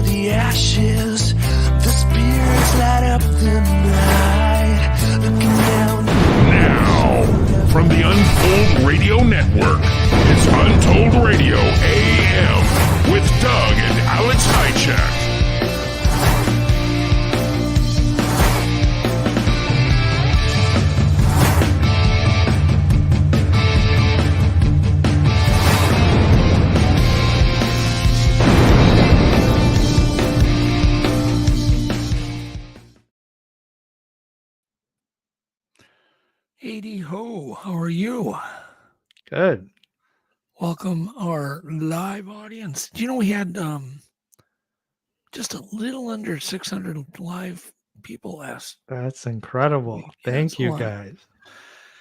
the ashes. The spirits light up the night. Looking down. Now, from the Untold Radio Network, it's Untold Radio AM with Doug and Alex Hajicek. Hey ho, how are you? Good. Welcome our live audience. Do you know we had just a little under 600 live people last? That's incredible. Thank you, guys.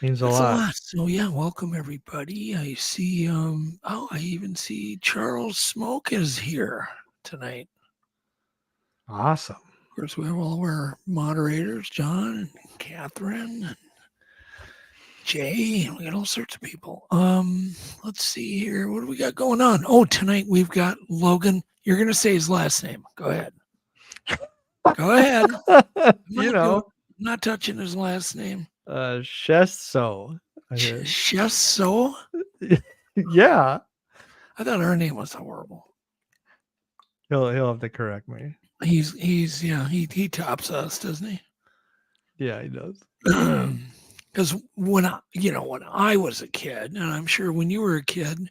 Means a lot. So yeah, welcome everybody. I see I even see Charles Smoke is here tonight. Awesome. Of course, we have all of our moderators, John and Catherine and Jay, we got all sorts of people. Let's see here. What do we got going on? Oh, tonight we've got Logan. You're going to say his last name. Go ahead. Go ahead. I'm not touching his last name. Schoessow. Schoessow? Yeah. I thought her name was horrible. He'll have to correct me. He tops us, doesn't he? Yeah, he does. Because when I was a kid, and I'm sure when you were a kid,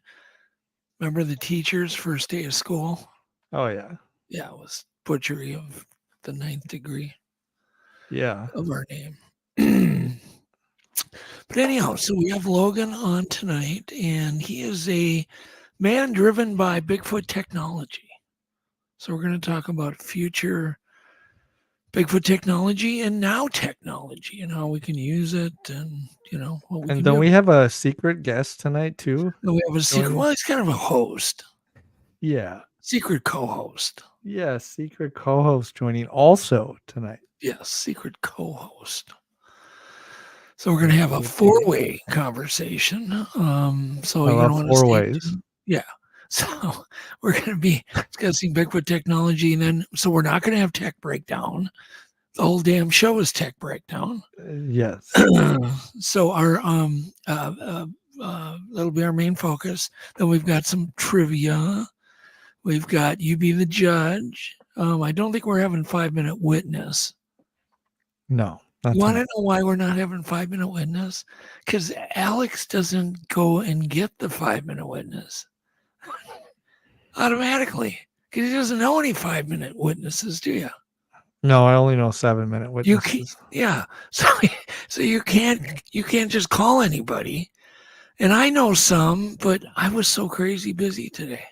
remember the teacher's first day of school? Oh, yeah. Yeah, it was butchery of the 9th degree. Yeah. Of our name. But anyhow, so we have Logan on tonight, and he is a man driven by Bigfoot technology. So we're going to talk about future Bigfoot technology and now technology and how we can use it and, what we can do. We have a secret guest tonight, too. No, we have a secret. Well, he's kind of a host. Yeah. Secret co-host. Yeah, secret co-host joining also tonight. Yes, secret co-host. So we're going to have a four-way conversation. So I love four ways. Yeah. So we're going to be discussing Bigfoot technology, and then so we're not going to have tech breakdown. The whole damn show is tech breakdown. Yes. So our that'll be our main focus. Then we've got some trivia. We've got You Be the Judge. I don't think we're having 5-minute witness. No. You want to know why we're not having 5-minute witness? Because Alex doesn't go and get the 5-minute witness automatically, because he doesn't know any 5-minute witnesses, do you? No, I only know 7-minute witnesses. So you can't just call anybody. And I know some, but I was so crazy busy today.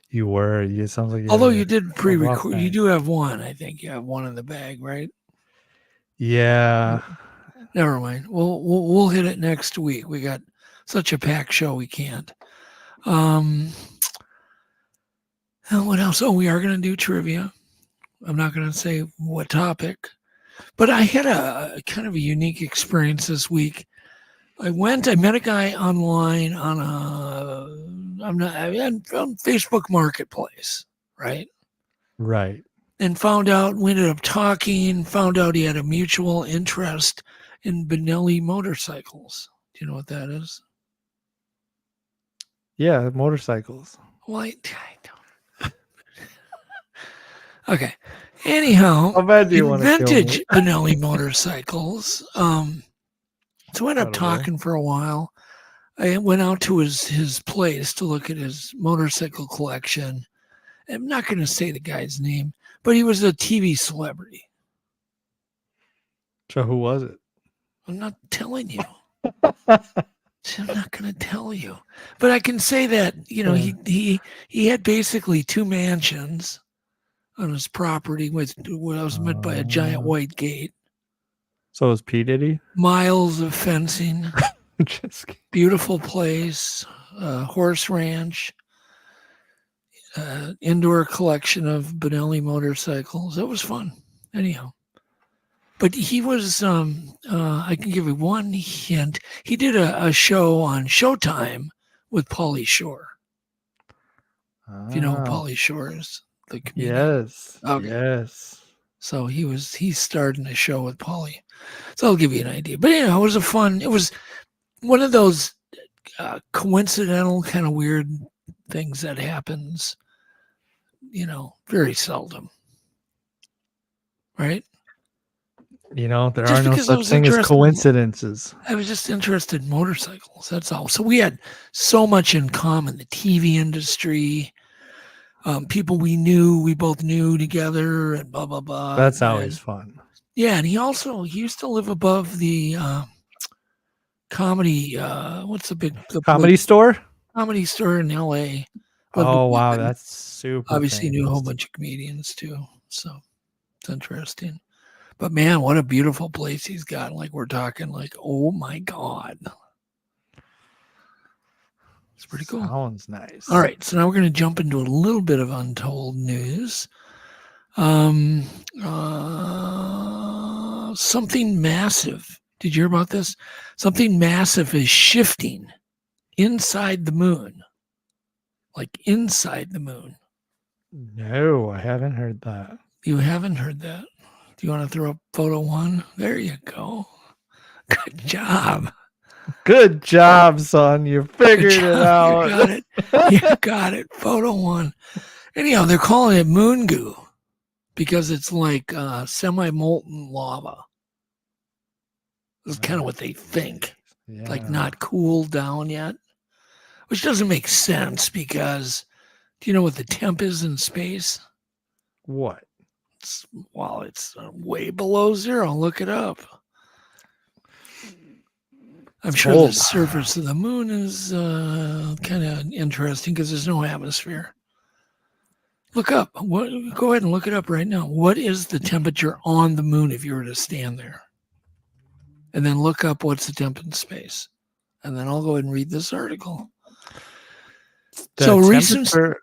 You were. It sounds like. Although you did pre-record, you do have one. I think you have one in the bag, right? Yeah. Never mind. We'll hit it next week. We got such a packed show, we can't. What else? Oh, we are going to do trivia. I'm not going to say what topic, but I had a kind of a unique experience this week. I met a guy online on Facebook Marketplace, right? Right. And we ended up talking, found out he had a mutual interest in Benelli motorcycles. Do you know what that is? Yeah, motorcycles. Well, I don't. Okay. Anyhow, how bad do you want vintage Benelli motorcycles. So I ended up talking for a while. I went out to his place to look at his motorcycle collection. I'm not going to say the guy's name, but he was a TV celebrity. So who was it? I'm not telling you. I'm not going to tell you. But I can say that, he had basically 2 mansions on his property was met by a giant white gate. So it was P. Diddy? Miles of fencing. Just kidding. Beautiful place. Horse ranch. Indoor collection of Benelli motorcycles. It was fun. Anyhow. But he was, I can give you one hint. He did a show on Showtime with Pauly Shore. If you know who Pauly Shore is. the comedian. Yes. Okay. Yes. So he starred in a show with Paulie. So I'll give you an idea. But it was one of those coincidental kind of weird things that happens, very seldom. Right? There Just are no because I such was thing as interested coincidences. I was just interested in motorcycles. That's all. So we had so much in common. The TV industry, people we both knew together, and blah blah blah. That's always fun. Yeah, and he used to live above the comedy. What's the Comedy store? comedy store in L.A. Oh, wow. That's super obviously knew a whole famous. bunch of comedians too. So it's interesting. But man, what a beautiful place he's got. Like we're talking like, oh my God. It's pretty cool. Sounds nice. All right. So now we're going to jump into a little bit of untold news. Something massive. Did you hear about this? Something massive is shifting inside the moon. Like inside the moon. No, I haven't heard that. You haven't heard that? Do you want to throw up photo one? There you go. Good job. Good job, son. You figured it out. You got it. You got it. Photo one. Anyhow, they're calling it moon goo because it's like semi-molten lava. That's kind of what they think. Yeah. Like not cooled down yet, which doesn't make sense because do you know what the temp is in space? What? It's way below zero. Look it up. I'm sure the surface of the moon is kind of interesting because there's no atmosphere. Look up. Go ahead and look it up right now. What is the temperature on the moon if you were to stand there? And then look up what's the temp in space. And then I'll go ahead and read this article. The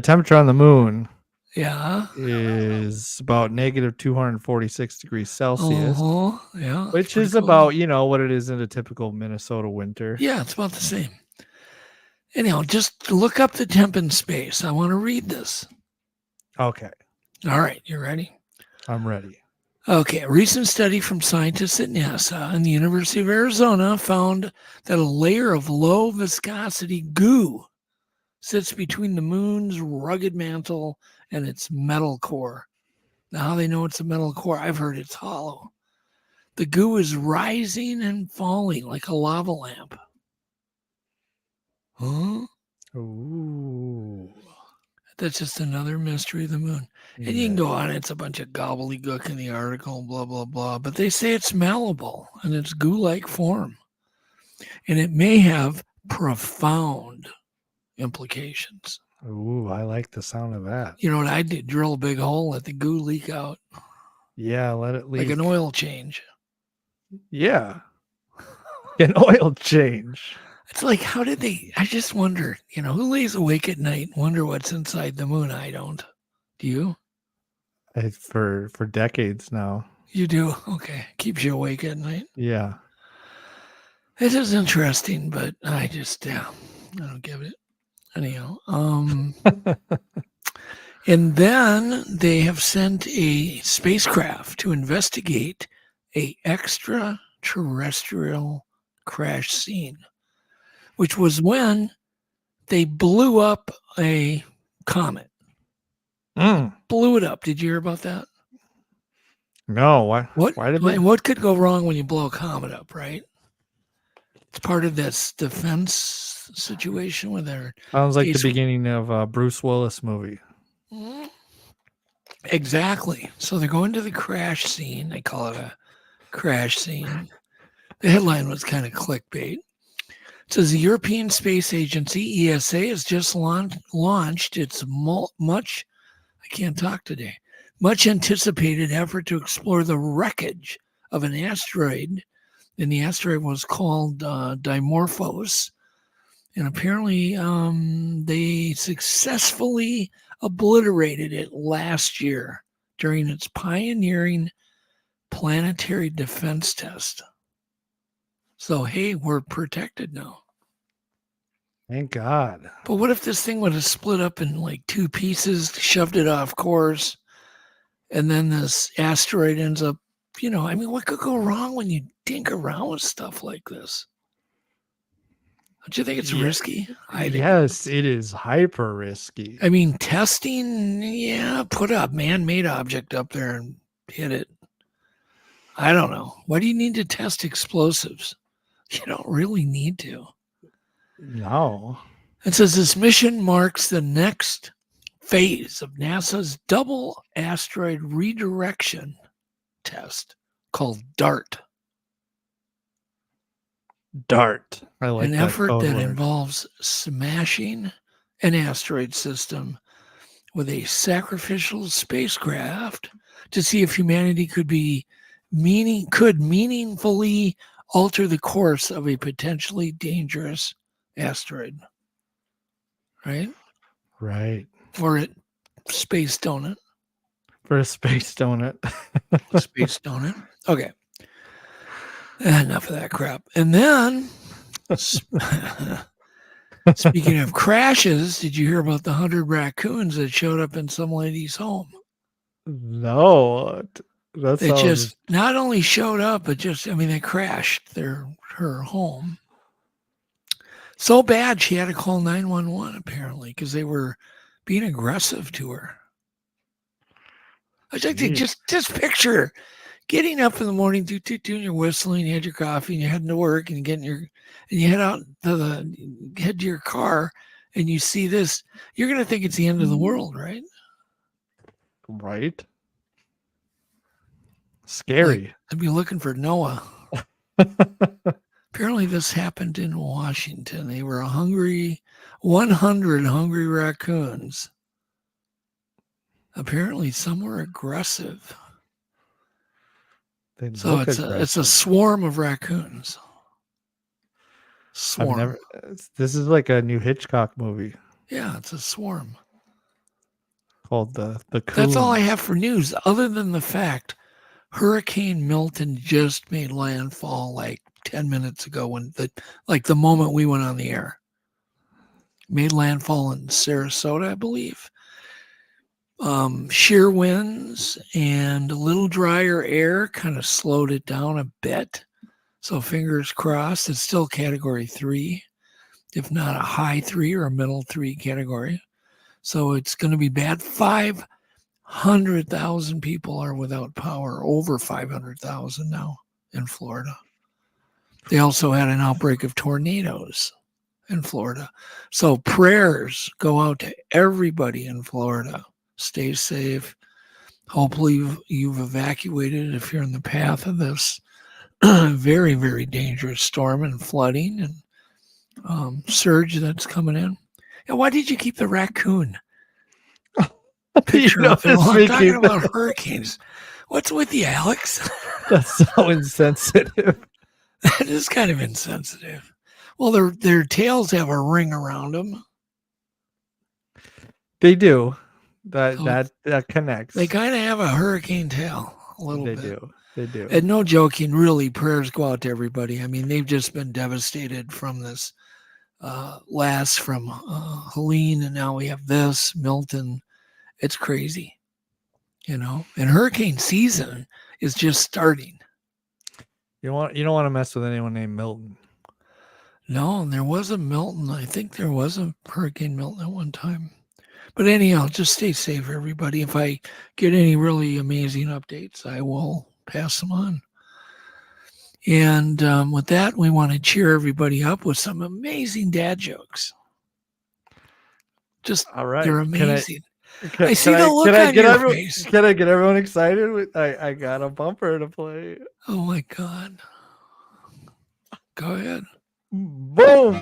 temperature on the moon yeah is about negative 246 degrees Celsius. Yeah. Which is cool. About, what it is in a typical Minnesota winter. Yeah, it's about the same. Anyhow, just look up the temp in space. I want to read this. Okay. All right. You ready? I'm ready. Okay. A recent study from scientists at NASA and the University of Arizona found that a layer of low viscosity goo sits between the moon's rugged mantle and its metal core. Now, how they know it's a metal core? I've heard it's hollow. The goo is rising and falling like a lava lamp. Huh? Ooh. That's just another mystery of the moon. And you can go on, it's a bunch of gobbledygook in the article, blah, blah, blah. But they say it's malleable and it's goo-like form. And it may have profound implications. Ooh, I like the sound of that. You know what I did? Drill a big hole, let the goo leak out. Yeah, let it leak. Like an oil change. Yeah. An oil change. It's like, how did they? I just wonder, who lays awake at night and wonder what's inside the moon? I don't. Do you? For decades now. You do? Okay. Keeps you awake at night? Yeah. It is interesting, but I just, I don't give it. Anyhow. And then they have sent a spacecraft to investigate a extraterrestrial crash scene, which was when they blew up a comet. Blew it up. Did you hear about that? No. Why What could go wrong when you blow a comet up, right? It's part of this defense situation where they're... Sounds like the beginning of a Bruce Willis movie. Exactly. So they're going to the crash scene. They call it a crash scene. The headline was kind of clickbait. It says the European Space Agency, ESA, has just launched its much anticipated effort to explore the wreckage of an asteroid. And the asteroid was called Dimorphos. And apparently they successfully obliterated it last year during its pioneering planetary defense test. So, hey, we're protected now. Thank God. But what if this thing would have split up in like two pieces, shoved it off course, and then this asteroid ends up, what could go wrong when you dink around with stuff like this? Don't you think it's risky? Yes, it is hyper risky. I mean, testing, put a man-made object up there and hit it. I don't know. Why do you need to test explosives? You don't really need to. No. It says this mission marks the next phase of NASA's double asteroid redirection test called DART. DART. I like an that effort code that word. involves smashing an asteroid system with a sacrificial spacecraft to see if humanity could meaningfully alter the course of a potentially dangerous asteroid. Right? Right. For a space donut. For a space donut. Space donut. Okay. Enough of that crap. And then, speaking of crashes, did you hear about the 100 raccoons that showed up in some lady's home? No. They just not only showed up, but they crashed her home. So bad she had to call 911 apparently because they were being aggressive to her. I was like, just picture getting up in the morning, and you're whistling, you had your coffee, and you're heading to work, and you head out head to your car, and you see this. You're gonna think it's the end of the world, right? Right. Scary. I'd be looking for Noah. Apparently, this happened in Washington. They were 100 hungry raccoons. Apparently, some were aggressive. So it's a swarm of raccoons. Swarm. This is like a new Hitchcock movie. Yeah, it's a swarm. Called the Coon. That's all I have for news, other than the fact Hurricane Milton just made landfall like 10 minutes ago when the moment we went on the air. Made landfall in Sarasota, I believe. Sheer winds and a little drier air kind of slowed it down a bit. So fingers crossed, it's still category 3, if not a high 3 or a middle 3 category. So it's going to be bad. 500,000 people are without power, over 500,000 now in Florida. They also had an outbreak of tornadoes in Florida. So prayers go out to everybody in Florida. Stay safe. Hopefully you've evacuated if you're in the path of this very, very dangerous storm and flooding and surge that's coming in. And why did you keep the raccoon picture up? I'm talking about hurricanes. What's with you, Alex? That's so insensitive. That is kind of insensitive. Well, their tails have a ring around them. They do. That connects. They kind of have a hurricane tail a little bit. They do. And no joking, really, prayers go out to everybody. I mean, they've just been devastated from this last from Helene, and now we have this, Milton. It's crazy, And hurricane season is just starting. You don't want to mess with anyone named Milton. No, and there was a Milton. I think there was a Hurricane Milton at one time. But anyhow, just stay safe, everybody. If I get any really amazing updates, I will pass them on. And with that, we want to cheer everybody up with some amazing dad jokes. Just, all right. They're amazing. I see the look on your face. Can I get everyone excited? I got a bumper to play. Oh, my God. Go ahead. Boom.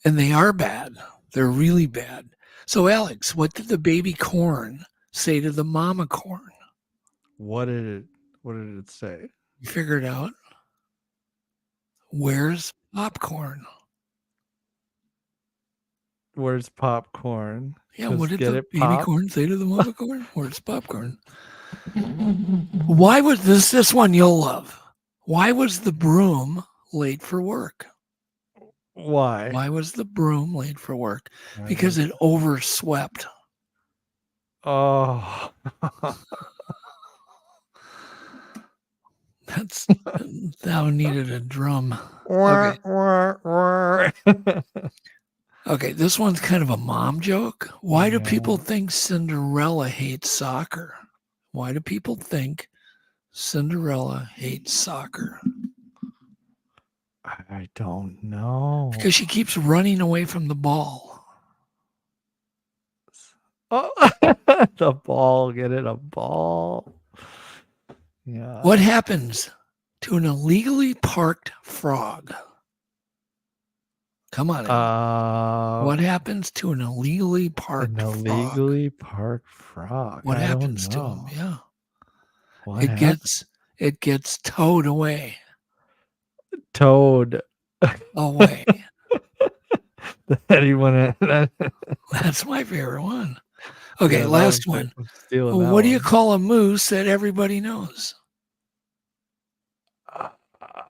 And they are bad. They're really bad. So, Alex, what did the baby corn say to the mama corn? What did it say? You figured out. Where's popcorn? Where's popcorn? Yeah, what did the baby corn say to the mama corn? Where's popcorn? Why was this one you'll love? Why was the broom late for work? Why? Why was the broom late for work? Because it overswept. Oh. That one needed a drum. Okay. Okay, this one's kind of a mom joke. Why do people think Cinderella hates soccer? Why do people think Cinderella hates soccer? I don't know. Because she keeps running away from the ball. Oh, the ball. Get it? A ball. Yeah. What happens to an illegally parked frog? Come on. What happens to an illegally parked frog? An illegally parked frog. What happens to him? Yeah. What It gets towed away. Towed away. Anyone? That's my favorite one. Okay, last one. What do you call a moose that everybody knows?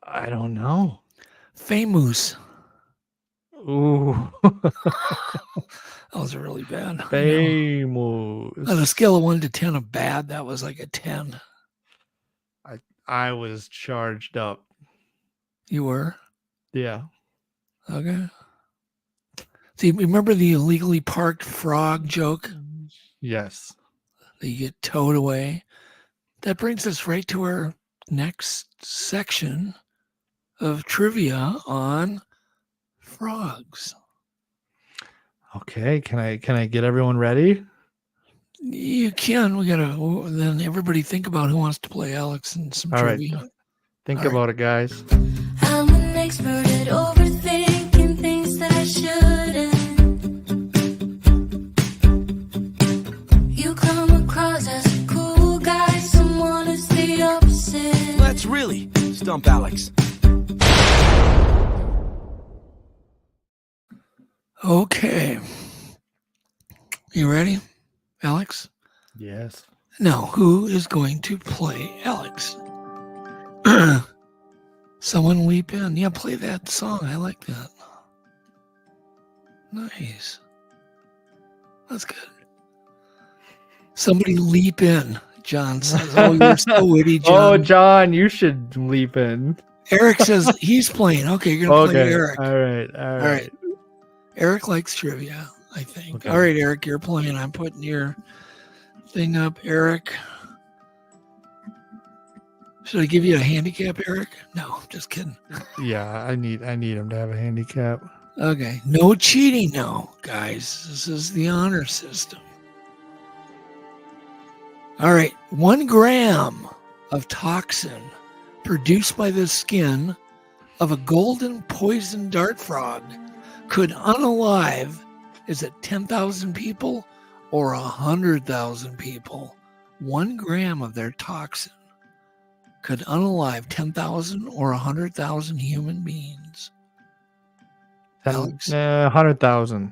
I don't know. Famous. Ooh. That was really bad. Famous. On a scale of 1 to 10 of bad, that was like a 10. I was charged up. You were? Yeah. Okay. See, remember the illegally parked frog joke? Yes. That you get towed away. That brings us right to our next section of trivia on frogs. Okay. Can I get everyone ready? You can. We gotta then everybody think about who wants to play Alex and some trivia. Right. Think about it, guys. I'm an expert at overthinking things that I shouldn't. You come across as a cool guy, someone who's the opposite. Let's really stump Alex. Okay. You ready, Alex? Yes. Now, who is going to play Alex? Someone leap in. Yeah, play that song. I like that. Nice. That's good. Somebody leap in. John says, oh, you're so witty, John. Oh, John, you should leap in. Eric says he's playing. Okay, you're going to play Eric. All right. Eric likes trivia, I think. Okay. All right, Eric, you're playing. I'm putting your thing up, Eric. Should I give you a handicap, Eric? No, just kidding. Yeah, I need him to have a handicap. Okay, no cheating now, guys. This is the honor system. All right, 1 gram of toxin produced by the skin of a golden poison dart frog could unalive, is it 10,000 people or 100,000 people? 1 gram of their toxin could unalive 10,000 or 100,000 human beings. Alex? 100,000.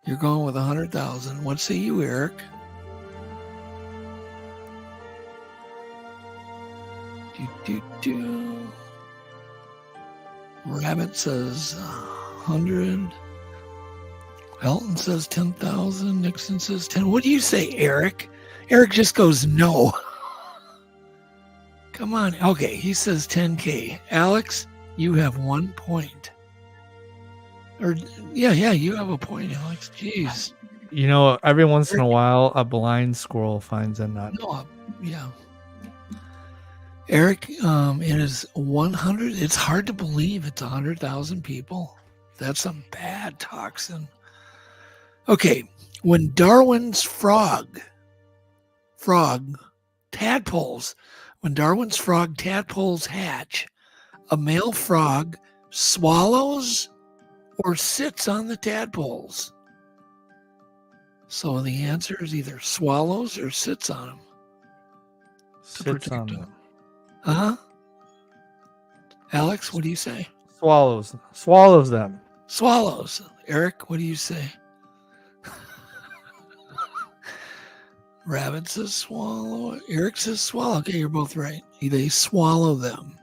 You're going with 100,000. What say you, Eric? Rabbit says 100. Elton says 10,000. Nixon says 10. What do you say, Eric? Eric just goes no. Come on. Okay, he says 10K. Alex, you have 1 point. Or yeah, you have a point, Alex. Jeez. You know, every once in a while, a blind squirrel finds a nut. No, yeah. Eric, it is 100. It's hard to believe it's 100,000 people. That's some bad toxin. Okay, when Darwin's tadpoles hatch, a male frog swallows or sits on the tadpoles. So the answer is either swallows or sits on them. Sits on them. Uh-huh. Alex, what do you say? Swallows them. Swallows. Eric, what do you say? Rabbit says swallow. Eric says swallow. Okay, you're both right. They swallow them.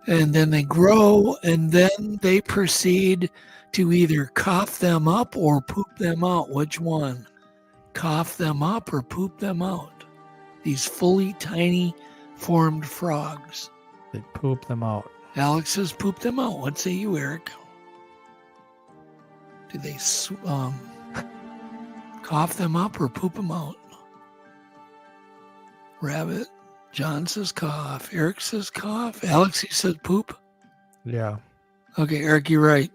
And then they grow, and then they proceed to either cough them up or poop them out. Which one? Cough them up or poop them out? These fully tiny formed frogs. They poop them out. Alex says poop them out. What say you, Eric? Do they cough them up or poop them out? Rabbit. John says cough. Eric says cough. Alex, he says poop. Yeah. Okay, Eric, you're right.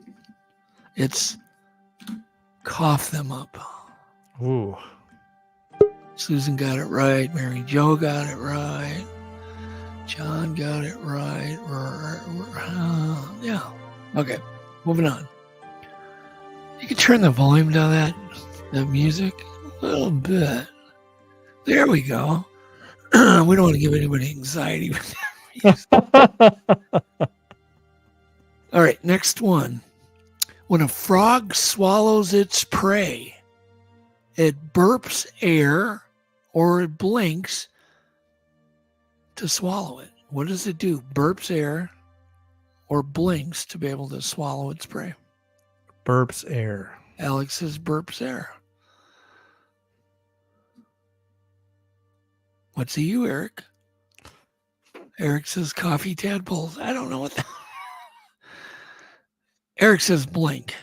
It's cough them up. Ooh. Susan got it right. Mary Jo got it right. John got it right. Yeah. Okay, moving on. You can turn the volume down that music a little bit. There we go. We don't want to give anybody anxiety with that music. All right, next one. When a frog swallows its prey, it burps air or it blinks to swallow it. What does it do? Burps air or blinks to be able to swallow its prey. Burps air. Alex says burps air. What say you, Eric? Eric says coffee tadpoles. I don't know what that... Eric says blink.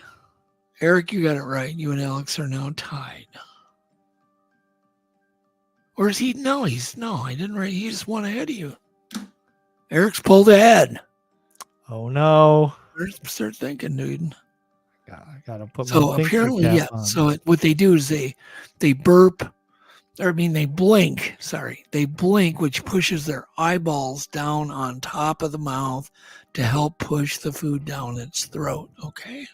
Eric, you got it right. You and Alex are now tied. Or is he? No, I didn't write. He just one ahead of you. Eric's pulled ahead. Oh, no. Start thinking, dude. I gotta put my So thinking apparently, cap yeah. on. So what they do is they burp, they blink. Sorry, they blink, which pushes their eyeballs down on top of the mouth to help push the food down its throat. Okay,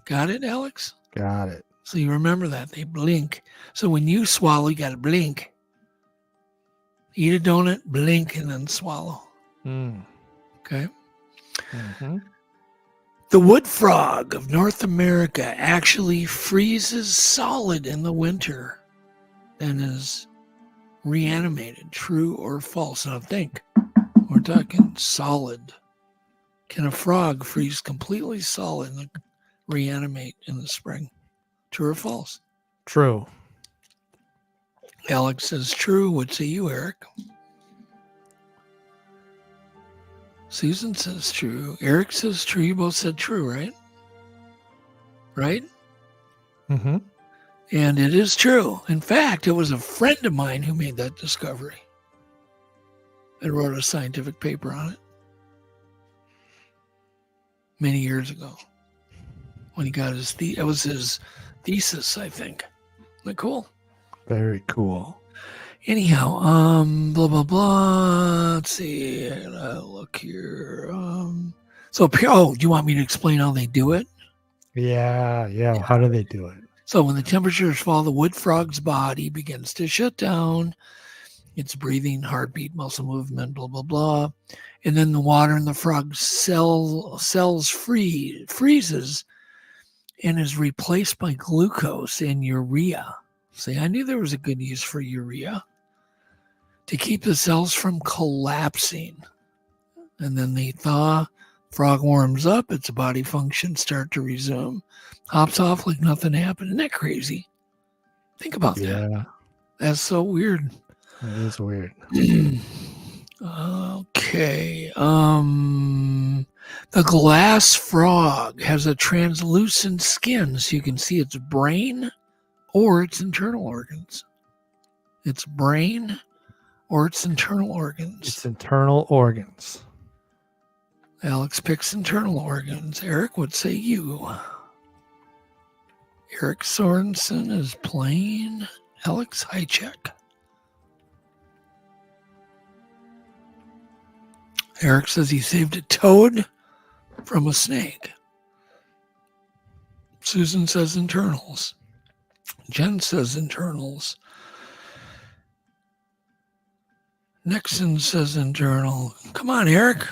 got it, Alex? Got it. So you remember that they blink. So when you swallow, you got to blink. Eat a donut, blink, and then swallow. Okay. Mm-hmm. The wood frog of North America actually freezes solid in the winter and is reanimated. True or false? Now think, we're talking solid. Can a frog freeze completely solid and reanimate in the spring? True or false? True. Alex says true. What say you, Eric? Susan says true. Eric says true. You both said true, right? Right? Mm-hmm. And it is true. In fact, it was a friend of mine who made that discovery and wrote a scientific paper on it many years ago when he got his it was his thesis, I think. Isn't that cool? Very cool. Anyhow, blah, blah, blah. Let's see. Look here. Do you want me to explain how they do it? Yeah. How do they do it? So when the temperatures fall, the wood frog's body begins to shut down. It's breathing, heartbeat, muscle movement, blah, blah, blah. And then the water in the frog's cells freezes and is replaced by glucose and urea. See, I knew there was a good use for urea to keep the cells from collapsing. And then they thaw, frog warms up, its body functions start to resume, hops off like nothing happened. Isn't that crazy? Think about that. Yeah, That's so weird. it is weird. Okay. The glass frog has a translucent skin so you can see its brain or its internal organs. Its brain or its internal organs. It's internal organs. Alex picks internal organs. Eric, what say you? Eric Sorensen is playing Alex Hajicek. Eric says he saved a toad from a snake. Susan says internals. Jen says internals. Nixon says internal. Come on, Eric.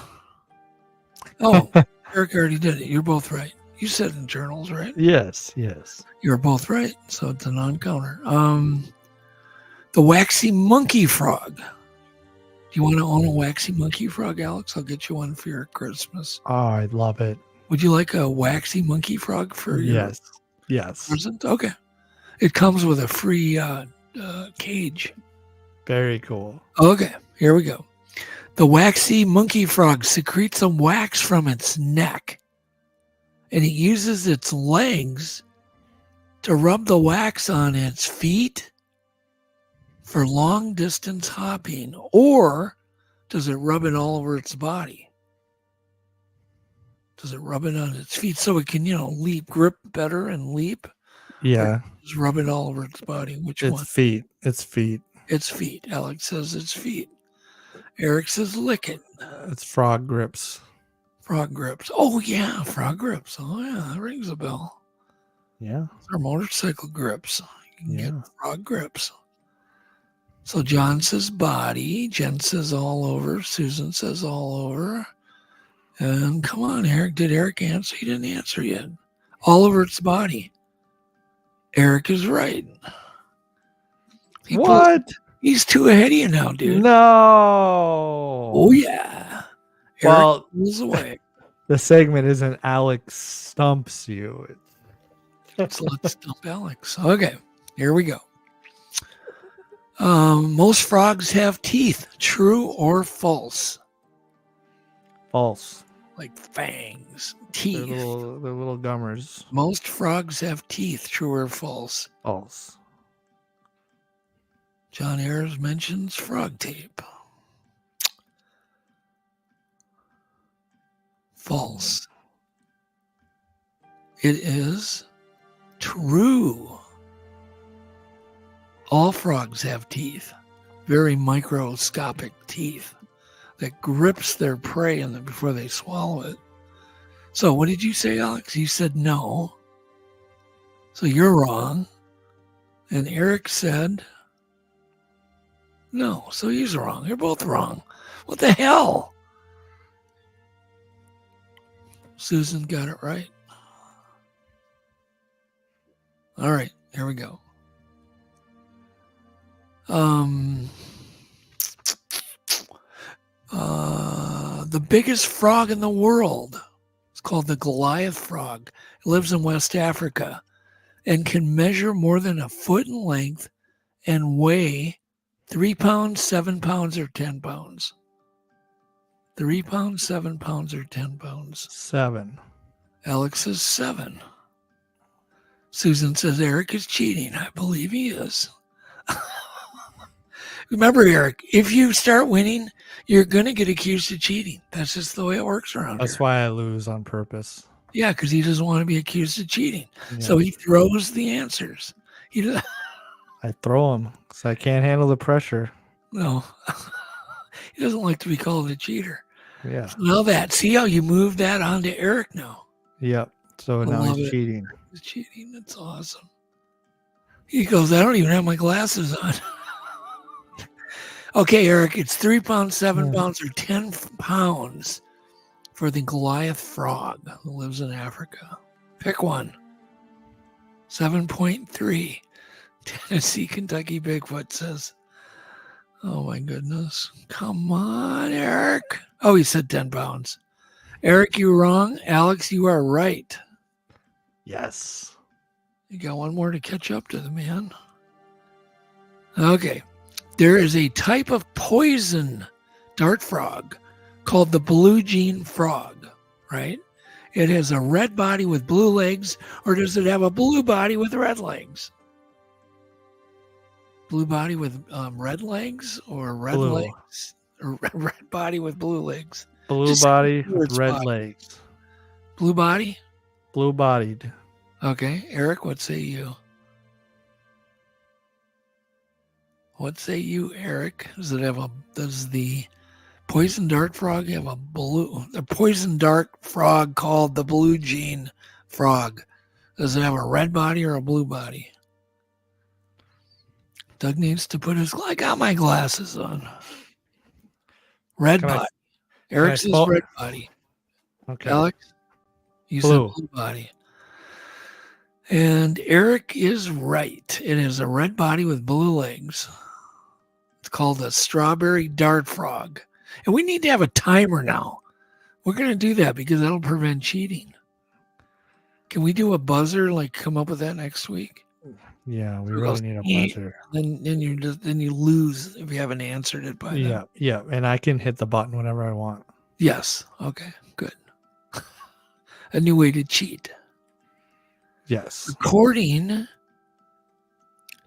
Oh, Eric already did it. You're both right. You said internals, right? Yes. You were both right, so it's a non-counter. The waxy monkey frog. Do you want to own a waxy monkey frog, Alex? I'll get you one for your Christmas. Oh, I love it. Would you like a waxy monkey frog for your Yes. present? Okay. It comes with a free cage. Very cool. Okay, here we go. The waxy monkey frog secretes some wax from its neck, and it uses its legs to rub the wax on its feet for long distance hopping, or does it rub it all over its body? Does it rub it on its feet so it can, leap, grip better and leap? Yeah. Just rub it all over its body. Which one? It's feet. It's feet. Alex says it's feet. Eric says lick it. It's frog grips. Frog grips. Oh, yeah, frog grips. Oh, yeah, that rings a bell. Yeah. They're motorcycle grips. You can Yeah. get frog grips. So John says body. Jen says all over. Susan says all over. And come on, Eric. Did Eric answer? He didn't answer yet. All over its body. Eric is right. He's too ahead of you now, dude. No. Oh, yeah. Eric Well, pulls away. the segment isn't Alex stumps you. So let's stump Alex. Okay, here we go. Most frogs have teeth. True or false? False. Like fangs, They're teeth. little gummers. Most frogs have teeth. True or false? False. John Ayers mentions frog tape. False. It is true. All frogs have teeth, very microscopic teeth that grips their prey before they swallow it. So what did you say, Alex? You said no. So you're wrong. And Eric said no. So he's wrong. You're both wrong. What the hell? Susan got it right. All right, here we go. The biggest frog in the world is called the Goliath frog. It lives in West Africa and can measure more than a foot in length and weigh 3 pounds, 7 pounds, or 10 pounds. 3 pounds, 7 pounds, or 10 pounds. 7. Alex says 7. Susan says Eric is cheating. I believe he is. Remember, Eric, if you start winning, you're going to get accused of cheating. That's just the way it works around That's here. why I lose on purpose. Yeah, because he doesn't want to be accused of cheating. Yeah. So he throws the answers. I throw them because I can't handle the pressure. No. He doesn't like to be called a cheater. Yeah. Now see how you moved that onto Eric now? Yep. So I now love he's it. cheating. He's cheating. That's awesome. He goes, I don't even have my glasses on. Okay, Eric, it's 3 pounds, 7 pounds, or 10 pounds for the Goliath frog who lives in Africa. Pick one. 7.3. Tennessee, Kentucky Bigfoot says. Oh, my goodness. Come on, Eric. Oh, he said 10 pounds. Eric, you're wrong. Alex, you are right. Yes. You got one more to catch up to the man. Okay. There is a type of poison dart frog called the blue jean frog, right? It has a red body with blue legs, or does it have a blue body with red legs? Blue body with red legs, or red Blue. legs? Or red body with blue legs? Blue Just body say the with words red body. legs. Blue body? Blue bodied. Okay. Eric, what say you? What say you, Eric? Does the poison dart frog have a poison dart frog called the blue jean frog? Does it have a red body or a blue body? Doug needs to put I got my glasses on. Red Can I- body. Eric says spell- red body. Okay. Alex? You Blue. said blue body. And Eric is right. It is a red body with blue legs. It's called a strawberry dart frog. And we need to have a timer now. We're going to do that because that'll prevent cheating. Can we do a buzzer, like come up with that next week? Yeah, we really need a buzzer. Then you lose if you haven't answered it by then. Yeah, and I can hit the button whenever I want. Yes. Okay, good. A new way to cheat. Yes. According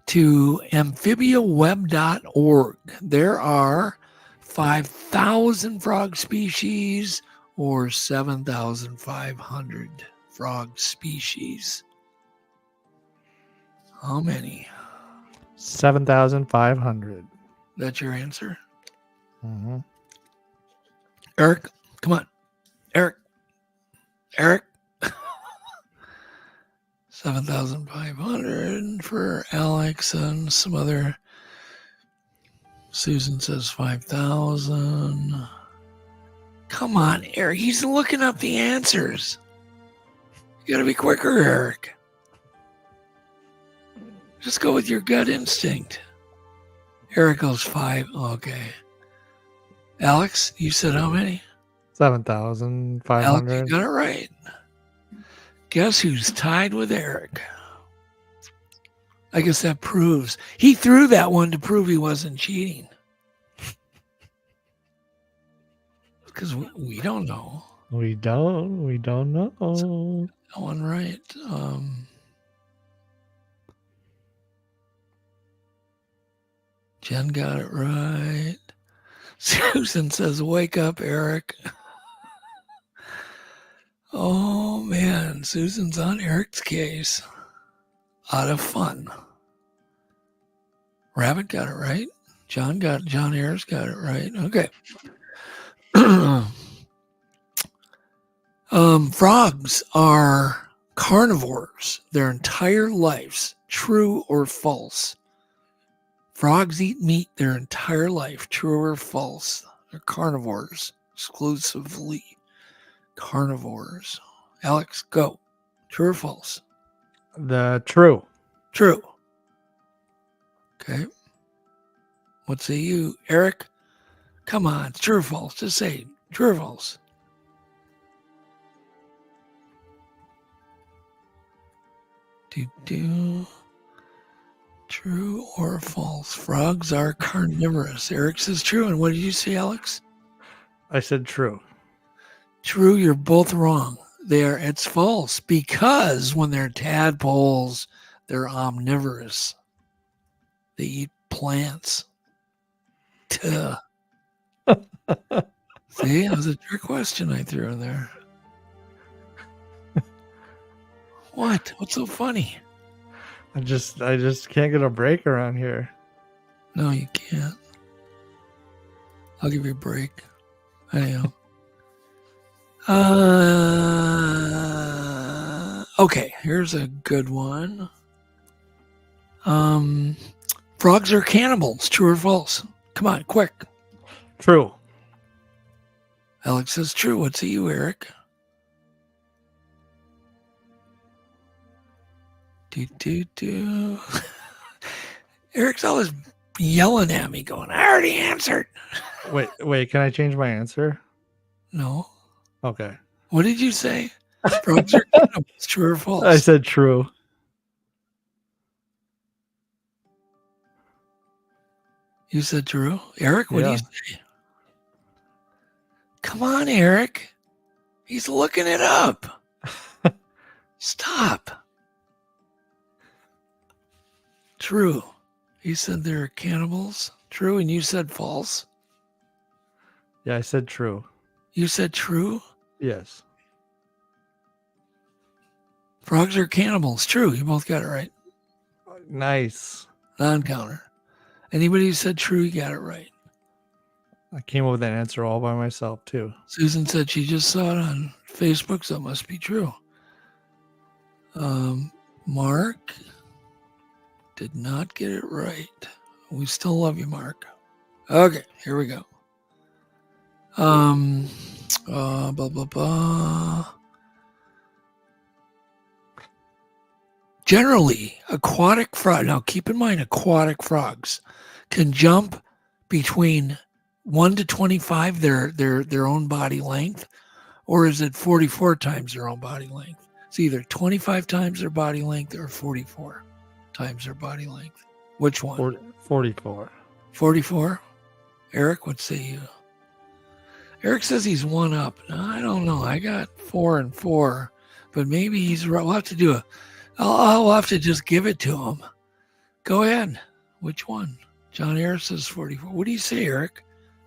to amphibiaweb.org, there are 5,000 frog species or 7,500 frog species. How many? 7,500. That's your answer? Mm-hmm. Eric, come on. Eric. 7,500 for Alex and some other. Susan says 5,000. Come on, Eric. He's looking up the answers. You got to be quicker, Eric. Just go with your gut instinct. Eric goes 5. Okay. Alex, you said how many? 7,500. Alex, you got it right. Guess who's tied with Eric? I guess that proves he threw that one to prove he wasn't cheating. Because we don't know. We don't know. No one right. Jen got it right. Susan says, wake up, Eric. Oh, man. Susan's on Eric's case. Out of fun. Rabbit got it right. John Ayers got it right. Okay. Frogs are carnivores their entire lives. True or false? Frogs eat meat their entire life. True or false? They're carnivores exclusively. Carnivores. Alex, go. True or false? The true. True. Okay. What say you, Eric? Come on, it's true or false? Just say true or false. True or false? Frogs are carnivorous. Eric says true. And what did you say, Alex? I said true. True, you're both wrong. It's false because when they're tadpoles, they're omnivorous. They eat plants. Tuh. See, that was a trick question I threw in there. What? What's so funny? I just can't get a break around here. No, you can't. I'll give you a break. Anyhow. Okay, here's a good one. Frogs are cannibals. True or false? Come on, quick. True. Alex says true. What's you, Eric? Eric's always yelling at me going, I already answered. Wait, can I change my answer? No. Okay. What did you say? Frogs are cannibals. True or false? I said true. You said true? Eric, what do Yeah. you say? Come on, Eric. He's looking it up. Stop. True. He said they're cannibals. True. And you said false. Yeah, I said true. You said true. Yes. Frogs are cannibals. True. You both got it right. Nice. Non-counter. Anybody who said true, you got it right. I came up with that answer all by myself, too. Susan said she just saw it on Facebook, so it must be true. Mark did not get it right. We still love you, Mark. Okay, here we go. Blah, blah, blah. Generally, aquatic frog. Now, keep in mind, aquatic frogs can jump between 1 to 25 their own body length, or is it 44 times their own body length? It's either 25 times their body length or 44 times their body length. Which one? 44. 44? Eric, what say you? Eric says he's one up. No, I don't know. I got 4 and 4, but maybe he's right. We'll have to do I'll have to just give it to him. Go ahead. Which one? John Harris says 44. What do you say, Eric?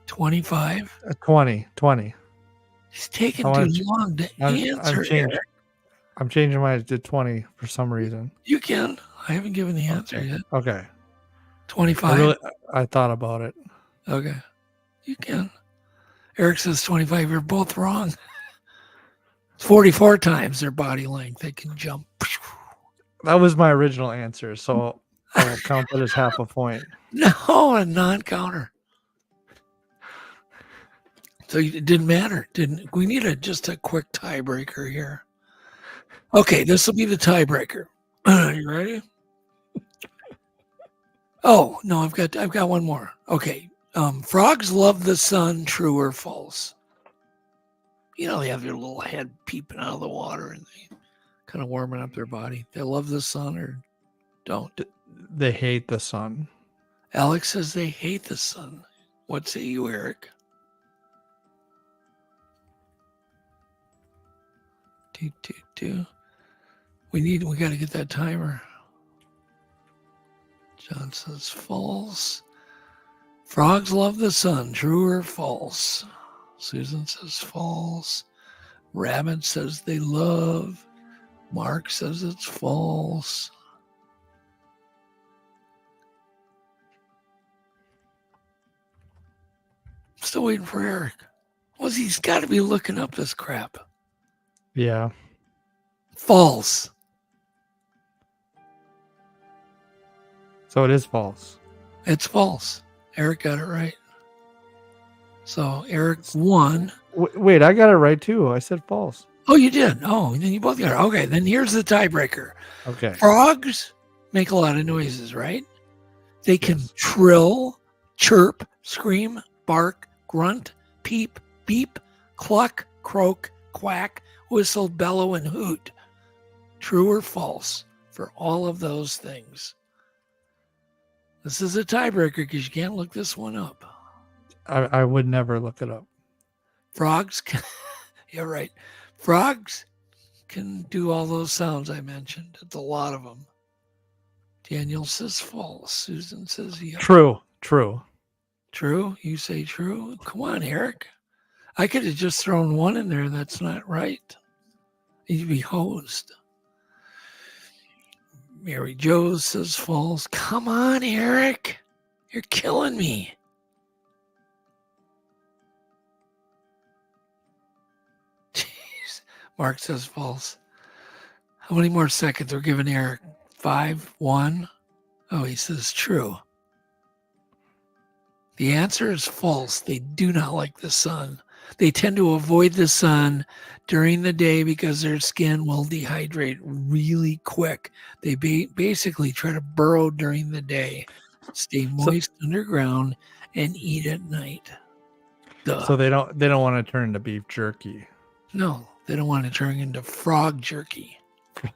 25? 20. He's taking too long to answer, Eric. I'm changing mine to 20 for some reason. You can. I haven't given the answer yet. Okay. 25. I thought about it. Okay. You can. Eric says 25. You're both wrong. 44 times their body length. They can jump. That was my original answer, so I will count that as half a point. No, a non-counter. So it didn't matter. We need just a quick tiebreaker here. Okay, this will be the tiebreaker. You ready? Oh no, I've got one more. Okay, frogs love the sun. True or false? You know, they have their little head peeping out of the water and they kind of warming up their body. They love the sun or don't? They hate the sun. Alex says they hate the sun. What say you, Eric? We got to get that timer. John says false. Frogs love the sun. True or false? Susan says false. Rabbit says they love. Mark says it's false. Still waiting for Eric. He's got to be looking up this crap. Yeah. False. So it is false. It's false. Eric got it right. So Eric won. Wait, I got it right too. I said false. Oh, you did? Oh, then you both got it. Okay, then here's the tiebreaker. Okay. Frogs make a lot of noises, right? They can trill, chirp, scream, bark, grunt, peep, beep, cluck, croak, quack, whistle, bellow, and hoot. True or false for all of those things? This is a tiebreaker because you can't look this one up. I would never look it up. Frogs can, yeah, right. Frogs can do all those sounds I mentioned. It's a lot of them. Daniel says false. Susan says yeah. True. True? You say true? Come on, Eric. I could have just thrown one in there. That's not right. You'd be hosed. Mary Jo says false. Come on, Eric. You're killing me. Jeez. Mark says false. How many more seconds we're giving Eric? 5, 1. Oh, he says true. The answer is false. They do not like the sun. They tend to avoid the sun during the day because their skin will dehydrate really quick. They basically try to burrow during the day, stay moist underground, and eat at night. Duh. So they don't want to turn into beef jerky. No, they don't want to turn into frog jerky.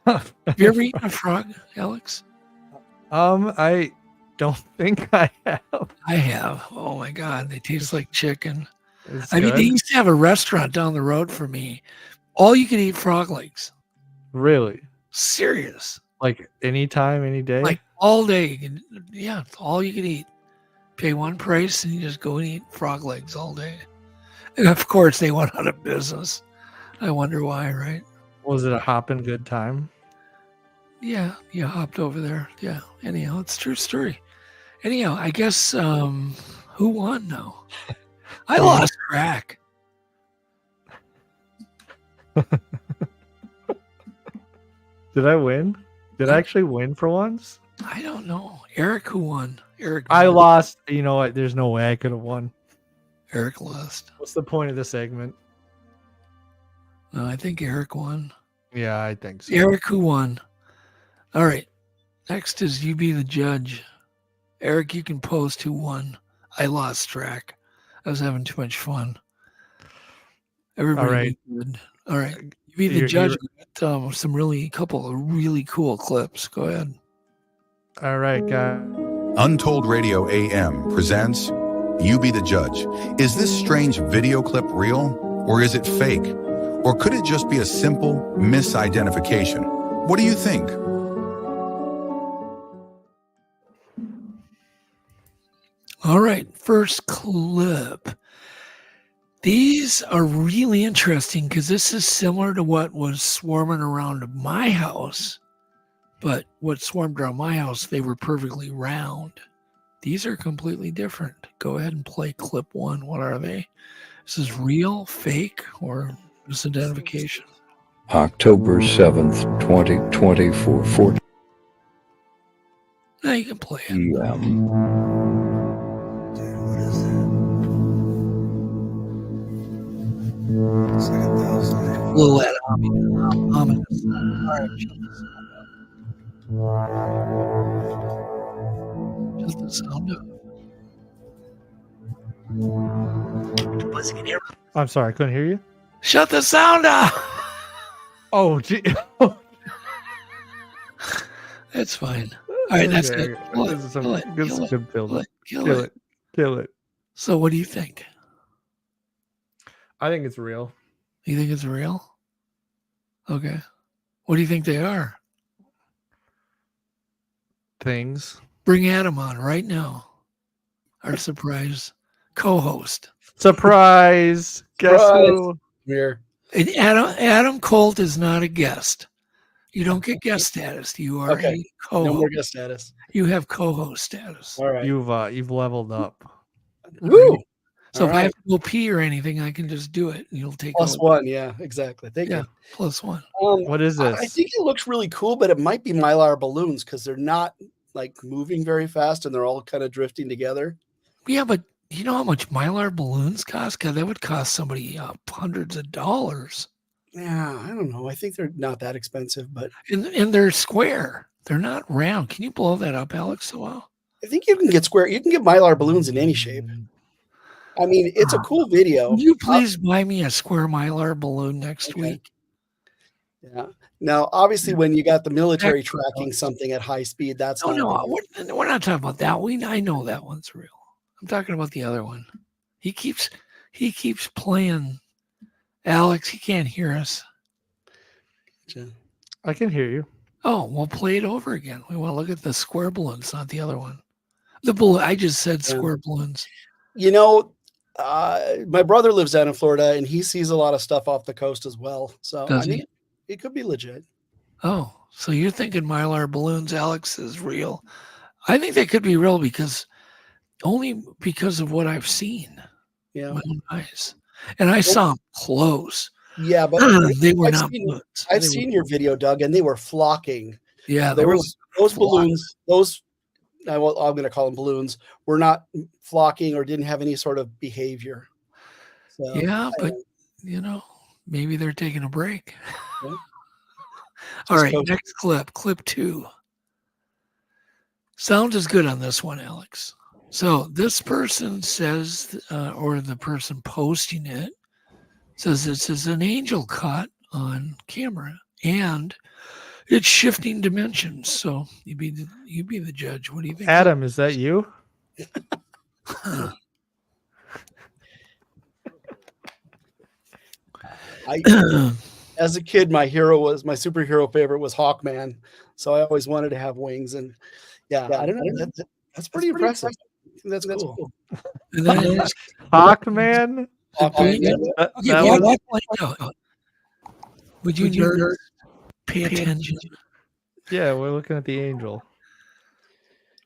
Have you ever eaten a frog, Alex? I don't think I have. I have. Oh my God, they taste like chicken. It's I mean, good. they used to have a restaurant down the road for me. All you could eat frog legs. Really? Serious. Like anytime, any day? Like all day. Yeah, it's all you can eat. Pay one price and you just go and eat frog legs all day. And of course, they went out of business. I wonder why, right? Was it a hopping good time? Yeah, you hopped over there. Yeah. Anyhow, it's a true story. Anyhow, I guess who won now? I lost track. Did I win? Did I actually win for once? I don't know. Eric, who won? Eric. I won. lost. You know what? There's no way I could have won. Eric lost. What's the point of this segment? No, I think Eric won. Yeah, I think so. Eric, who won? All right. Next is you be the judge. Eric, you can post who won. I lost track. I was having too much fun. Everybody All right. did good. All right. You be the You're- judge. Some couple of really cool clips. Go ahead. All right, guys. Untold Radio AM presents You Be the Judge. Is this strange video clip real, or is it fake? Or could it just be a simple misidentification? What do you think? All right. First clip. These are really interesting because this is similar to what was swarming around my house. But what swarmed around my house, they were perfectly round. These are completely different. Go ahead and play clip 1. What are they? This is real, fake, or misidentification? October 7th, 2024, 4 Now you can play it. p.m. Dude, what is it? It's like 1,000. A little that ominous. All right, shut the sound up. Shut the sound up. I'm sorry, I couldn't hear you. Shut the sound up. Oh, gee. It's fine. All right, that's Okay, good. Kill it, This is some kill it, good, kill it, good build kill up. it, kill Kill it. it. Kill it. So what do you think? I think it's real. You think it's real? Okay. What do you think they are? Things. Bring Adam on right now. Our surprise co-host. Surprise! Guess who? Here. And Adam Colt is not a guest. You don't get guest status. You are Okay. a co-host. No more guest status. You have co-host status. All right. You've leveled up. Woo! So All if I right. have to go pee or anything, I can just do it. And you'll take Plus over. 1. Yeah, exactly. Thank Yeah, you. +1. What is this? I think it looks really cool, but it might be Mylar balloons because they're not like moving very fast and they're all kind of drifting together. Yeah, but you know how much Mylar balloons cost? Because that would cost somebody hundreds of dollars. Yeah, I don't know. I think they're not that expensive, but And they're square. They're not round. Can you blow that up, Alex? So well? I think you can get Mylar balloons in any shape. I mean, it's a cool video. Will you please buy me a square Mylar balloon next Okay. week? Yeah. Now, obviously, when you got the military tracking something at high speed, that's No, not no, we're not talking about that. I know that one's real. I'm talking about the other one. He keeps playing. Alex, he can't hear us. Gotcha. I can hear you. Oh, we'll play it over again. We want to look at the square balloons, not the other one. The balloon. I just said Yeah. square balloons. You know, my brother lives down in Florida, and he sees a lot of stuff off the coast as well. So Does I mean, he? it could be legit. Oh, so you're thinking Mylar balloons, Alex, is real? I think they could be real only because of what I've seen. Yeah, My own eyes. And I saw them close. yeah, but They were I've not seen- balloons. I've They were- seen your video, Doug, and they were flocking. Yeah, they There were. was those flock. balloons. I'm going to call them balloons. Were not flocking or didn't have any sort of behavior. So, Yeah, I but don't- maybe they're taking a break. Yeah. All Just right, coach- next clip 2. Sound is good on this one, Alex. So this person says, or the person posting it says this is an angel caught on camera and it's shifting dimensions. So you be the judge. What do you think? Adam, is that you? as a kid, my superhero favorite was Hawkman. So I always wanted to have wings. And yeah, I don't know. That's pretty impressive. That's cool. And then Hawkman? Hawkman, yeah. That yeah, was- would you nerds pay attention? yeah, we're looking at the angel.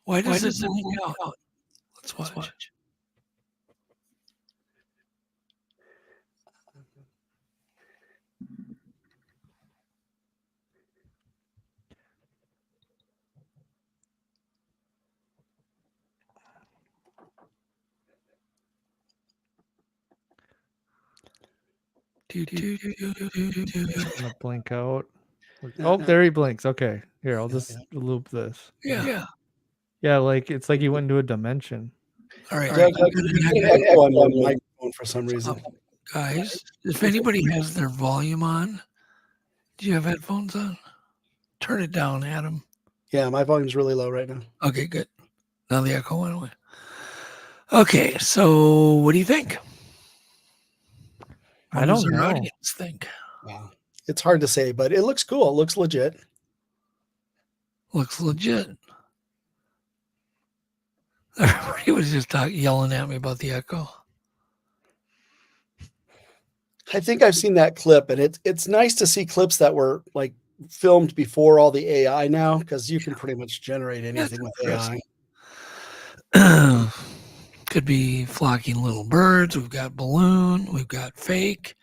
Why does it blink out? Let's watch. Gonna blink out. Oh, there he blinks. Okay. Here, I'll just loop this. Yeah. Yeah, like it's like you went into a dimension. All right. Doug, you get an echo on your microphone for some reason. Guys, if anybody has their volume on, do you have headphones on? Turn it down, Adam. Yeah, my volume's really low right now. Okay, good. Now the echo went away. Okay, so what do you think? I don't know. Audience think? Wow. It's hard to say, but it looks cool. It looks legit. Looks legit. Everybody was just yelling at me about the echo. I think I've seen that clip, and it's nice to see clips that were like filmed before all the AI now, because you can pretty much generate anything with AI. Could be flocking little birds. We've got balloon. We've got fake.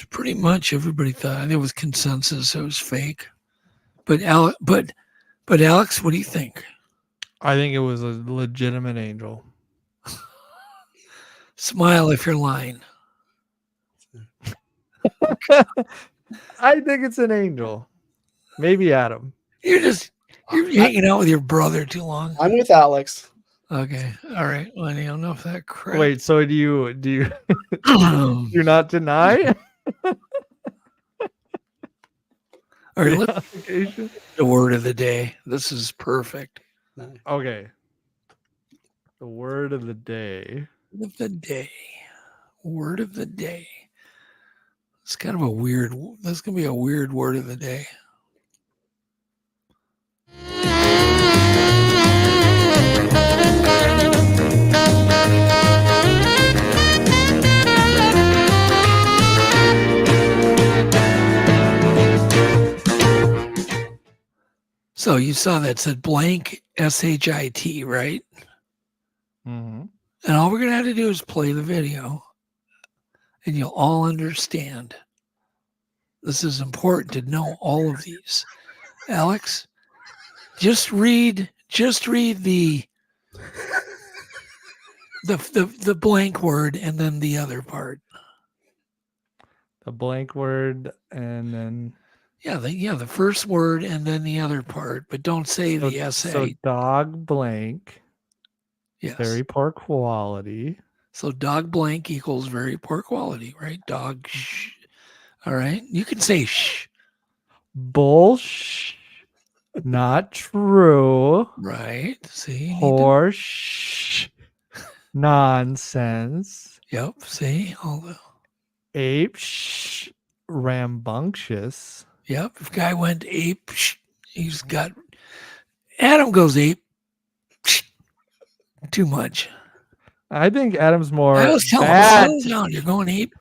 Pretty much everybody thought it was consensus. It was fake. But Alex, what do you think? I think it was a legitimate angel. Smile if you're lying. I think it's an angel. Maybe Adam. You're hanging out with your brother too long. I'm with Alex. Okay. All right. Well, I don't know if that correct. Wait, so do you you're not deny? All right, let's the word of the day. This is perfect. Okay. The word of the day. Word of the day. It's kind of a weird. That's gonna be a weird word of the day. So you saw that said blank SHIT, right? Mm-hmm. And all we're going to have to do is play the video and you'll all understand. This is important to know all of these. Alex, just read the blank word and then the other part. The blank word and then the first word and then the other part, but don't say the SA. So dog blank. Yes. Very poor quality. So dog blank equals very poor quality, right? Dog shh. All right. You can say shh. Bullsh. Not true. Right. See? Horse. Nonsense. Yep. See? All the Ape. Rambunctious. Yep. If guy went ape, he's got Adam goes ape. Too much. I think Adam's more I was telling him, slow down. You're going ape.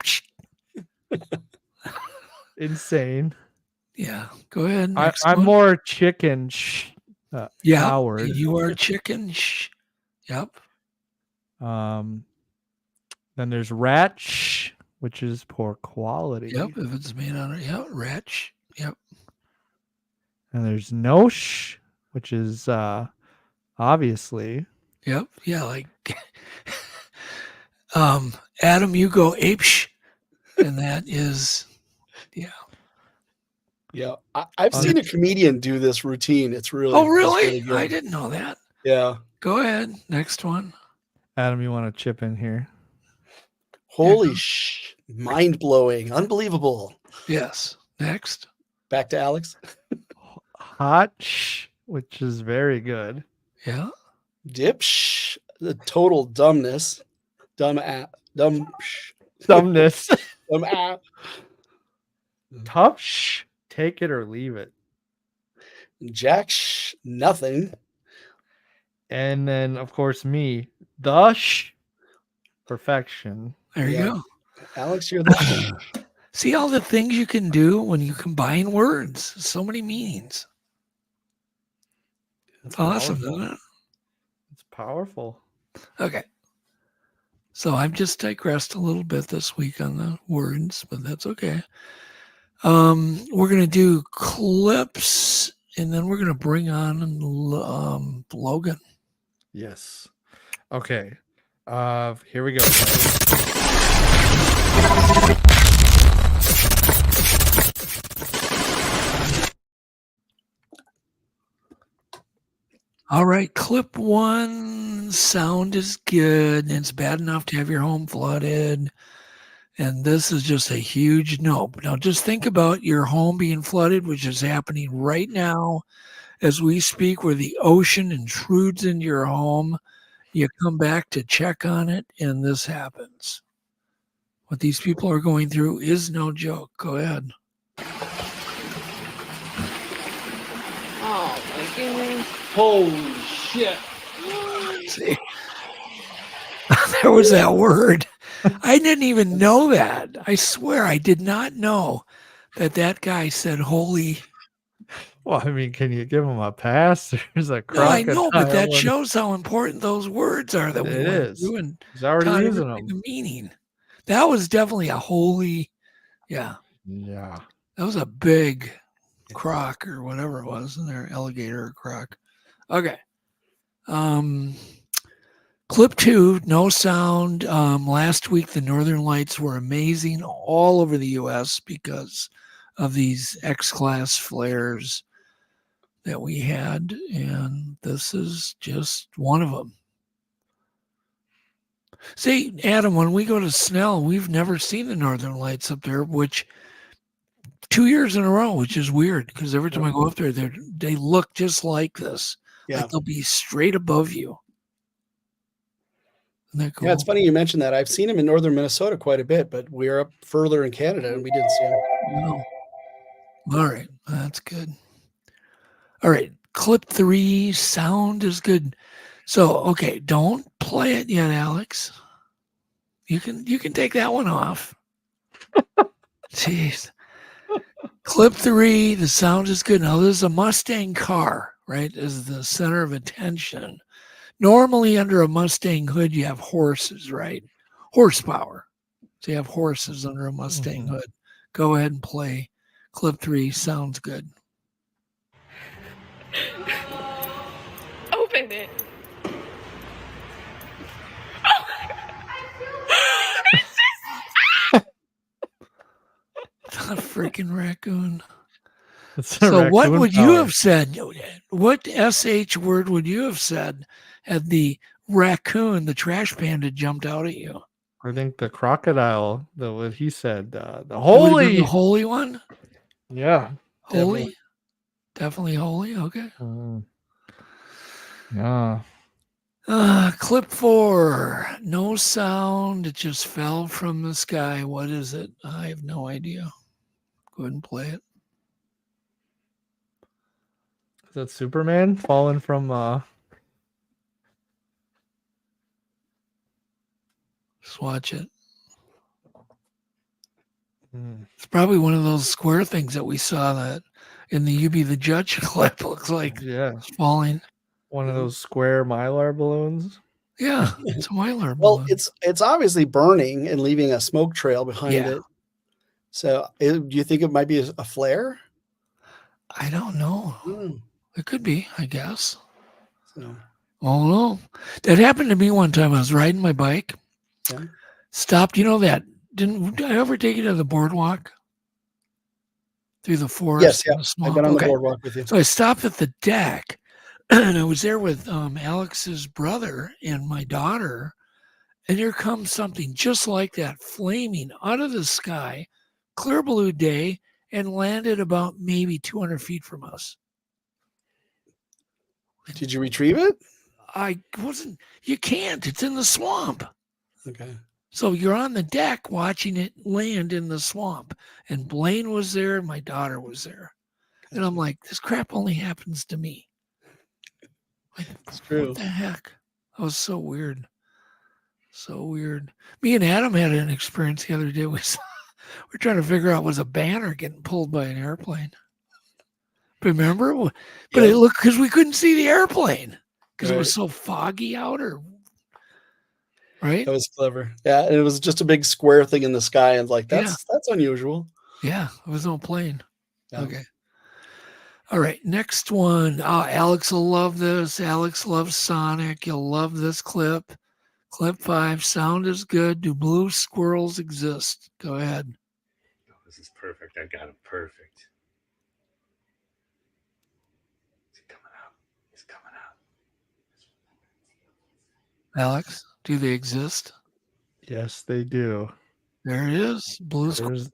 Insane. Yeah. Go ahead. I'm more chicken. Howard. You are chicken. Yep. Then there's rat, which is poor quality. Yep. If it's made on it. Yep. Rat. Yep. And there's no which is obviously. Yep. Yeah. Like, Adam, you go ape, and that is, yeah. Yeah. I've seen a comedian do this routine. It's really. Oh, really? Really good. I didn't know that. Yeah. Go ahead. Next one. Adam, you want to chip in here? Holy mind blowing. Unbelievable. Yes. Next. Back to Alex. Hot, which is very good. Yeah. Dip, the total dumbness. Dumbness. Dumb tough, take it or leave it. Jack, nothing. And then, of course, me, the perfection. There you go. Alex, you're the See all the things you can do when you combine words. So many meanings. That's awesome, isn't it? It's powerful. Okay. So I've just digressed a little bit this week on the words, but that's okay. We're going to do clips, and then we're going to bring on Logan. Yes. Okay. Here we go, guys. All right, clip one. Sound is good, and it's bad enough to have your home flooded. And this is just a huge no. Now, just think about your home being flooded, which is happening right now as we speak, where the ocean intrudes into your home. You come back to check on it, and this happens. What these people are going through is no joke. Go ahead. Oh my goodness. Holy shit. See, there was that word. I didn't even know that. I swear I did not know that guy said holy. Well, I mean, can you give him a pass? There's a No, I crocodile. know, but that and- shows how important those words are that we It went is. through and He's already taught using everybody them. the meaning. That was definitely a holy, yeah. Yeah. That was a big croc or whatever it was in there, alligator or croc. Okay. Clip two, no sound. Last week, the Northern Lights were amazing all over the U.S. because of these X-class flares that we had, and this is just one of them. See, Adam, when we go to Snell, we've never seen the Northern Lights up there, which 2 years in a row, which is weird because every time I go up there, they look just like this. Yeah. Like they'll be straight above you. Isn't that cool? Yeah, it's funny you mentioned that. I've seen him in northern Minnesota quite a bit, but we're up further in Canada and we didn't see him. Wow. All right, that's good. All right, clip three, sound is good. So, okay, don't play it yet, Alex. You can take that one off. Jeez. Clip three, the sound is good. Now, this is a Mustang car, right? Is the center of attention. Normally, under a Mustang hood, you have horses, right? Horsepower. So you have horses under a Mustang hood. Go ahead and play clip three. Sounds good. Open it. A freaking raccoon. It's a So what raccoon would you power. have said? What SH word would you have said had the raccoon, the trash panda, jumped out at you? I think the crocodile, what he said, the It would have been holy. the holy one? Yeah. Holy? Definitely holy? Okay. Yeah. Clip four. No sound. It just fell from the sky. What is it? I have no idea. Go ahead and play it. Is that Superman falling from Just watch it. It's probably one of those square things that we saw that in the You Be the Judge clip. Looks like yeah, it's falling. one of those square Mylar balloons? Yeah, it's a Mylar Well, balloon. it's obviously burning and leaving a smoke trail behind Yeah. it. So do you think it might be a flare? I don't know. It could be, I guess. So, Oh no. That happened to me one time. I was riding my bike. yeah. Stopped, you know that. Did I ever take you to the boardwalk? Through the forest? Yes, yeah. and the swamp? I've been on Okay. the boardwalk with you. So I stopped at the deck and I was there with Alex's brother and my daughter. And here comes something just like that, flaming out of the sky, clear blue day, and landed about maybe 200 feet from us. Did you retrieve it? I wasn't, you can't, it's in the swamp. Okay. So you're on the deck watching it land in the swamp. And Blaine was there and my daughter was there. And I'm like, this crap only happens to me. Like, It's true. what the heck? That was so weird. So weird. Me and Adam had an experience the other day. We're trying to figure out was a banner getting pulled by an airplane. Remember? But it looked, because we couldn't see the airplane because it was so foggy out, or right? That was clever. Yeah, and it was just a big square thing in the sky, and like that's unusual. Yeah, it was no plane. Yeah. Okay. All right, next one. Alex will love this. Alex loves Sonic. You'll love this clip. Clip 5, sound is good. Do blue squirrels exist? Go ahead. Oh, this is perfect. I got him perfect. Is he coming out? He's coming out. Alex, do they exist? Yes, they do. There it is. Blue squirrel.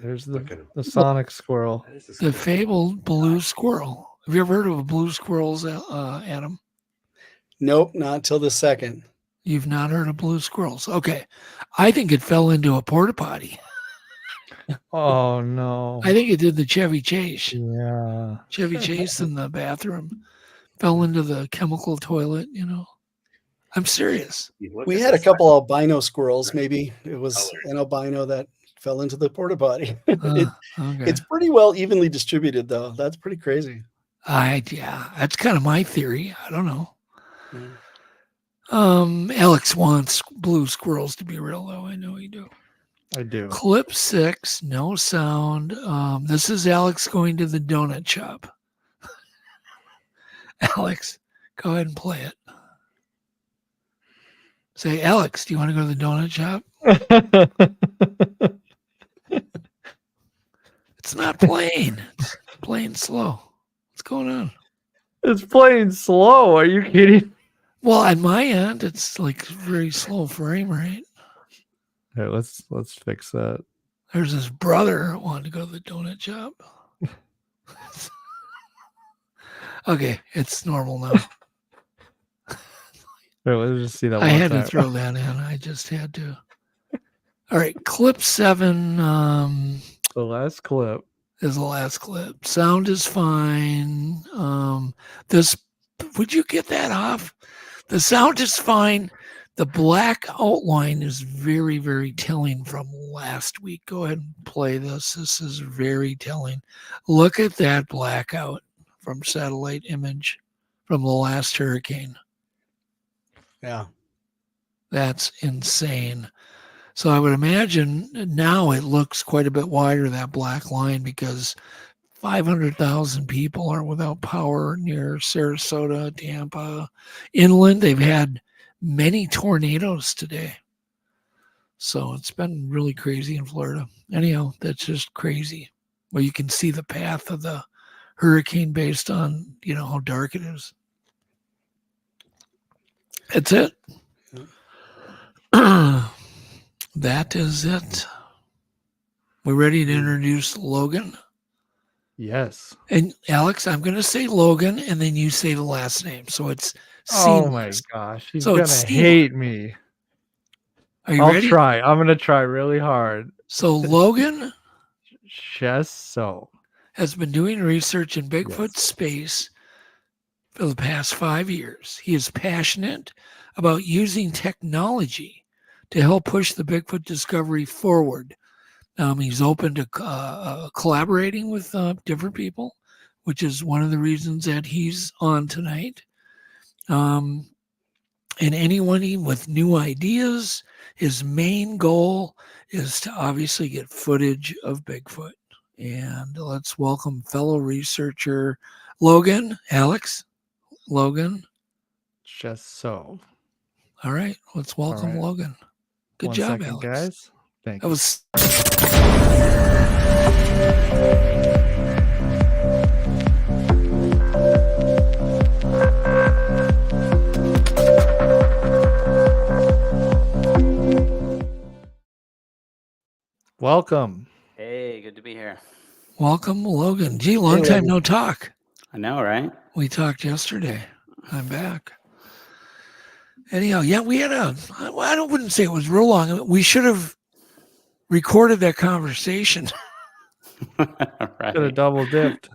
There's the sonic squirrel. The fabled blue squirrel. Have you ever heard of blue squirrels, Adam? Nope, not until the second. You've not heard of blue squirrels. Okay. I think it fell into a porta potty. Oh no. I think it did the Chevy Chase. Yeah. Chevy Chase in the bathroom. Fell into the chemical toilet, you know. I'm serious. We had a couple albino squirrels, maybe. It was an albino that fell into the porta potty. Okay. It's pretty well evenly distributed, though. That's pretty crazy. Yeah, that's kind of my theory. I don't know. Mm. Alex wants blue squirrels to be real, though. I know you do. I do. Clip 6, no sound. This is Alex going to the donut shop. Alex, go ahead and play it. Say, Alex, do you want to go to the donut shop? It's not playing. It's playing slow. What's going on? It's playing slow. Are you kidding? Well, on my end, it's like very slow frame rate. Hey, let's fix that. There's his brother who wanted to go to the donut shop. Okay, it's normal now. Wait, let's just see that. I had to throw that in. I just had to. All right, clip 7. The last clip is the last clip. Sound is fine. Would you get that off? The sound is fine. The black outline is very, very telling from last week. Go ahead and play this. This is very telling. Look at that blackout from satellite image from the last hurricane. Yeah. That's insane. So I would imagine now it looks quite a bit wider, that black line, because 500,000 people are without power near Sarasota, Tampa. Inland, they've had many tornadoes today. So it's been really crazy in Florida. Anyhow, that's just crazy. Well, you can see the path of the hurricane based on, how dark it is. That's it. That is it. We're ready to introduce Logan? Yes. And Alex, I'm going to say Logan, and then you say the last name. So it's seamless. Oh my gosh. He's going to hate me. Are you ready? I'll try. I'm going to try really hard. So Logan Schoessow has been doing research in Bigfoot space for the past 5 years. He is passionate about using technology to help push the Bigfoot discovery forward. He's open to collaborating with different people, which is one of the reasons that he's on tonight. And anyone with new ideas, his main goal is to obviously get footage of Bigfoot. And let's welcome fellow researcher Logan. Alex? Logan? Just so. All right, let's welcome Logan. Good One job, second, Alex. Guys. Thank you. That was. Welcome. Hey, good to be here. Welcome, Logan. Gee, long time no talk. I know, right? We talked yesterday. I'm back. Anyhow, yeah, we had I wouldn't say it was real long. We should have recorded that conversation. Right. Could have double dipped.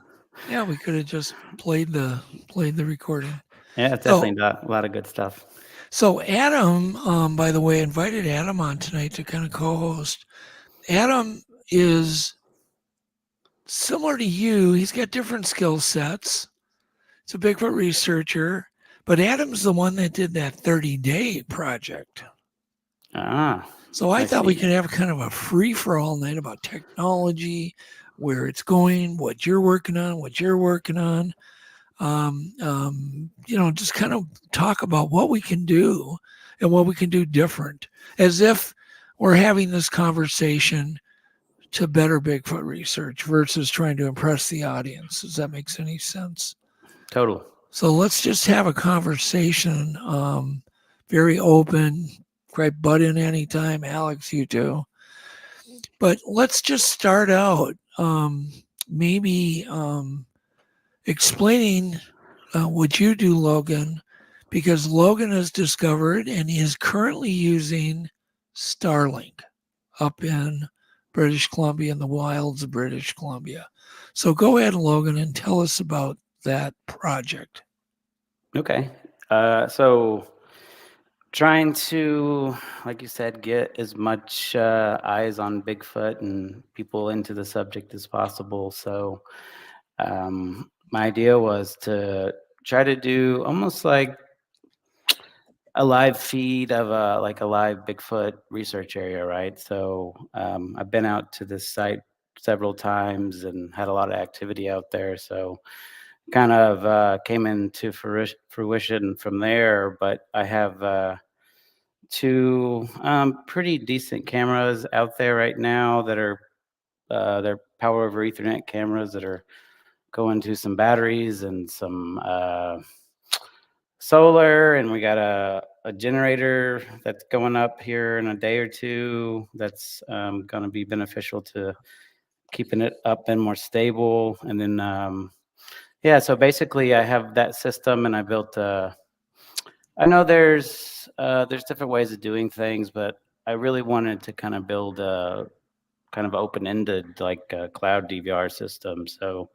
Yeah, we could have just played the recording. Yeah, it's definitely a lot of good stuff. So Adam, by the way, invited Adam on tonight to kind of co-host. Adam is similar to you. He's got different skill sets. He's a Bigfoot researcher, but Adam's the one that did that 30-day project. So I thought we could have kind of a free-for-all night about technology, where it's going, what you're working on. Just kind of talk about what we can do and what we can do different, as if we're having this conversation to better Bigfoot research versus trying to impress the audience. Does that make any sense? Total. So let's just have a conversation, very open. Great, butt in anytime, Alex, you too. But let's just start out maybe explaining what you do, Logan, because Logan has discovered and he is currently using Starlink up in British Columbia, in the wilds of British Columbia. So go ahead, Logan, and tell us about that project. Okay. So trying to, like you said, get as much eyes on Bigfoot and people into the subject as possible. So my idea was to try to do almost like a live feed of a live Bigfoot research area, right? So I've been out to this site several times and had a lot of activity out there. So kind of came into fruition from there. But I have two pretty decent cameras out there right now that are they're power over Ethernet cameras that are going to some batteries and some solar, and we got a generator that's going up here in a day or two that's going to be beneficial to keeping it up and more stable. And then yeah, so basically I have that system, and I built I know there's different ways of doing things, but I really wanted to kind of build a kind of open-ended like cloud DVR system. So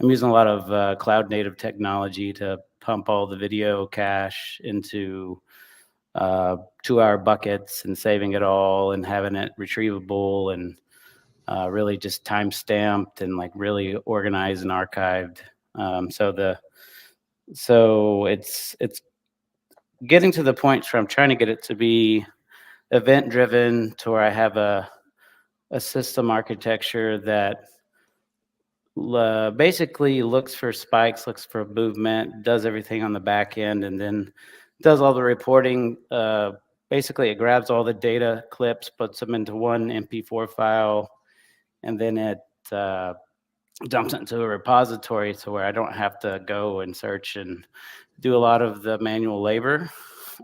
I'm using a lot of cloud native technology to pump all the video cache into 2-hour buckets and saving it all and having it retrievable and really just time stamped and like really organized and archived. So it's getting to the point where I'm trying to get it to be event driven, to where I have a system architecture that basically looks for spikes, looks for movement, does everything on the back end, and then does all the reporting. Basically, it grabs all the data clips, puts them into one MP4 file, and then it dumps it into a repository to where I don't have to go and search and do a lot of the manual labor.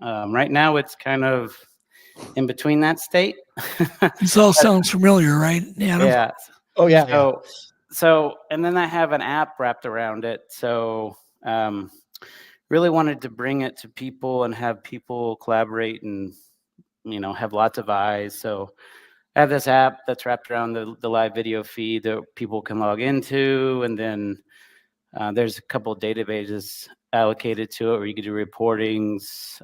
Right now, it's kind of in between that state. This all sounds familiar, right, Adam? Yeah. Oh, yeah. So, and then I have an app wrapped around it. So, really wanted to bring it to people and have people collaborate and, have lots of eyes. So I have this app that's wrapped around the live video feed that people can log into. And then there's a couple of databases allocated to it where you can do reportings,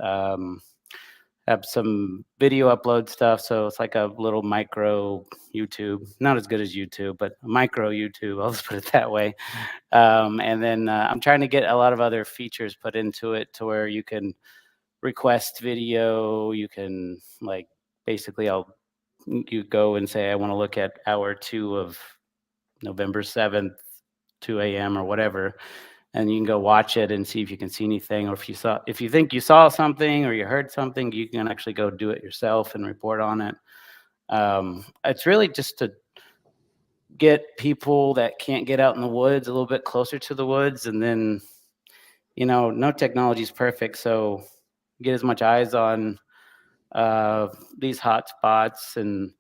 have some video upload stuff. So it's like a little micro YouTube, not as good as YouTube, but micro YouTube. I'll just put it that way. And then I'm trying to get a lot of other features put into it to where you can request video. You can basically you go and say, I want to look at hour 2 of November 7th, 2 a.m. or whatever. And you can go watch it and see if you can see anything, or if you think you saw something or you heard something, you can actually go do it yourself and report on it. It's really just to get people that can't get out in the woods a little bit closer to the woods. And then, no technology is perfect. So get as much eyes on these hot spots and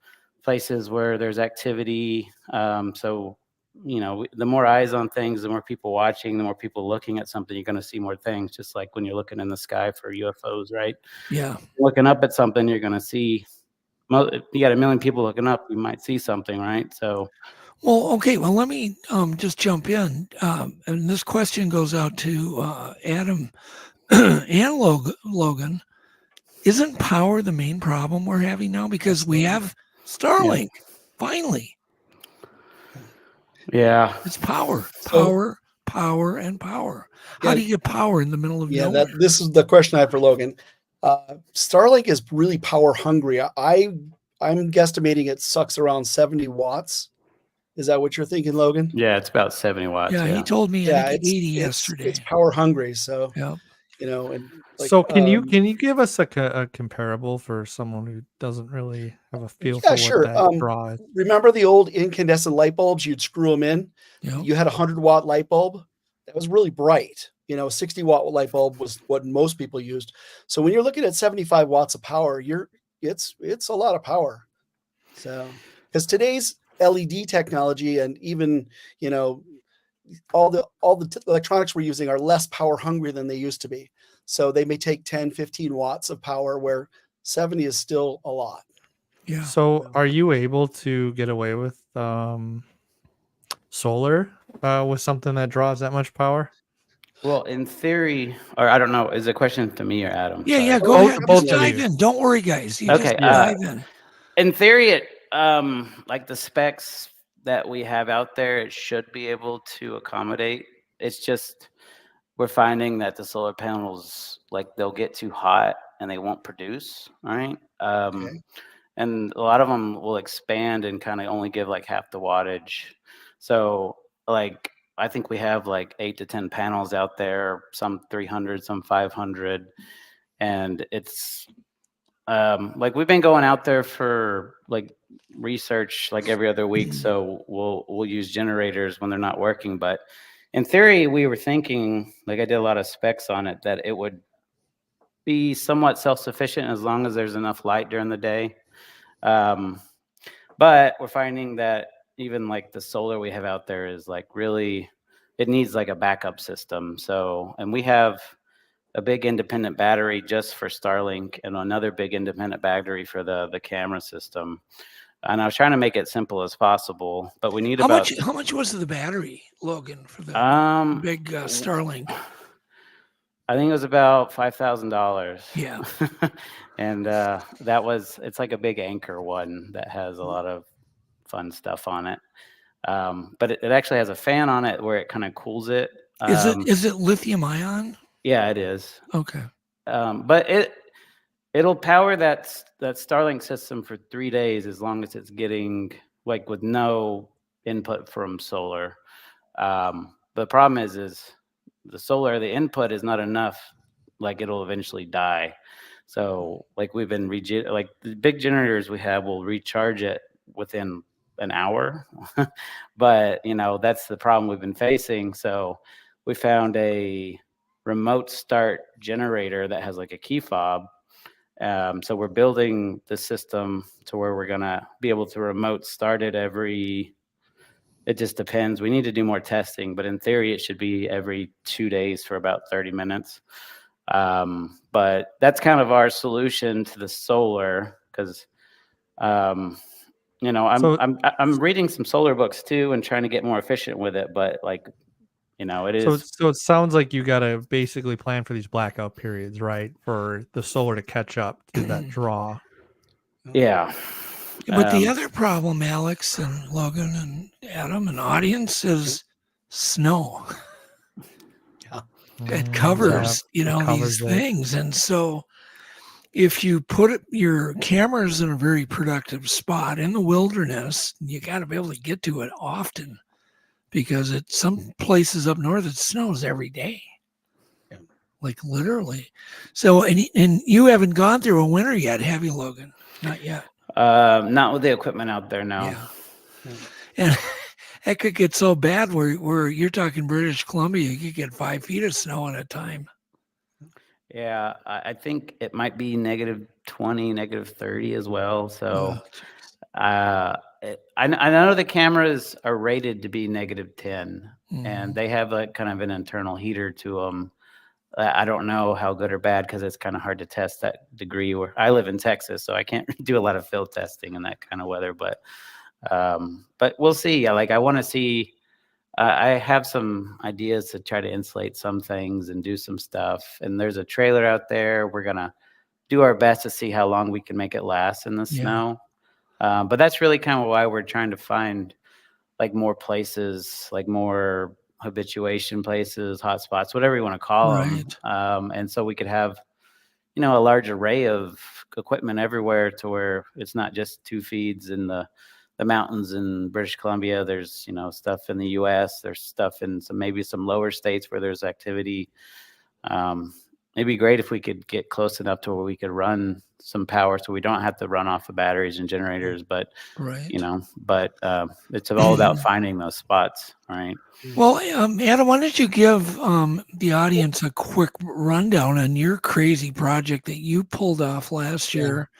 places where there's activity. So the more eyes on things, the more people watching, the more people looking at something, you're going to see more things. Just like when you're looking in the sky for UFOs, right? Yeah. Looking up at something, you're going to see. If you got 1 million people looking up, you might see something, right? So. Well, okay. Well, let me just jump in. And this question goes out to Adam and Logan. Isn't power the main problem we're having now? Because we have Starlink, finally. Yeah. It's power. And power. How do you get power in the middle of nowhere? This is the question I have for Logan. Starlink is really power hungry. I'm guesstimating it sucks around 70 watts. Is that what you're thinking, Logan? Yeah, it's about 70 watts. Yeah, he told me 80 yesterday. It's power hungry. So yeah. And so can you give us a comparable for someone who doesn't really have a feel for sure. what that draw is? Remember the old incandescent light bulbs? You'd screw them in. Yeah. You had a 100-watt light bulb that was really bright. 60-watt light bulb was what most people used. So when you're looking at 75 watts of power, it's a lot of power. So because today's LED technology and even all the electronics we're using are less power hungry than they used to be. So they may take 10, 15 watts of power, where 70 is still a lot. Yeah. So are you able to get away with solar with something that draws that much power? Well, in theory, or I don't know, is the question to me or Adam? Yeah, Sorry. yeah, go ahead. Just dive in. Don't worry, guys. You Okay, just dive in. In theory, it like the specs that we have out there, it should be able to accommodate. It's just we're finding that the solar panels, like, they'll get too hot and they won't produce, right? And a lot of them will expand and kind of only give like half the wattage. So like I think we have like 8 to 10 panels out there, some 300, some 500, and it's like we've been going out there for like research like every other week. So we'll use generators when they're not working. But in theory, we were thinking, like I did a lot of specs on it, that it would be somewhat self-sufficient as long as there's enough light during the day. But we're finding that even like the solar we have out there is like really, it needs like a backup system. So, and we have a big independent battery just for Starlink and another big independent battery for the camera system. And I was trying to make it simple as possible, but we need how about much was the battery, Logan, for the big Starlink? I think it was about $5,000. Yeah. And it's like a big Anchor one that has a lot of fun stuff on it. But it actually has a fan on it where it kind of cools it. Is it lithium ion? Yeah, it is. Okay. But it'll power that Starlink system for 3 days as long as it's getting like with no input from solar. The problem is the solar, the input is not enough. Like it'll eventually die. So like we've been like the big generators we have will recharge it within an hour, but that's the problem we've been facing. So we found a remote start generator that has like a key fob. So we're building the system to where we're gonna be able to remote start it it just depends. We need to do more testing, but in theory, it should be every 2 days for about 30 minutes. But that's kind of our solution to the solar, because, I'm reading some solar books too and trying to get more efficient with it. But like, it is. So it sounds like you got to basically plan for these blackout periods, right? For the solar to catch up to that draw. Yeah. But the other problem, Alex and Logan and Adam and audience, is snow. Yeah. It covers, these things. And so if you put your cameras in a very productive spot in the wilderness, you got to be able to get to it often, because at some places up north, it snows every day. Yeah. Like literally. So, and you haven't gone through a winter yet, have you, Logan? Not yet. Not with the equipment out there, no. Yeah. And it could get so bad where you're talking British Columbia, you could get 5 feet of snow at a time. Yeah, I think it might be -20, -30 as well. So I know the cameras are rated to be -10, and they have a kind of an internal heater to them. I don't know how good or bad, because it's kind of hard to test that degree. Where I live in Texas, so I can't do a lot of field testing in that kind of weather. But we'll see. Like I want to see. I have some ideas to try to insulate some things and do some stuff. And there's a trailer out there. We're gonna do our best to see how long we can make it last in the snow. But that's really kind of why we're trying to find like more places, like more habituation places, hotspots, whatever you want to call them. And so we could have, a large array of equipment everywhere, to where it's not just 2 feeds in the mountains in British Columbia. There's, stuff in the US, there's stuff in maybe some lower states where there's activity. it'd be great if we could get close enough to where we could run some power, so we don't have to run off of batteries and generators. But Right. It's all about finding those spots, right? Well, Adam, why don't you give the audience a quick rundown on your crazy project that you pulled off last year?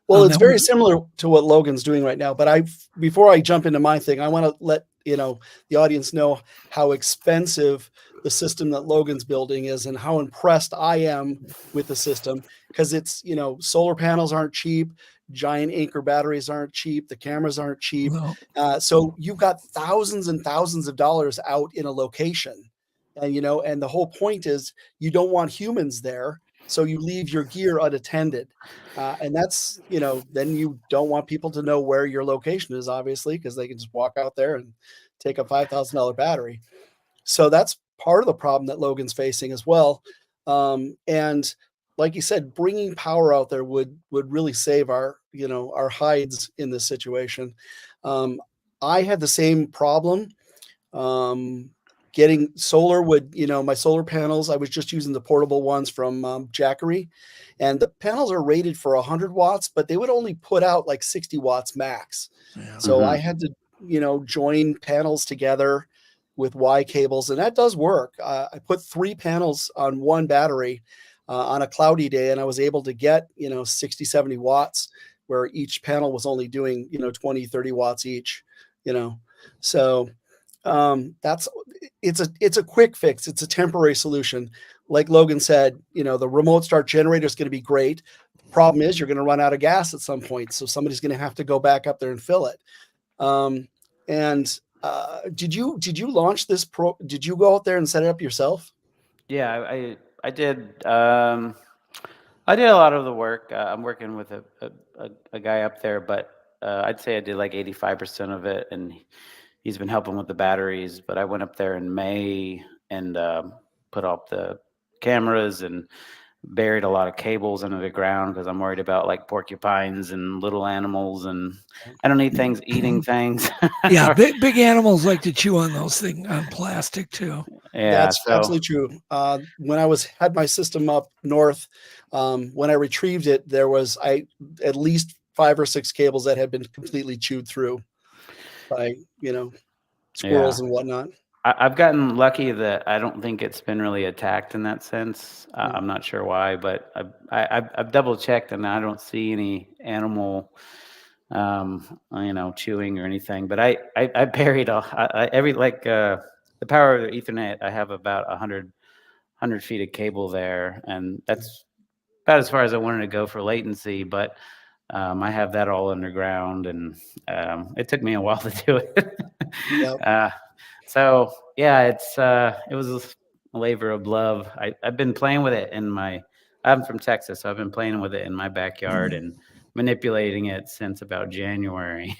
Well, it's very similar to what Logan's doing right now. But before I jump into my thing, I want to let the audience know how expensive the system that Logan's building is and how impressed I am with the system, because it's, solar panels aren't cheap. Giant Anchor batteries aren't cheap. The cameras aren't cheap. No. So you've got thousands and thousands of dollars out in a location. And the whole point is you don't want humans there. So you leave your gear unattended. And that's, then you don't want people to know where your location is, obviously, because they can just walk out there and take a $5,000 battery. So that's part of the problem that Logan's facing as well. And like you said, bringing power out there would really save our hides in this situation. I had the same problem. Getting solar my solar panels, I was just using the portable ones from Jackery, and the panels are rated for 100 watts, but they would only put out like 60 watts max. Yeah. So I had to, join panels together with Y cables, and that does work. I put 3 panels on one battery on a cloudy day, and I was able to get, 60, 70 watts, where each panel was only doing, 20, 30 watts each, So it's a quick fix. It's a temporary solution. Like Logan said, the remote start generator is going to be great. The problem is you're going to run out of gas at some point. So somebody's going to have to go back up there and fill it. Did you launch this did you go out there and set it up yourself? Yeah, I did. I did a lot of the work. I'm working with a guy up there, but I'd say I did like 85% of it, and he's been helping with the batteries. But I went up there in May and put up the cameras and buried a lot of cables under the ground, because I'm worried about like porcupines and little animals, and I don't need things eating things. Yeah, big animals like to chew on those things, on plastic too. Yeah, that's absolutely true. When I had my system up north, when I retrieved it, there was at least 5 or 6 cables that had been completely chewed through by squirrels and whatnot. I've gotten lucky that I don't think it's been really attacked in that sense. I'm not sure why, but I've double checked and I don't see any animal, chewing or anything. But I buried the power of the Ethernet. I have about 100 feet of cable there, and that's about as far as I wanted to go for latency. But I have that all underground, and it took me a while to do it. Yep. So yeah, it was a labor of love. I've been playing with it I'm from Texas, so I've been playing with it in my backyard and manipulating it since about January.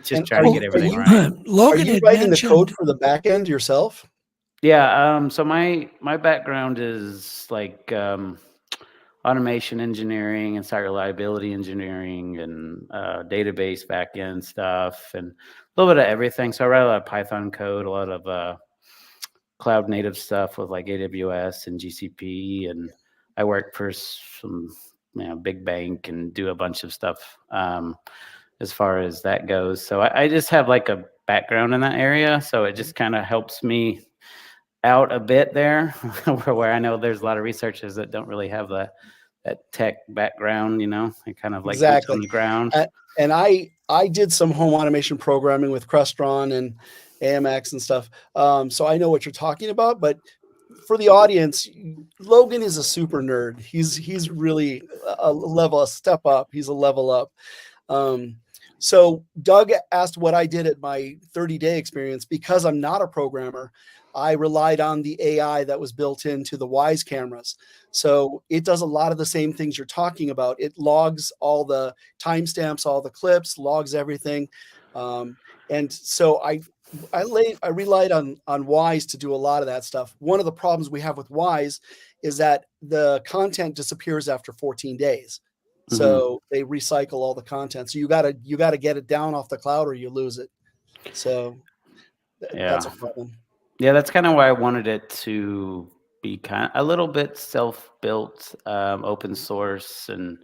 Just trying to get everything right. Logan, are you writing the code for the back end yourself? Yeah. So my background is like automation engineering and site reliability engineering and database backend stuff and a little bit of everything. So I write a lot of Python code, a lot of cloud native stuff with like AWS and GCP, and I work for some big bank and do a bunch of stuff as far as that goes. So I just have like a background in that area, so it just kind of helps me out a bit there, where I know there's a lot of researchers that don't really have that tech background, and kind of like exactly on the ground. And I did some home automation programming with Crestron and AMX and stuff. So I know what you're talking about, but for the audience, Logan is a super nerd. He's really a step up. He's a level up. So Doug asked what I did at my 30-day experience. Because I'm not a programmer, I relied on the AI that was built into the Wyze cameras. So it does a lot of the same things you're talking about. It logs all the timestamps, all the clips, logs everything. And so I relied on Wyze to do a lot of that stuff. One of the problems we have with Wyze is that the content disappears after 14 days. So they recycle all the content. So you gotta get it down off the cloud or you lose it. So that's a problem. Yeah, that's kind of why I wanted it to be kind of a little bit self-built, open source, and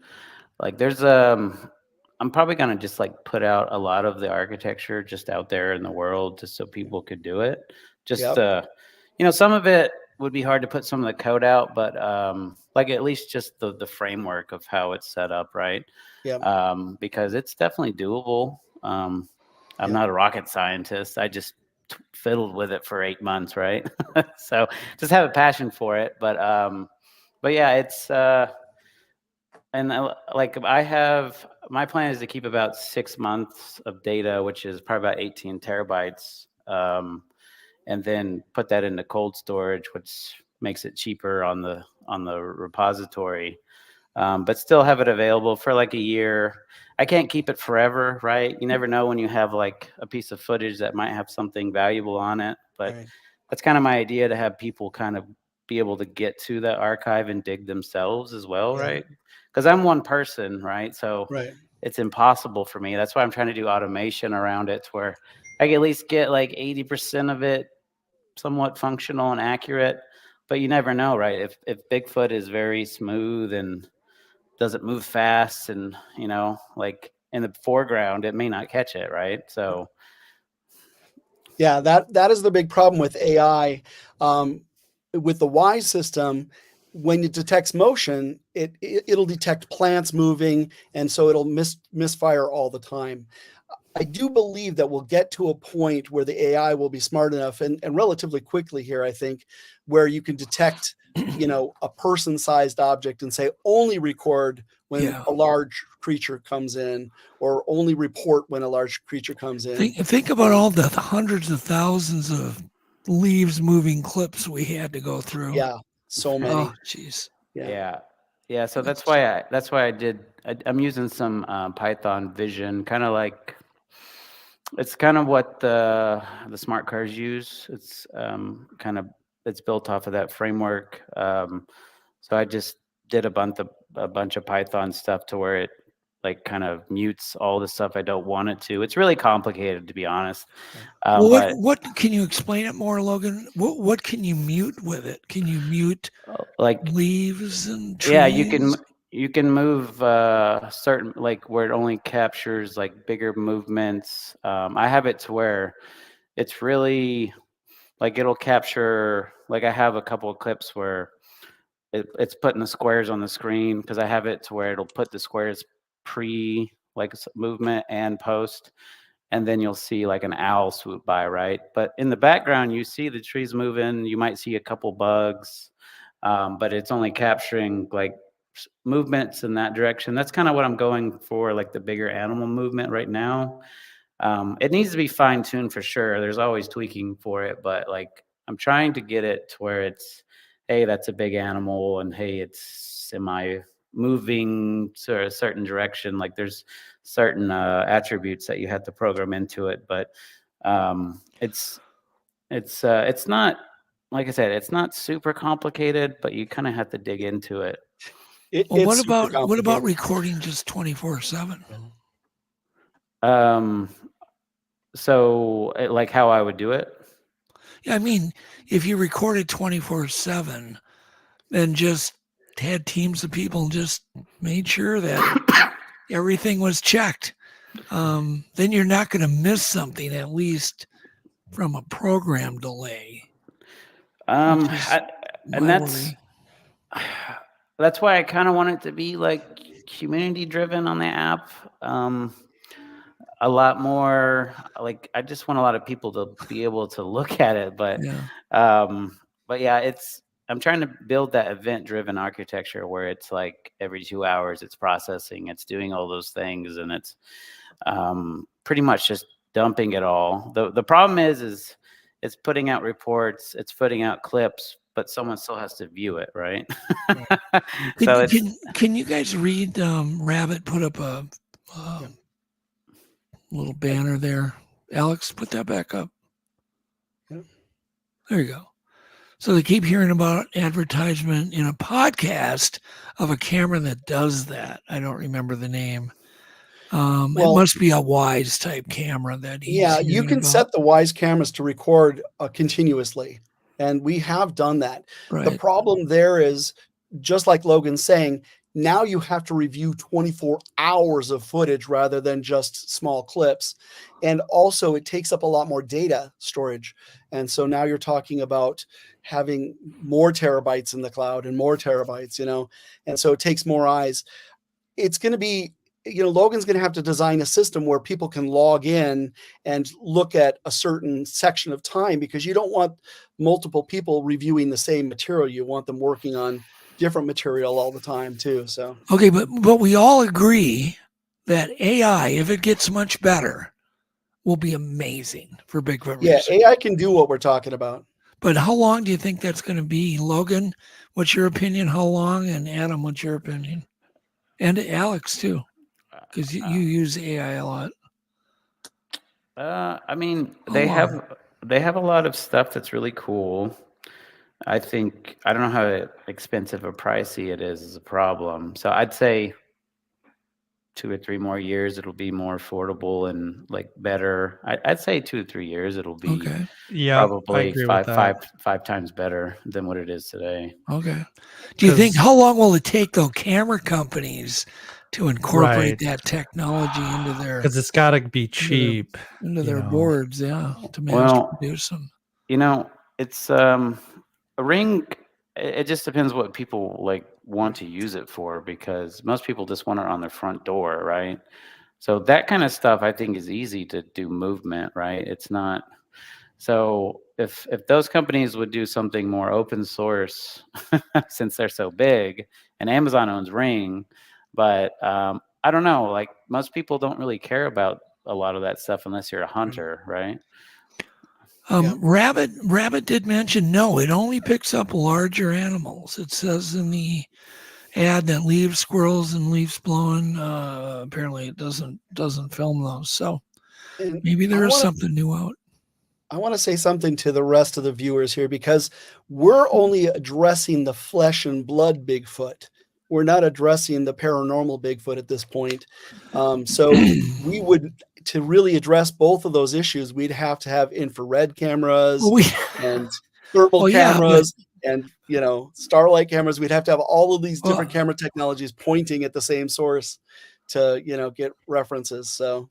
like there's I'm probably gonna just like put out a lot of the architecture just out there in the world, just so people could do it. Just some of it would be hard to put some of the code out, but like at least just the framework of how it's set up, right? Yeah. Because it's definitely doable. I'm not a rocket scientist. I just fiddled with it for 8 months, right? So just have a passion for it. But yeah, it's and like I have, my plan is to keep about 6 months of data, which is probably about 18 terabytes, and then put that into cold storage, which makes it cheaper on the repository, but still have it available for like a year. I can't keep it forever, right? You never know when you have like a piece of footage that might have something valuable on it, but that's kind of my idea, to have people kind of be able to get to the archive and dig themselves as well, right? Because I'm one person, right? So it's impossible for me. That's why I'm trying to do automation around it, to where I can at least get like 80% of it somewhat functional and accurate. But you never know, right? If Bigfoot is very smooth and doesn't move fast, and like in the foreground, it may not catch it, right? So yeah, that is the big problem with AI. With the WISE system, when it detects motion, it'll detect plants moving, and so it'll misfire all the time. I do believe that we'll get to a point where the AI will be smart enough, and relatively quickly here, I think, where you can detect, a person-sized object and say only record when a large creature comes in, or only report when a large creature comes in. Think about all the hundreds of thousands of leaves moving clips we had to go through. Yeah, so many. Oh, jeez. Yeah. So that's why I'm using some Python Vision, kind of like, it's kind of what the smart cars use. It's it's built off of that framework. So I just did a bunch of Python stuff to where it like kind of mutes all the stuff I don't want it to. It's really complicated, to be honest. What can you explain it more, Logan? What can you mute with it? Can you mute like leaves and trees? Yeah, you can move certain, like where it only captures like bigger movements. I have it to where it's really like it'll capture, like I have a couple of clips where it's putting the squares on the screen, because I have it to where it'll put the squares pre like movement and post, and then you'll see like an owl swoop by, right? But in the background, you see the trees moving, you might see a couple bugs, but it's only capturing like movements in that direction. That's kind of what I'm going for, like the bigger animal movement right now. It needs to be fine-tuned for sure. There's always tweaking for it, but like I'm trying to get it to where it's, hey, that's a big animal, and hey, it's semi moving to a certain direction. Like there's certain attributes that you have to program into it, but it's not, like I said, it's not super complicated, but you kind of have to dig into it. What about recording just 24/7? So like how I would do it? Yeah, I mean, if you recorded 24/7 and just had teams of people and just made sure that everything was checked, then you're not going to miss something, at least from a program delay. That's why I kind of want it to be like community driven on the app. A lot more like, I just want a lot of people to be able to look at it, but yeah, I'm trying to build that event driven architecture where it's like every 2 hours it's processing, it's doing all those things, and it's pretty much just dumping it all. The problem is it's putting out reports, it's putting out clips, but someone still has to view it, right? So can you guys read? Rabbit put up a little banner there. Alex, put that back up. There you go. So they keep hearing about advertisement in a podcast of a camera that does that. I don't remember the name. It must be a Wise type camera that he's you can about. set the Wise cameras to record continuously. And we have done that. Right. The problem there is, just like Logan's saying, now you have to review 24 hours of footage rather than just small clips. And also it takes up a lot more data storage. And so now you're talking about having more terabytes in the cloud and more terabytes, and so it takes more eyes. It's going to be, Logan's going to have to design a system where people can log in and look at a certain section of time, because you don't want multiple people reviewing the same material. You want them working on different material all the time too. So okay, but we all agree that AI, if it gets much better, will be amazing for Bigfoot research. AI can do what we're talking about. But how long do you think that's going to be? Logan, what's your opinion? How long? And Adam, what's your opinion? And Alex too, because you use AI a lot. I mean, they have a lot of stuff that's really cool. I think, I don't know how expensive or pricey it is a problem. So I'd say 2 or 3 more years, it'll be more affordable and like better. I'd say 2 to 3 years, it'll be probably five times better than what it is today. Okay. Do you think, how long will it take though, camera companies to incorporate that technology into their, because it's got to be cheap into their boards, to manage to produce them? It's a ring. It just depends what people like want to use it for, because most people just want it on their front door, right? So that kind of stuff I think is easy to do movement, right? It's not. So if those companies would do something more open source, since they're so big, and Amazon owns Ring, but I don't know, like most people don't really care about a lot of that stuff unless you're a hunter, right? Rabbit did mention, no, it only picks up larger animals. It says in the ad that leaves squirrels and leaves blown. Apparently it doesn't film those. So maybe there is something new out. I want to say something to the rest of the viewers here, because we're only addressing the flesh and blood Bigfoot. We're not addressing the paranormal Bigfoot at this point. So we would, to really address both of those issues, we'd have to have infrared cameras and thermal cameras and, starlight cameras. We'd have to have all of these different camera technologies pointing at the same source to, get references. So,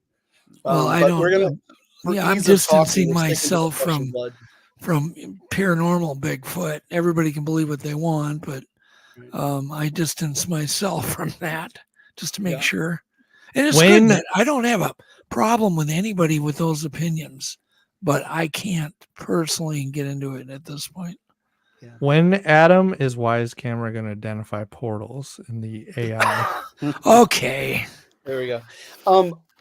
I'm distancing myself from paranormal Bigfoot. Everybody can believe what they want, but I distance myself from that just to make sure. And it's good that I don't have a problem with anybody with those opinions, but I can't personally get into it at this point. When Adam is Wise Camera going to identify portals in the AI? Okay. There we go.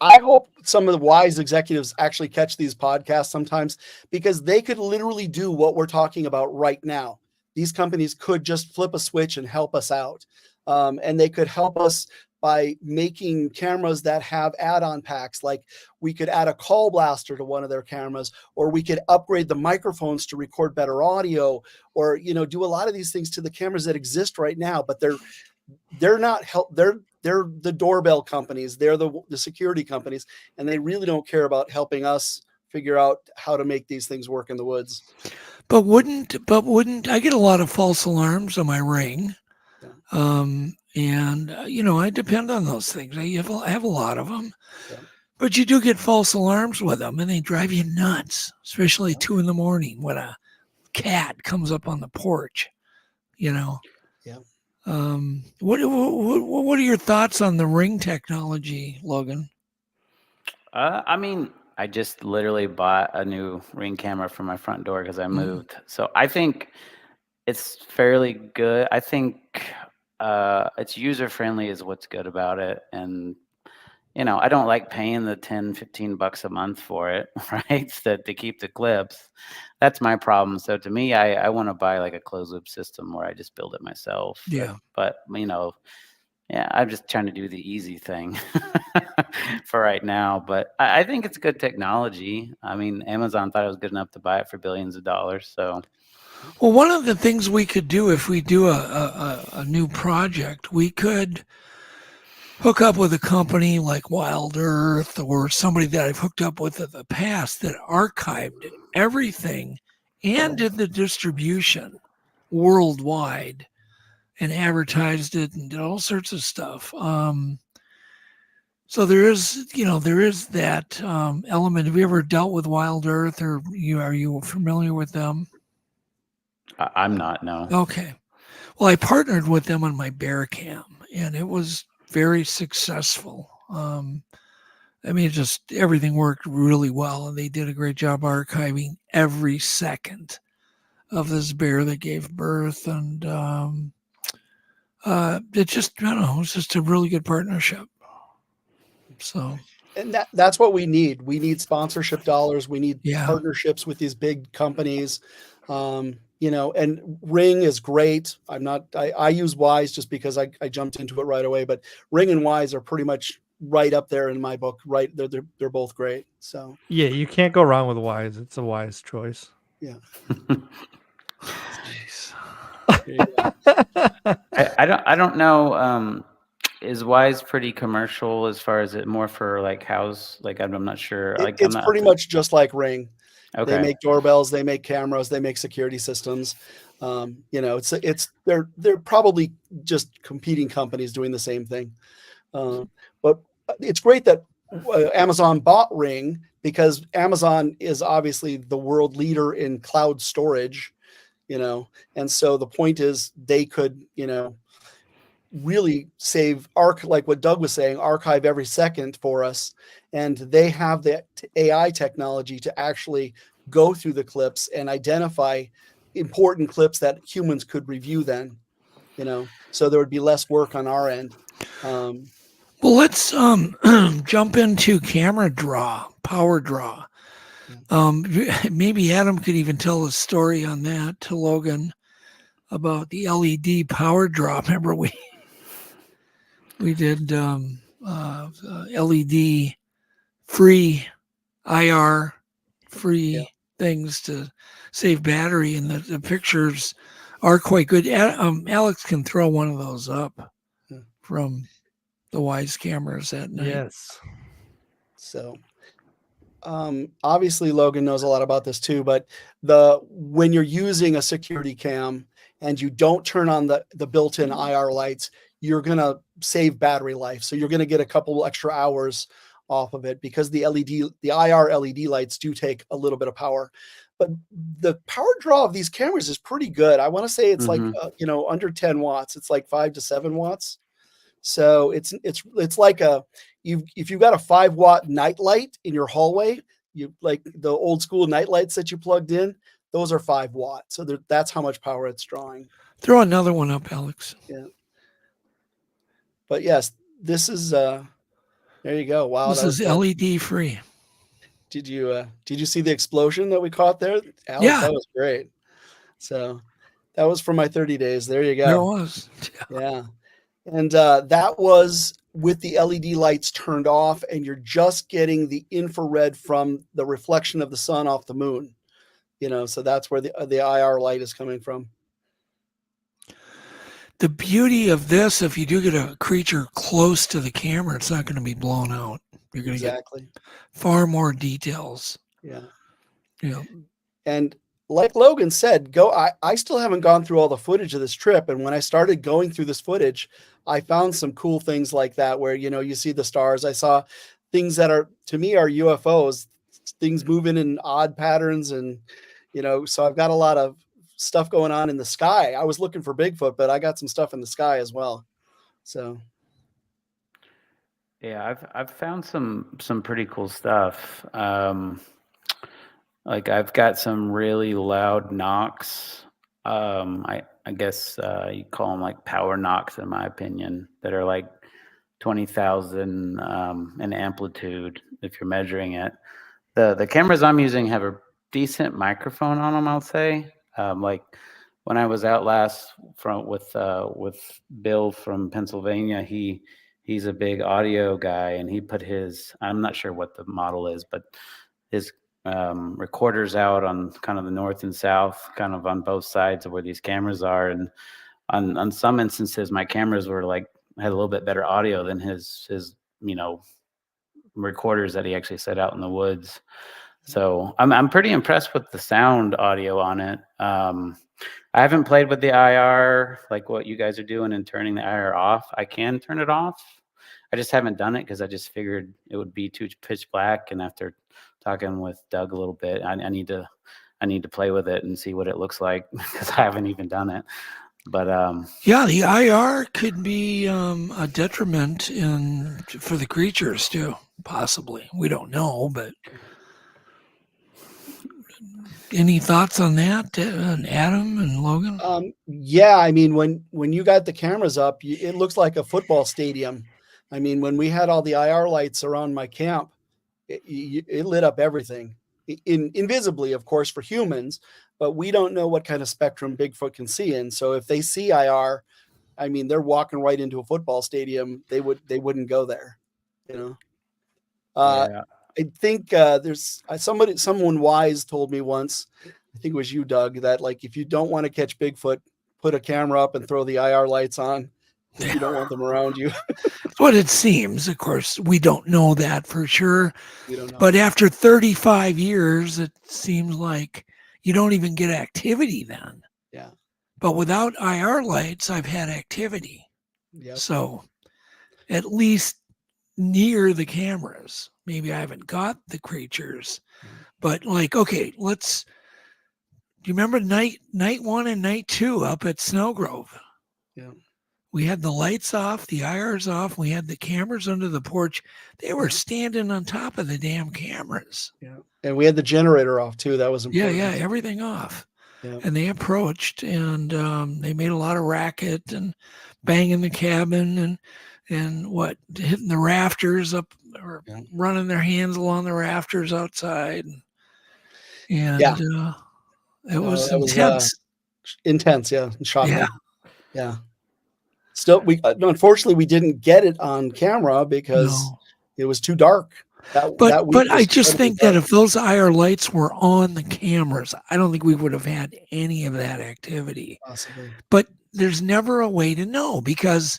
I hope some of the wise executives actually catch these podcasts sometimes, because they could literally do what we're talking about right now. These companies could just flip a switch and help us out. And they could help us by making cameras that have add-on packs. Like we could add a call blaster to one of their cameras, or we could upgrade the microphones to record better audio, or, do a lot of these things to the cameras that exist right now, but they're not they're the doorbell companies. They're the security companies, and they really don't care about helping us figure out how to make these things work in the woods. But wouldn't I get a lot of false alarms on my Ring? And I depend on those things. I have a lot of them, but you do get false alarms with them, and they drive you nuts, especially 2 a.m. when a cat comes up on the porch. What are your thoughts on the Ring technology, Logan? I mean, I just literally bought a new Ring camera for my front door because I moved. So I think it's fairly good. I think it's user-friendly is what's good about it. And, I don't like paying the $10-15 a month for it, right? To keep the clips. That's my problem. So to me, I want to buy like a closed loop system where I just build it myself. Yeah. But, I'm just trying to do the easy thing for right now. But I think it's good technology. I mean, Amazon thought it was good enough to buy it for billions of dollars. So, well, one of the things we could do if we do a new project, we could hook up with a company like Wild Earth or somebody that I've hooked up with in the past that archived everything and did the distribution worldwide and advertised it and did all sorts of stuff. So there is that element. Have you ever dealt with Wild Earth, or are you familiar with them? I'm not, no. Okay. Well, I partnered with them on my bear cam, and it was very successful. Just everything worked really well, and they did a great job archiving every second of this bear that gave birth, and it was just a really good partnership. So, and that's what we need. We need sponsorship dollars. We need partnerships with these big companies. And Ring is great. I use Wise just because I jumped into it right away, but Ring and Wise are pretty much right up there in my book. Right. They're both great. So yeah, you can't go wrong with Wise. It's a wise choice. Yeah. I don't know. Is Wise pretty commercial as far as it more for like house? Like I'm not sure. It's pretty much just like Ring. Okay. They make doorbells, they make cameras, they make security systems. They're probably just competing companies doing the same thing. But it's great that Amazon bought Ring, because Amazon is obviously the world leader in cloud storage, and so the point is they could, really save like what Doug was saying, archive every second for us. And they have the AI technology to actually go through the clips and identify important clips that humans could review then, so there would be less work on our end. Well, let's jump into power draw. Maybe Adam could even tell a story on that to Logan about the LED power draw. Remember we did LED free, IR free things to save battery, and the pictures are quite good. Alex can throw one of those up from the Wise cameras that night. Yes. So obviously Logan knows a lot about this too, but when you're using a security cam and you don't turn on the built-in IR lights, you're going to save battery life. So you're going to get a couple extra hours off of it, because the IR LED lights do take a little bit of power. But the power draw of these cameras is pretty good. I want to say it's like under 10 watts. It's like 5 to 7 watts. So it's like if you've got a 5-watt night light in your hallway, you like the old school night lights that you plugged in, those are 5 watts. So that's how much power it's drawing. Throw another one up, Alex. Yeah. But yes, this is there you go. Wow. This is LED free. Did you see the explosion that we caught there? Alex, yeah. That was great. So that was for my 30 days. There you go. There was. Yeah. And that was with the LED lights turned off, and you're just getting the infrared from the reflection of the sun off the moon. So that's where the IR light is coming from. The beauty of this, if you do get a creature close to the camera, it's not going to be blown out. You're going to get far more details. Yeah. Yeah. And like Logan said, I still haven't gone through all the footage of this trip. And when I started going through this footage, I found some cool things like that where, you see the stars. I saw things that to me are UFOs, things moving in odd patterns. And, so I've got a lot of stuff going on in the sky. I was looking for Bigfoot, but I got some stuff in the sky as well. So. Yeah, I've found some pretty cool stuff. Like I've got some really loud knocks. I guess you call them like power knocks, in my opinion, that are like 20,000 in amplitude if you're measuring it. The cameras I'm using have a decent microphone on them, I'll say. Like when I was out last with Bill from Pennsylvania, he's a big audio guy, and he put I'm not sure what the model is, but his recorders out on kind of the north and south, kind of on both sides of where these cameras are. And on some instances, my cameras were had a little bit better audio than his recorders that he actually set out in the woods. So I'm pretty impressed with the sound audio on it. I haven't played with the IR like what you guys are doing and turning the IR off. I can turn it off. I just haven't done it because I just figured it would be too pitch black. And after talking with Doug a little bit, I need to play with it and see what it looks like because I haven't even done it. But yeah, the IR could be a detriment for the creatures too, possibly. We don't know, but any thoughts on that, Adam and Logan? Yeah, I mean, when you got the cameras up, it looks like a football stadium. I mean, when we had all the IR lights around my camp, it lit up everything. Invisibly, of course, for humans, but we don't know what kind of spectrum Bigfoot can see in. So if they see IR, I mean, they're walking right into a football stadium. They wouldn't go there, you know. yeah. I think there's someone wise told me once, I think it was you, Doug, that like if you don't want to catch Bigfoot, put a camera up and throw the IR lights on. If you don't want them around you. That's what it seems. Of course, we don't know that for sure. We don't know. But after 35 years, it seems like you don't even get activity then. Yeah. But without IR lights, I've had activity. Yep. So at least near the cameras. Maybe I haven't got the creatures, but like, okay, do you remember night 1 and night 2 up at Snowgrove? Yeah. We had the lights off, the IRs off. We had the cameras under the porch. They were standing on top of the damn cameras. Yeah. And we had the generator off too. That was important. Yeah, everything off. Yeah. And they approached and they made a lot of racket and banging the cabin and hitting the rafters up or running their hands along the rafters outside. And it was intense. Intense, yeah. Shocking. Yeah. Yeah. Still, unfortunately we didn't get it on camera because it was too dark. But I just think that if those IR lights were on the cameras, I don't think we would have had any of that activity. Possibly. But there's never a way to know because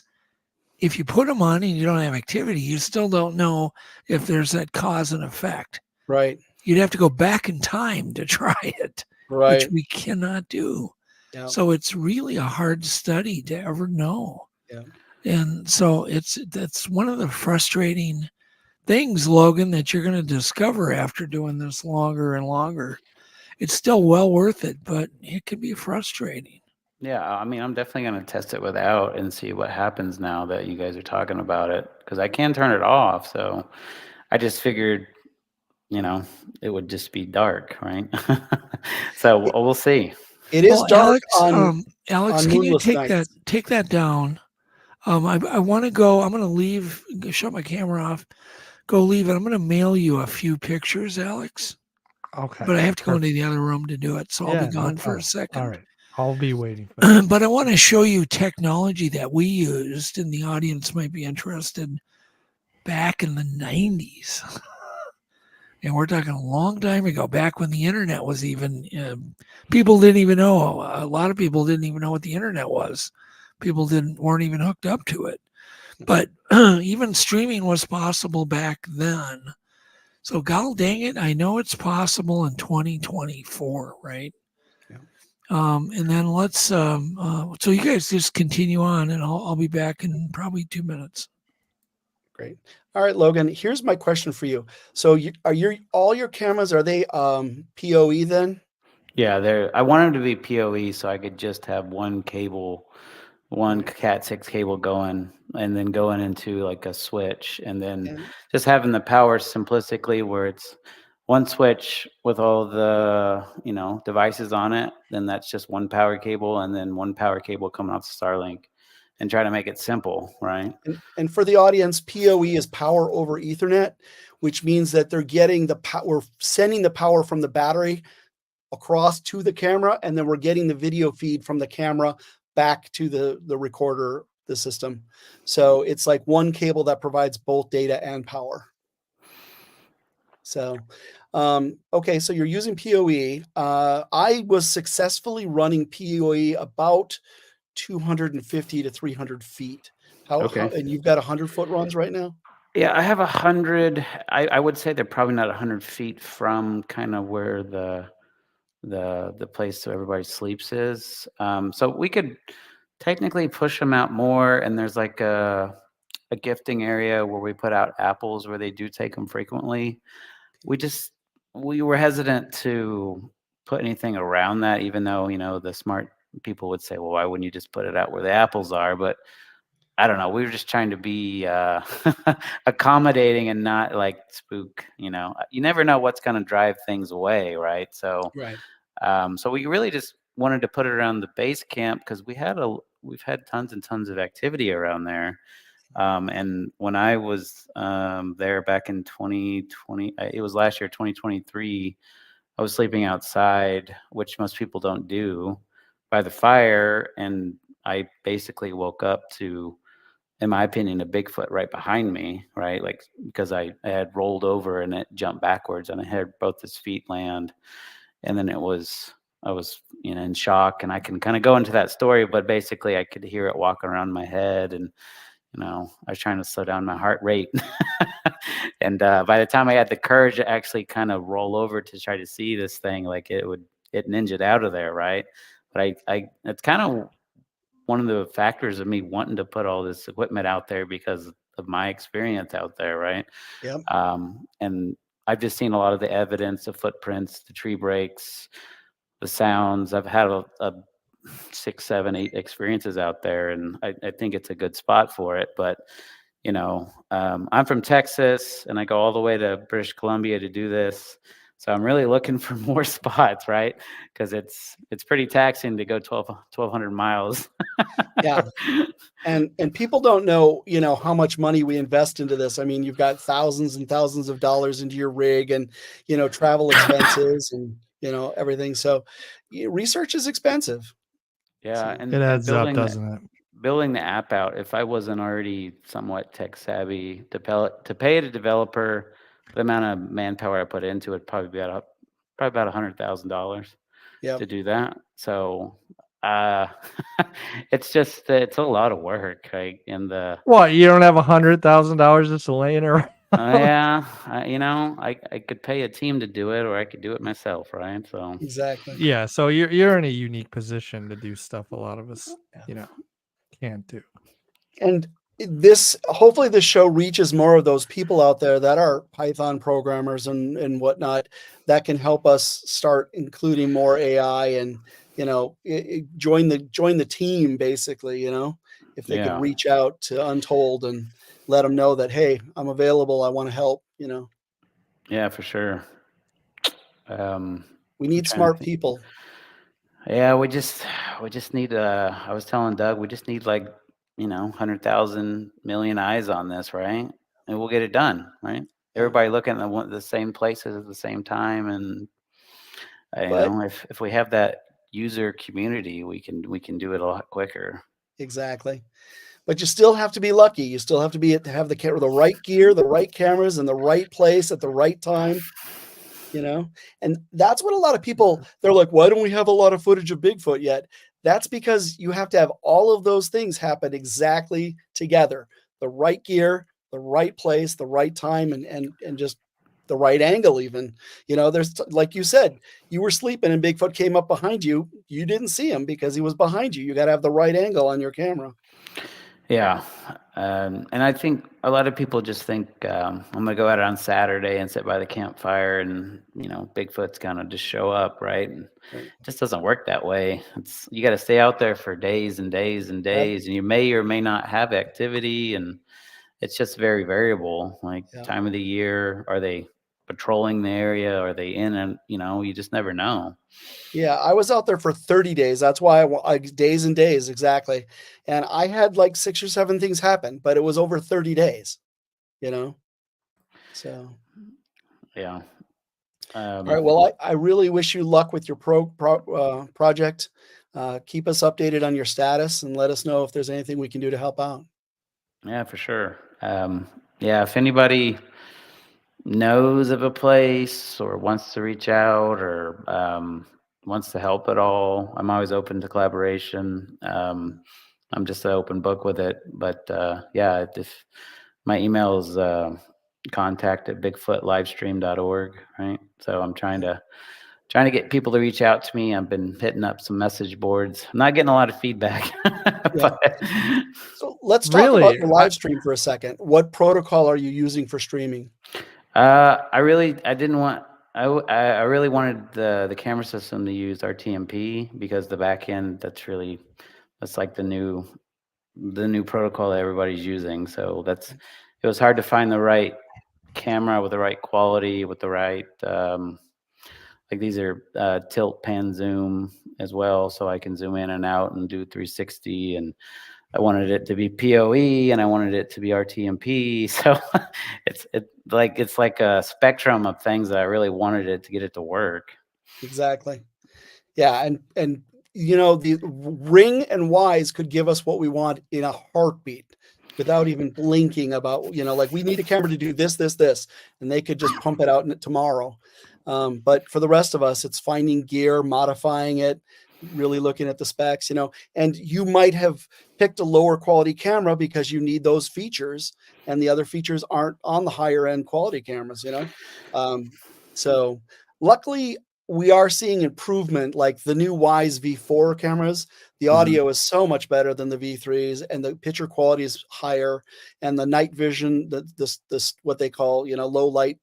if you put them on and you don't have activity, you still don't know if there's that cause and effect. Right. You'd have to go back in time to try it, right, which we cannot do. Yeah. So it's really a hard study to ever know. Yeah. And so that's one of the frustrating things, Logan, that you're going to discover after doing this longer and longer. It's still well worth it, but it can be frustrating. Yeah, I mean, I'm definitely going to test it without and see what happens now that you guys are talking about it, because I can turn it off. So I just figured, it would just be dark, right? So we'll see. It is dark Alex, on can you nights. take that down? I want to go. I'm going to leave. Shut my camera off. Go leave it. I'm going to mail you a few pictures, Alex. Okay. But I have to go into the other room to do it, so I'll be gone for a second. All right. I'll be waiting for that. But I want to show you technology that we used, and the audience might be interested, back in the 90s. And we're talking a long time ago, back when the internet was even, people didn't even know. A lot of people didn't even know what the internet was. People weren't even hooked up to it. But even streaming was possible back then. So, god dang it, I know it's possible in 2024, right? And then let's so you guys just continue on, and I'll be back in probably 2 minutes. Great. All right, Logan, here's my question for you. So all your cameras, are they PoE then? Yeah, I want them to be PoE so I could just have one cable, one Cat 6 cable going, and then going into like a switch, and then just having the power simplistically where it's one switch with all the devices on it. Then that's just one power cable, and then one power cable coming off the Starlink, and try to make it simple, right? And for the audience, PoE is power over Ethernet, which means that they're getting we're sending the power from the battery across to the camera, and then we're getting the video feed from the camera back to the recorder, the system. So it's like one cable that provides both data and power. So, okay, so you're using PoE. I was successfully running PoE about 250 to 300 feet. How, and you've got 100-foot runs right now? Yeah, I have 100. I would say they're probably not 100 feet from kind of where the place where everybody sleeps is. So we could technically push them out more, and there's like a gifting area where we put out apples where they do take them frequently. We just we were hesitant to put anything around that, even though the smart people would say, well, why wouldn't you just put it out where the apples are? But I don't know. We were just trying to be accommodating and not like spook. You never know what's going to drive things away, right? So, Right. so we really just wanted to put it around the base camp because we've had tons and tons of activity around there. And when I was there back in 2020, it was last year, 2023. I was sleeping outside, which most people don't do, by the fire, and I basically woke up to, in my opinion, a Bigfoot right behind me, right? Like, because I had rolled over and it jumped backwards and I had both his feet land. And then I was, in shock, and I can kind of go into that story, but basically I could hear it walking around my head, and, I was trying to slow down my heart rate. And by the time I had the courage to actually kind of roll over to try to see this thing, like it ninja'd out of there, right? But it's kind of one of the factors of me wanting to put all this equipment out there because of my experience out there, right? Yep. And I've just seen a lot of the evidence, the footprints, the tree breaks, the sounds. I've had a 6, 7, 8 experiences out there, and I think it's a good spot for it. But I'm from Texas, and I go all the way to British Columbia to do this. So I'm really looking for more spots, right? Because it's pretty taxing to go 1,200 miles. Yeah. And people don't know, how much money we invest into this. I mean, you've got thousands and thousands of dollars into your rig and, travel expenses and, everything. So research is expensive. Yeah, So, and It adds up, building doesn't it? building the app out. If I wasn't already somewhat tech savvy, to pay a developer the amount of manpower I put into it, probably about $100,000 yeah. to do that. So it's a lot of work, right? What, you don't have $100,000 just laying around? Yeah, I could pay a team to do it, or I could do it myself, right? So Exactly. Yeah, so you're in a unique position to do stuff a lot of us, can't do. And hopefully this show reaches more of those people out there that are Python programmers and whatnot that can help us start including more AI and, join the team basically, if they could reach out to Untold and let them know that, hey, I'm available. I want to help, Yeah, for sure. we need smart people. Yeah, we just need I was telling Doug, we just need like 100,000 million eyes on this, right? And we'll get it done, right? Everybody looking at the same places at the same time, and if we have that user community, we can do it a lot quicker. Exactly. But you still have to be lucky. You still have to have the right gear, the right cameras, in the right place at the right time. And that's what a lot of people, they're like, why don't we have a lot of footage of Bigfoot yet? That's because you have to have all of those things happen exactly together. The right gear, the right place, the right time, and just the right angle even. There's, like you said, you were sleeping and Bigfoot came up behind you. You didn't see him because he was behind you. You got to have the right angle on your camera. Yeah. And I think a lot of people just think I'm going to go out on Saturday and sit by the campfire and, Bigfoot's going to just show up, right? And it just doesn't work that way. You got to stay out there for days and days and days, and you may or may not have activity, and it's just very variable. Like time of the year, are they patrolling the area? Are they in? And, you just never know. Yeah, I was out there for 30 days. That's why I days and days, exactly. And I had like 6 or 7 things happen, but it was over 30 days, So. Yeah. All right. Well, I really wish you luck with your project. Keep us updated on your status and let us know if there's anything we can do to help out. Yeah, for sure. If anybody knows of a place or wants to reach out or wants to help at all, I'm always open to collaboration. I'm just an open book with it. But if my email is contact@bigfootlivestream.org, right? So I'm trying to get people to reach out to me. I've been hitting up some message boards. I'm not getting a lot of feedback. Yeah. But So let's talk about your live stream for a second. What protocol are you using for streaming? I really wanted the camera system to use RTMP because the back end, that's like the new protocol that everybody's using. So it was hard to find the right camera with the right quality, with the right, like these are tilt, pan, zoom as well. So I can zoom in and out and do 360, and I wanted it to be PoE and I wanted it to be RTMP. So it's like a spectrum of things that I really wanted it to get it to work. Exactly. Yeah. And the Ring and Wise could give us what we want in a heartbeat without even blinking about, like we need a camera to do this, and they could just pump it out tomorrow. But for the rest of us, it's finding gear, modifying it, really looking at the specs, and you might have picked a lower quality camera because you need those features and the other features aren't on the higher end quality cameras, so luckily we are seeing improvement, like the new Wise V4 cameras. The audio is so much better than the V3s, and the picture quality is higher, and the night vision, this what they call, low light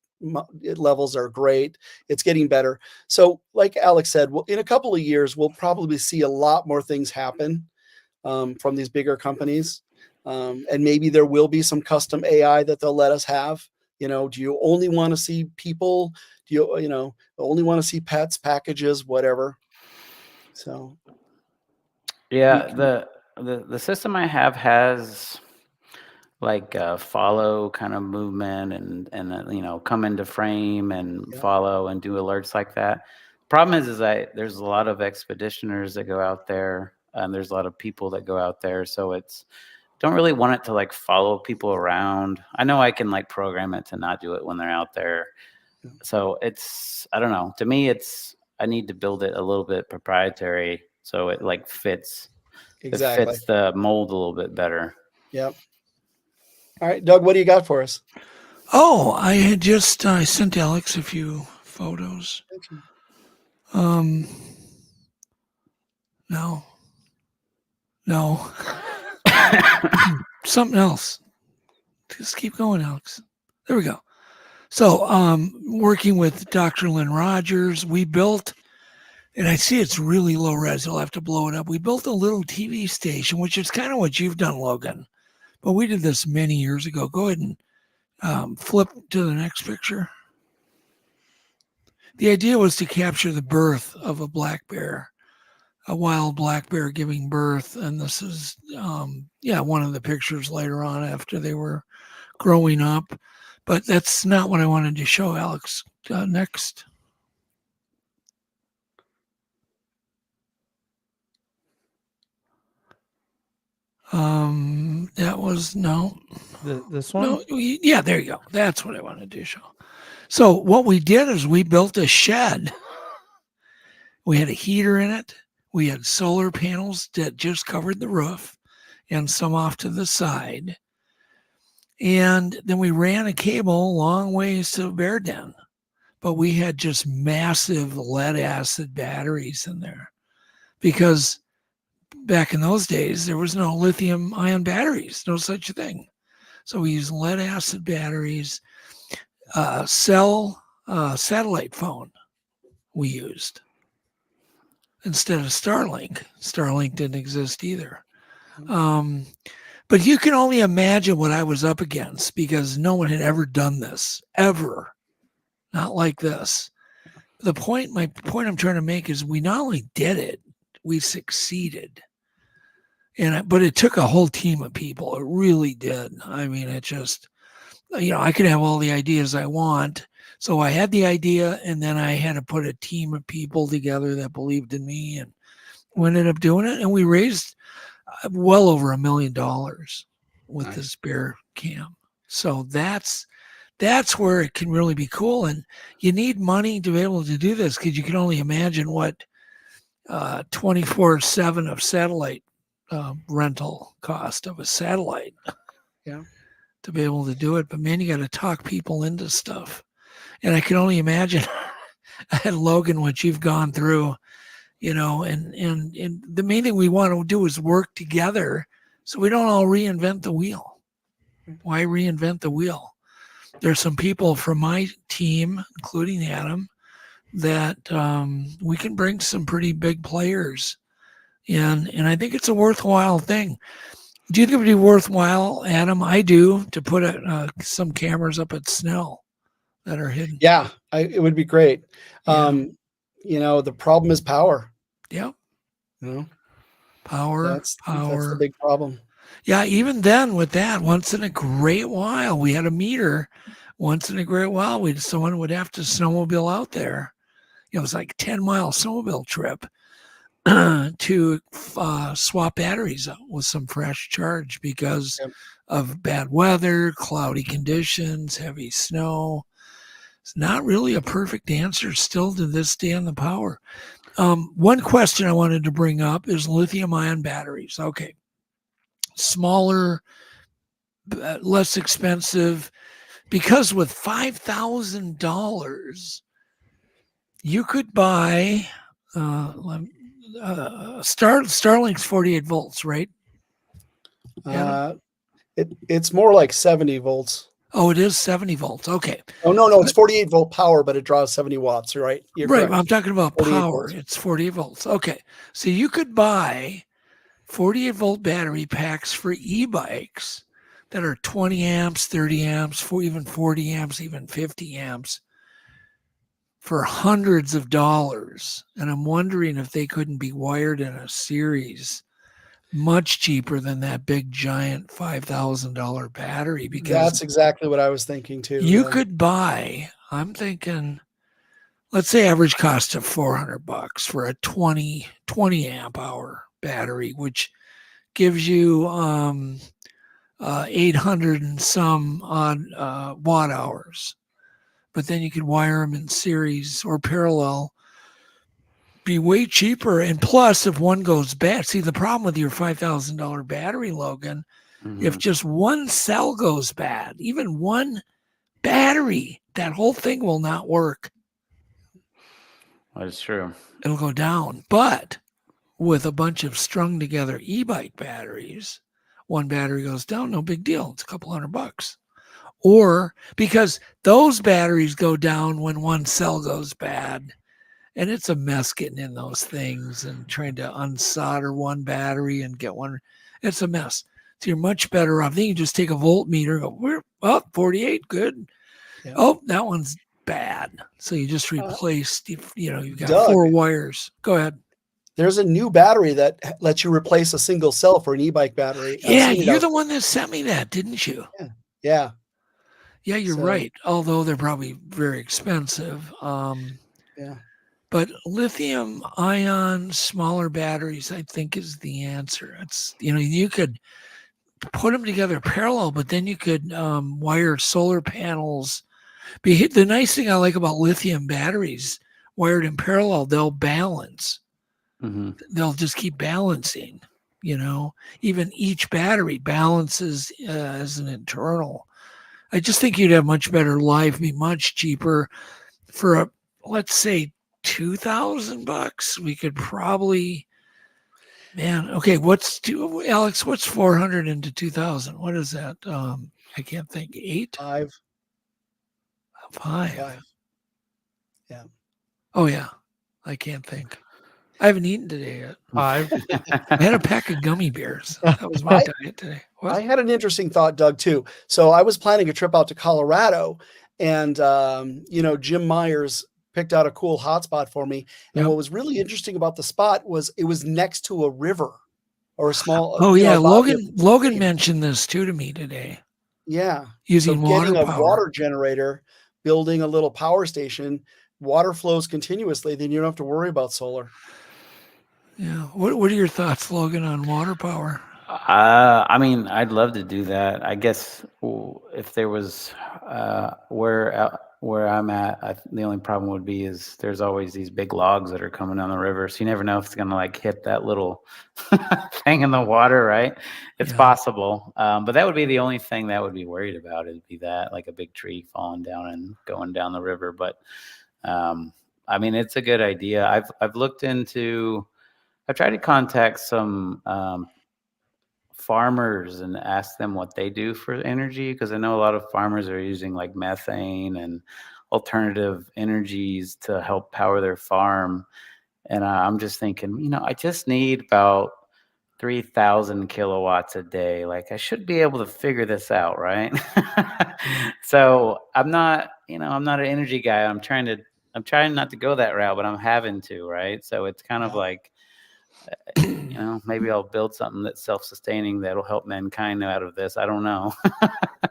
levels are great. It's getting better. So like Alex said, in a couple of years, we'll probably see a lot more things happen from these bigger companies. And maybe there will be some custom AI that they'll let us have. Do you only want to see people? Do you, only want to see pets, packages, whatever? So. Yeah, the system I have has like follow kind of movement and come into frame and follow and do alerts like that. Problem is there's a lot of expeditioners that go out there, and there's a lot of people that go out there, so don't really want it to like follow people around. I know I can like program it to not do it when they're out there. So I don't know. To me, I need to build it a little bit proprietary so it like fits. Exactly. It fits the mold a little bit better. Yep. All right, Doug, what do you got for us? Oh, I had I sent Alex a few photos. No. Something else. Just keep going, Alex. There we go. So, working with Dr. Lynn Rogers, we built, and I see it's really low res. I'll have to blow it up. We built a little TV station, which is kind of what you've done, Logan. But we did this many years ago. Go ahead and flip to the next picture. The idea was to capture the birth of a black bear, a wild black bear giving birth. And this is, one of the pictures later on after they were growing up. But that's not what I wanted to show, Alex. Next. That was this one. No, yeah, there you go. That's what I wanted to show. So what we did is we built a shed. We had a heater in it. We had solar panels that just covered the roof and some off to the side. And then we ran a cable long ways to the bear den. But we had just massive lead acid batteries in there because back in those days, there was no lithium ion batteries, no such thing. So we used lead acid batteries, satellite phone we used instead of Starlink. Starlink didn't exist either. But you can only imagine what I was up against because no one had ever done this, ever. Not like this. My point I'm trying to make is we not only did it, we succeeded. But it took a whole team of people. It really did. I mean, it just, I could have all the ideas I want. So I had the idea, and then I had to put a team of people together that believed in me, and we ended up doing it. And we raised well over $1 million with this bear cam. So that's where it can really be cool. And you need money to be able to do this because you can only imagine what 24/7 of satellite rental cost of a satellite. Yeah. to be able to do it. But man, you got to talk people into stuff. And I can only imagine Logan, what you've gone through, you know, and the main thing we want to do is work together so we don't all reinvent the wheel. Why reinvent the wheel? There's some people from my team, including Adam, that we can bring some pretty big players in, and I think it's a worthwhile thing. Do you think it would be worthwhile, Adam? I do, to put some cameras up at Snell that are hidden. Yeah, it would be great. Yeah. You know, the problem is power. Yep. You know, Power. that's the big problem. Yeah, even then with that, once in a great while, we had a meter. Once in a great while, someone would have to snowmobile out there. You know, it was like a 10-mile snowmobile trip to swap batteries out with some fresh charge because of bad weather, cloudy conditions, heavy snow. It's not really a perfect answer still to this day on the power. One question I wanted to bring up is lithium-ion batteries. Okay. Smaller, less expensive, because with $5,000 you could buy Starlink's 48 volts, right? It's more like 70 volts. Oh, it is 70 volts. Okay. Oh, no, it's 48 volt power, but it draws 70 watts, right? You're right. correct. I'm talking about power. Volts. It's 48 volts. Okay. So you could buy 48 volt battery packs for e-bikes that are 20 amps, 30 amps, even 40 amps, even 50 amps for hundreds of dollars. And I'm wondering if they couldn't be wired in a series much cheaper than that big giant $5,000 battery, because that's exactly what I was thinking too. You could buy, I'm thinking, let's say average cost of $400 for a 20 amp hour battery, which gives you 800 and some odd watt hours. But then you could wire them in series or parallel, be way cheaper. And plus, if one goes bad, see the problem with your $5,000 battery, Logan, if just one cell goes bad, even one battery, that whole thing will not work. That's true. It'll go down. But with a bunch of strung together e-bike batteries, one battery goes down, no big deal. It's a couple $100. Or because those batteries go down when one cell goes bad, and it's a mess getting in those things and trying to unsolder one battery and get one. It's a mess. So you're much better off. Then you just take a voltmeter, go, we're up 48, good. Yeah. Oh, that one's bad. So you just replaced, you've got Doug, 4 wires. Go ahead. There's a new battery that lets you replace a single cell for an e-bike battery. Yeah, you're the one that sent me that, didn't you? Yeah. Yeah, you're right. Although they're probably very expensive. Yeah. But lithium ion smaller batteries, I think, is the answer. It's, you could put them together parallel, but then you could wire solar panels. The nice thing I like about lithium batteries, wired in parallel, they'll balance. Mm-hmm. They'll just keep balancing, even each battery balances as an internal. I just think you'd have much better life, be much cheaper for let's say $2,000. We could probably, okay. Alex, what's 400 into 2,000? What is that? I can't think. 8? 5. Yeah. Oh yeah. I can't think. I haven't eaten today yet. 5. I had a pack of gummy bears. That was my diet today. What? I had an interesting thought, Doug, too. So I was planning a trip out to Colorado, and Jim Myers picked out a cool hotspot for me. And what was really interesting about the spot was it was next to a river or a small. Oh yeah, Logan mentioned this too to me today. Yeah, using getting a power. Water generator, building a little power station. Water flows continuously. Then you don't have to worry about solar. Yeah. What are your thoughts, Logan, on water power? I mean, I'd love to do that. I guess if there was where I'm at, the only problem would be is there's always these big logs that are coming down the river, so you never know if it's gonna like hit that little thing in the water, right? It's possible, but that would be the only thing that would be worried about. It'd be that like a big tree falling down and going down the river. But I mean, it's a good idea. I've looked into. I tried to contact some farmers and ask them what they do for energy, because I know a lot of farmers are using like methane and alternative energies to help power their farm. And I'm just thinking, I just need about 3,000 kilowatts a day. Like I should be able to figure this out, right? So I'm not an energy guy. I'm trying not to go that route, but I'm having to, right? So it's kind of like, maybe I'll build something that's self-sustaining that'll help mankind out of this. I don't know.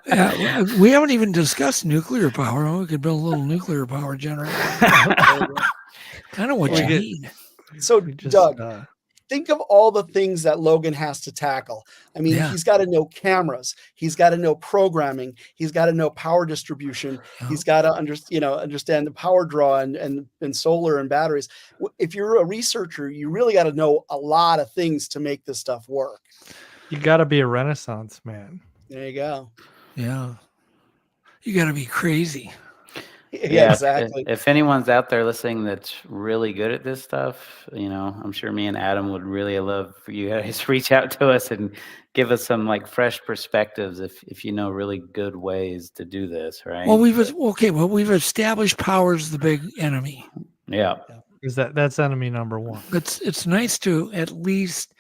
Yeah, we haven't even discussed nuclear power. We could build a little nuclear power generator. Kind of what you need. So, Doug, think of all the things that Logan has to tackle. I mean, he's got to know cameras. He's got to know programming. He's got to know power distribution. He's got to understand the power draw and solar and batteries. If you're a researcher, you really got to know a lot of things to make this stuff work. You got to be a Renaissance man. There you go. Yeah. You got to be crazy. Yeah, exactly. If anyone's out there listening that's really good at this stuff, I'm sure me and Adam would really love for you guys to reach out to us and give us some like fresh perspectives if you know really good ways to do this, right? Well, we've established power's the big enemy. Yeah. Is that's enemy number one. It's nice to at least.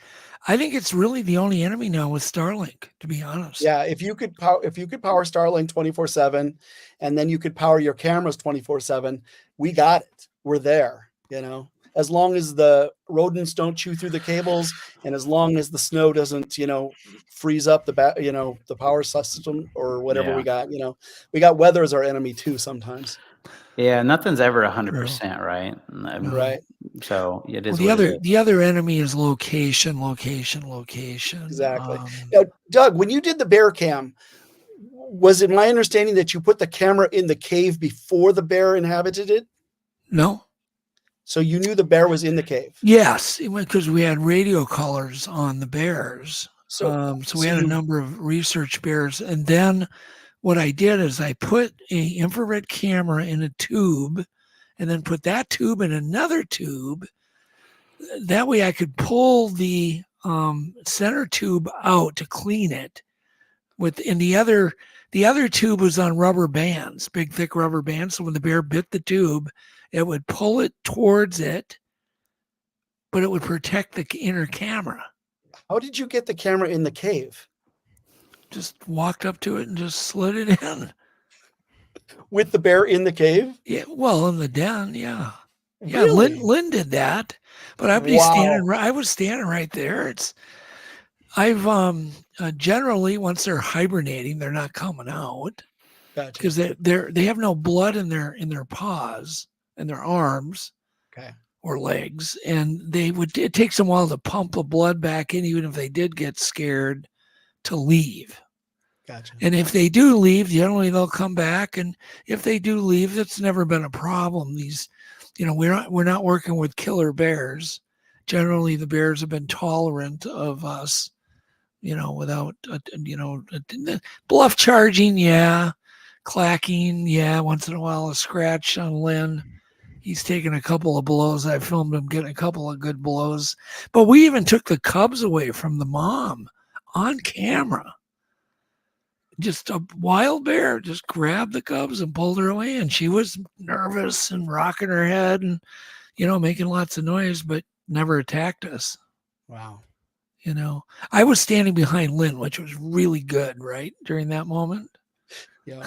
I think it's really the only enemy now with Starlink, to be honest. Yeah, if you could power Starlink 24/7, and then you could power your cameras 24/7, we got it. We're there. As long as the rodents don't chew through the cables, and as long as the snow doesn't, freeze up the power system or whatever we got. We got weather as our enemy too sometimes. Yeah, nothing's ever 100%, right? Right. So it is. The other enemy is location. Exactly. Now, Doug, when you did the bear cam, was it my understanding that you put the camera in the cave before the bear inhabited it? No. So you knew the bear was in the cave? Yes, because we had radio collars on the bears. So we had a number of research bears, and then what I did is I put an infrared camera in a tube and then put that tube in another tube. That way I could pull the center tube out to clean it. And the other tube was on rubber bands, big thick rubber bands. So when the bear bit the tube, it would pull it towards it, but it would protect the inner camera. How did you get the camera in the cave? Just walked up to it and just slid it in. With the bear in the cave? Yeah, well, in the den, yeah. Yeah, Really? Lynn did that, but I was standing right there. I've generally, once they're hibernating, they're not coming out because they have no blood in their paws and their arms, or legs, and it takes them a while to pump the blood back in, even if they did get scared, to leave. Gotcha. And if they do leave, generally they'll come back. And if they do leave, that's never been a problem. We're not working with killer bears. Generally, the bears have been tolerant of us, without, bluff charging, clacking, once in a while a scratch on Lynn. He's taken a couple of blows. I filmed him getting a couple of good blows. But we even took the cubs away from the mom on camera. Just a wild bear just grabbed the cubs and pulled her away, and she was nervous and rocking her head and making lots of noise, but never attacked us. Wow. I was standing behind Lynn, which was really good, right, during that moment. Yeah.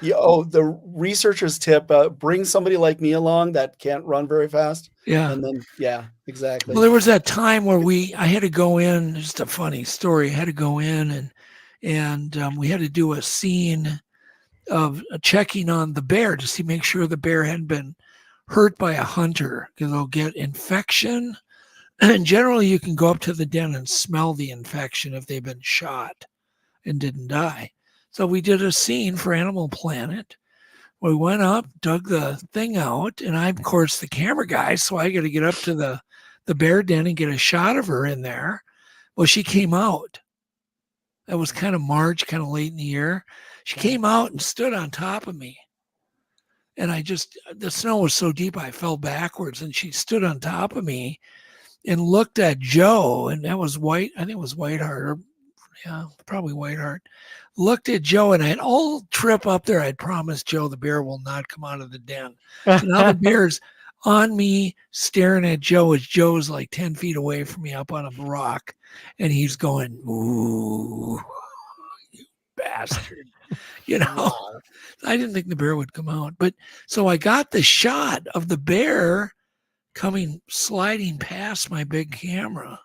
The researcher's tip, bring somebody like me along that can't run very fast. Yeah. And then, exactly. Well, there was that time where I had to go in, just a funny story. I had to go in and we had to do a scene of checking on the bear to make sure the bear hadn't been hurt by a hunter, because they'll get infection And generally, you can go up to the den and smell the infection if they've been shot and didn't die. So we did a scene for Animal Planet. We went up, dug the thing out, and I'm, of course, the camera guy, so I got to get up to the bear den and get a shot of her in there. Well, she came out. That was kind of March, kind of late in the year. She came out and stood on top of me. And the snow was so deep, I fell backwards, and she stood on top of me and looked at Joe, and that was White. I think it was Whiteheart, or yeah, probably Whiteheart. Looked at Joe, and I had all trip up there. I'd promised Joe the bear will not come out of the den. So now the bear's on me, staring at Joe as Joe's like 10 feet away from me up on a rock, and he's going, "Ooh, you bastard." You know, I didn't think the bear would come out. But so I got the shot of the bear sliding past my big camera,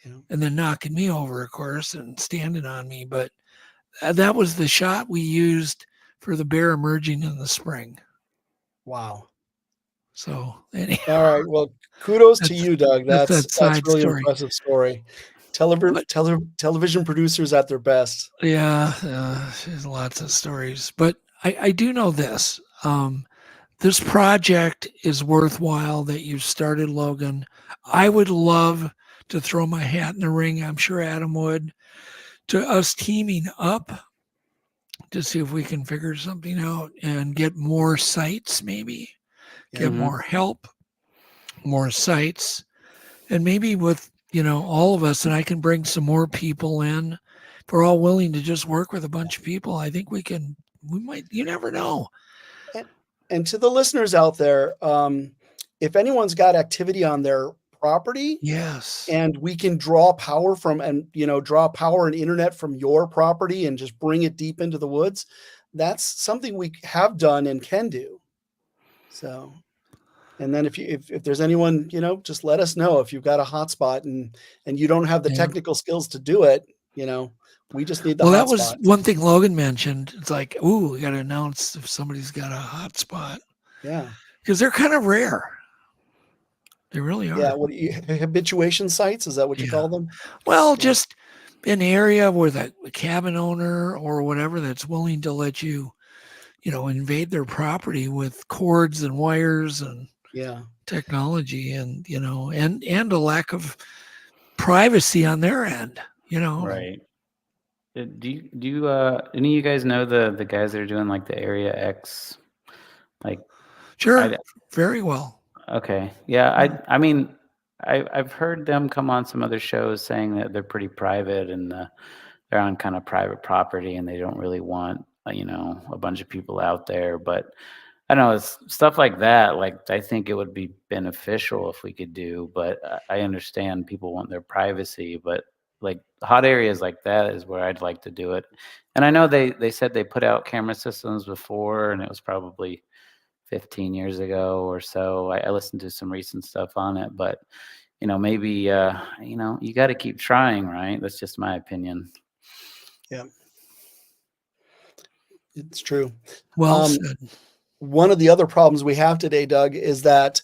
and then knocking me over, of course, and standing on me. But that was the shot we used for the bear emerging in the spring. Wow. So anyhow, all right. Well, kudos to you, Doug. That's really story. Impressive story. Television producers at their best. Yeah, there's lots of stories. But I do know this. This project is worthwhile that you started, Logan. I would love to throw my hat in the ring. I'm sure Adam would. To us teaming up to see if we can figure something out and get more sites, maybe get more help, more sites, and maybe with all of us, and I can bring some more people in. If we're all willing to just work with a bunch of people, I think we might. You never know. And to the listeners out there, if anyone's got activity on their property, yes, and we can draw power and internet from your property and just bring it deep into the woods, that's something we have done and can do. So, and then if there's anyone, just let us know if you've got a hotspot and you don't have the technical skills to do it, we just need the hotspot. That was one thing Logan mentioned. It's like, ooh, we got to announce if somebody's got a hotspot. Yeah. Because they're kind of rare. They really are. Yeah. Habituation sites? Is that what you call them? Well, just an area where the cabin owner or whatever that's willing to let you, invade their property with cords and wires and technology and, and a lack of privacy on their end, Right. Do you any of you guys know the guys that are doing like the Area X? Like, sure, very well. Okay, yeah. I mean, I've heard them come on some other shows saying that they're pretty private and they're on kind of private property and they don't really want a bunch of people out there. But I don't know, it's stuff like that. Like, I think it would be beneficial if we could do. But I understand people want their privacy, but like hot areas like that is where I'd like to do it. And I know they said they put out camera systems before, and it was probably 15 years ago or so. I listened to some recent stuff on it, but maybe you got to keep trying, right? That's just my opinion. Yeah, it's true. Well said. One of the other problems we have today, Doug, is that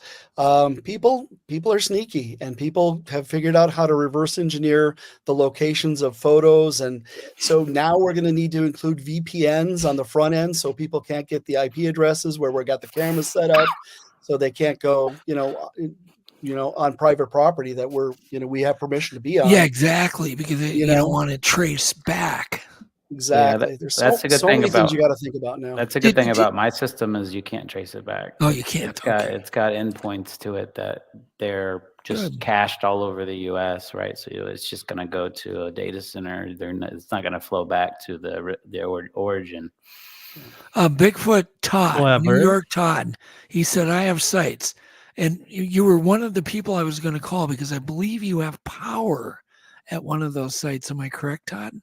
people are sneaky, and people have figured out how to reverse engineer the locations of photos. And so now we're going to need to include VPNs on the front end so people can't get the IP addresses where we got the cameras set up, so they can't go, on private property that we have permission to be on. Yeah, exactly. Because you don't want to trace back. Exactly. Yeah, There's that's a good so thing many about, things you got to think about now. That's a good thing about my system is you can't trace it back. Oh, you can't. It's got endpoints to it that they're just cached all over the U.S. Right, so it's just going to go to a data center. It's not going to flow back to the origin. Bigfoot Todd, Clever. New York Todd. He said, "I have sites," and you were one of the people I was going to call because I believe you have power at one of those sites. Am I correct, Todd?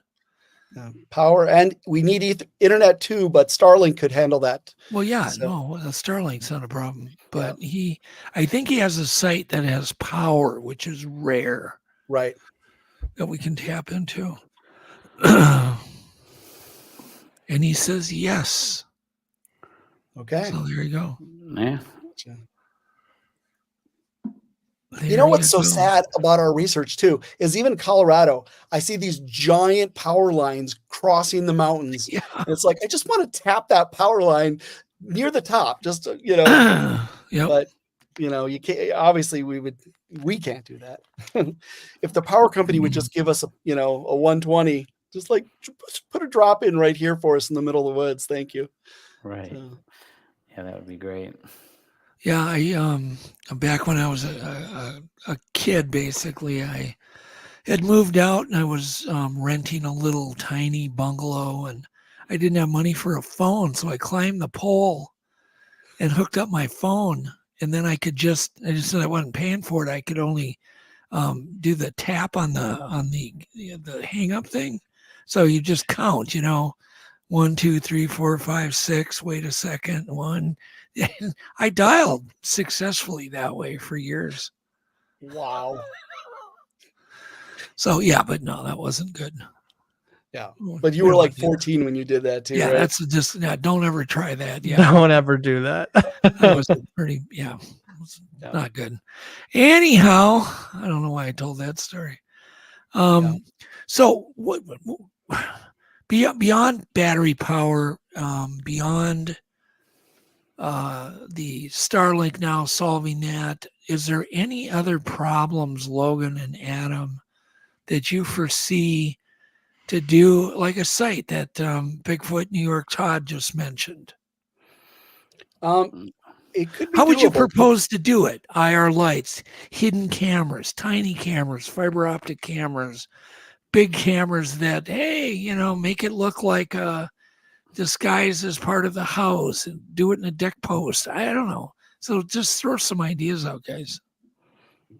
Power, and we need internet too, but Starlink could handle that. Well, yeah, Starlink's not a problem, but I think he has a site that has power, which is rare, right? That we can tap into. And he says yes. Okay. So there you go. Yeah. You know what's so sad about our research too is even Colorado, I see these giant power lines crossing the mountains. Yeah. And it's like, I just want to tap that power line near the top, just to, Yep. but you can't, obviously we can't do that. If the power company would just give us a 120, just like put a drop in right here for us in the middle of the woods. Thank you. Right. Yeah, that would be great. Yeah, I back when I was a kid, basically, I had moved out and I was renting a little tiny bungalow, and I didn't have money for a phone, so I climbed the pole and hooked up my phone, and then I just said I wasn't paying for it. I could only do the tap on the hang up thing, so you just count, 1, 2, 3, 4, 5, 6. Wait a second, 1. I dialed successfully that way for years. Wow. So yeah, but no, that wasn't good. Yeah, but you were like 14 when you did that too. Yeah, right? that's just don't ever try that. Yeah, Don't ever do that. that was pretty. Yeah, it was not good. Anyhow, I don't know why I told that story. So what beyond battery power, beyond the Starlink now solving that, is there any other problems, Logan and Adam, that you foresee to do, like a site that Bigfoot New York Todd just mentioned? It could be How would you doable. propose to do it? IR lights, hidden cameras, tiny cameras, fiber optic cameras, big cameras that, hey, make it look like disguised as part of the house and do it in a deck post. I don't know. So just throw some ideas out, guys.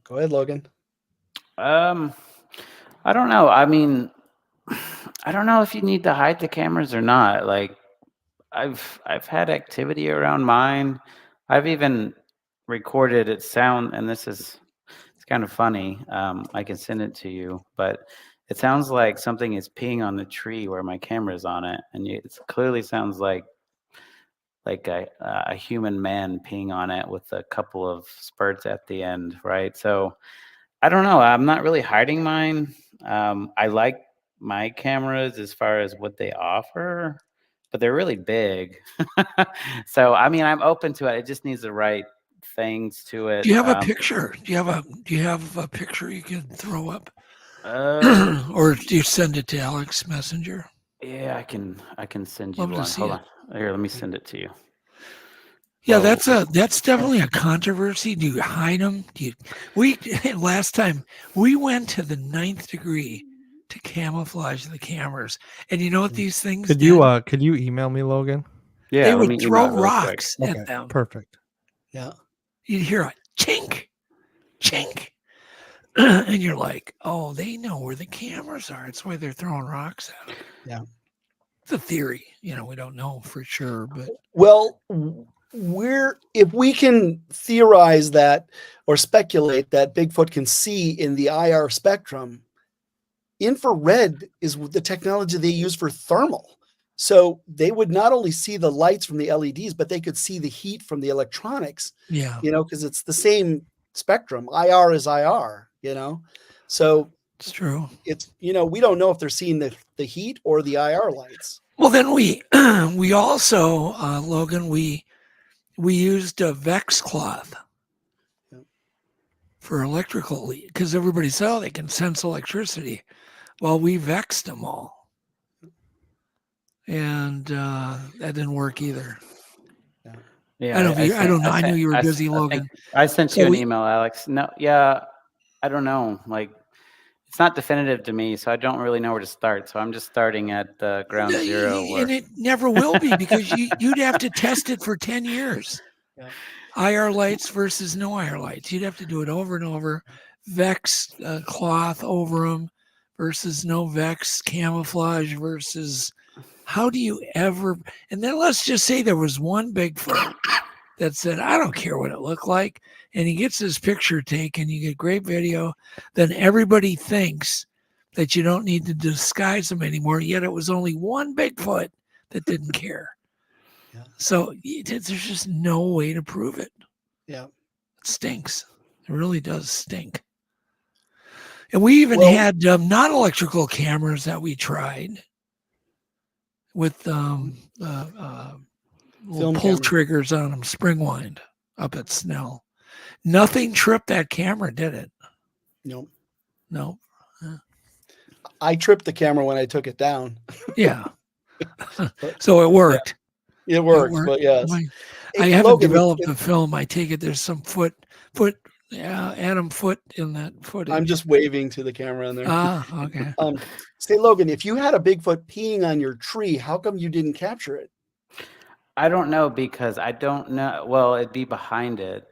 Go ahead, Logan. I don't know. I mean, I don't know if you need to hide the cameras or not. Like, I've had activity around mine. I've even recorded it sound, and it's kind of funny. I can send it to you, but it sounds like something is peeing on the tree where my camera is on it, and it clearly sounds like a human man peeing on it with a couple of spurts at the end, right? So I don't know. I'm not really hiding mine. I like my cameras as far as what they offer, but they're really big. So I mean, I'm open to it. It just needs the right things to it. Do you have a picture? Do you have a picture you can throw up? Or do you send it to Alex Messenger? Yeah, I can send you Love to one. see Hold it. on. Here, let me send it to you. Yeah, that's definitely a controversy. Do you hide them? Last time we went to the 9th degree to camouflage the cameras, and you know what these things Could did? you email me, Logan? Yeah, They let me would email throw it real quick. rocks at them. Perfect. Yeah. You'd hear a chink, chink, and you're like, "Oh, they know where the cameras are. It's why they're throwing rocks at them." Yeah. It's a theory. We don't know for sure, but Well, if we can theorize that or speculate that Bigfoot can see in the IR spectrum, infrared is the technology they use for thermal. So they would not only see the lights from the LEDs, but they could see the heat from the electronics, yeah, because it's the same spectrum. IR is IR, so it's true. it's, we don't know if they're seeing the heat or the IR lights. Well, then we also, Logan, we used a Vex cloth for electrical, because everybody said, they can sense electricity. Well, we vexed them all, and that didn't work either. Yeah, I don't know. I knew you were busy, Logan. I sent you an email, Alex. No, yeah, I don't know. Like, it's not definitive to me, so I don't really know where to start. So I'm just starting at ground zero. And it never will be, because you'd have to test it for 10 years. Yeah. IR lights versus no IR lights. You'd have to do it over and over. Vex cloth over them versus no Vex, camouflage versus. How do you ever? And then let's just say there was one Bigfoot that said, "I don't care what it looked like," and he gets his picture taken. You get great video. Then everybody thinks that you don't need to disguise them anymore. Yet it was only one Bigfoot that didn't care. Yeah. So there's just no way to prove it. Yeah, it stinks. It really does stink. And we even had non-electrical cameras that we tried with little Film pull camera. triggers on them, spring wind up at Snell. Nothing tripped that camera, did it? No. No. I tripped the camera when I took it down. Yeah. So it worked. Yeah, it worked, but yes. I haven't developed the film. I take it there's some Adam Foot in that footage. I'm just waving to the camera in there. Ah, okay. Say, Logan, if you had a Bigfoot peeing on your tree, how come you didn't capture it? I don't know because I don't know. Well, it'd be behind it.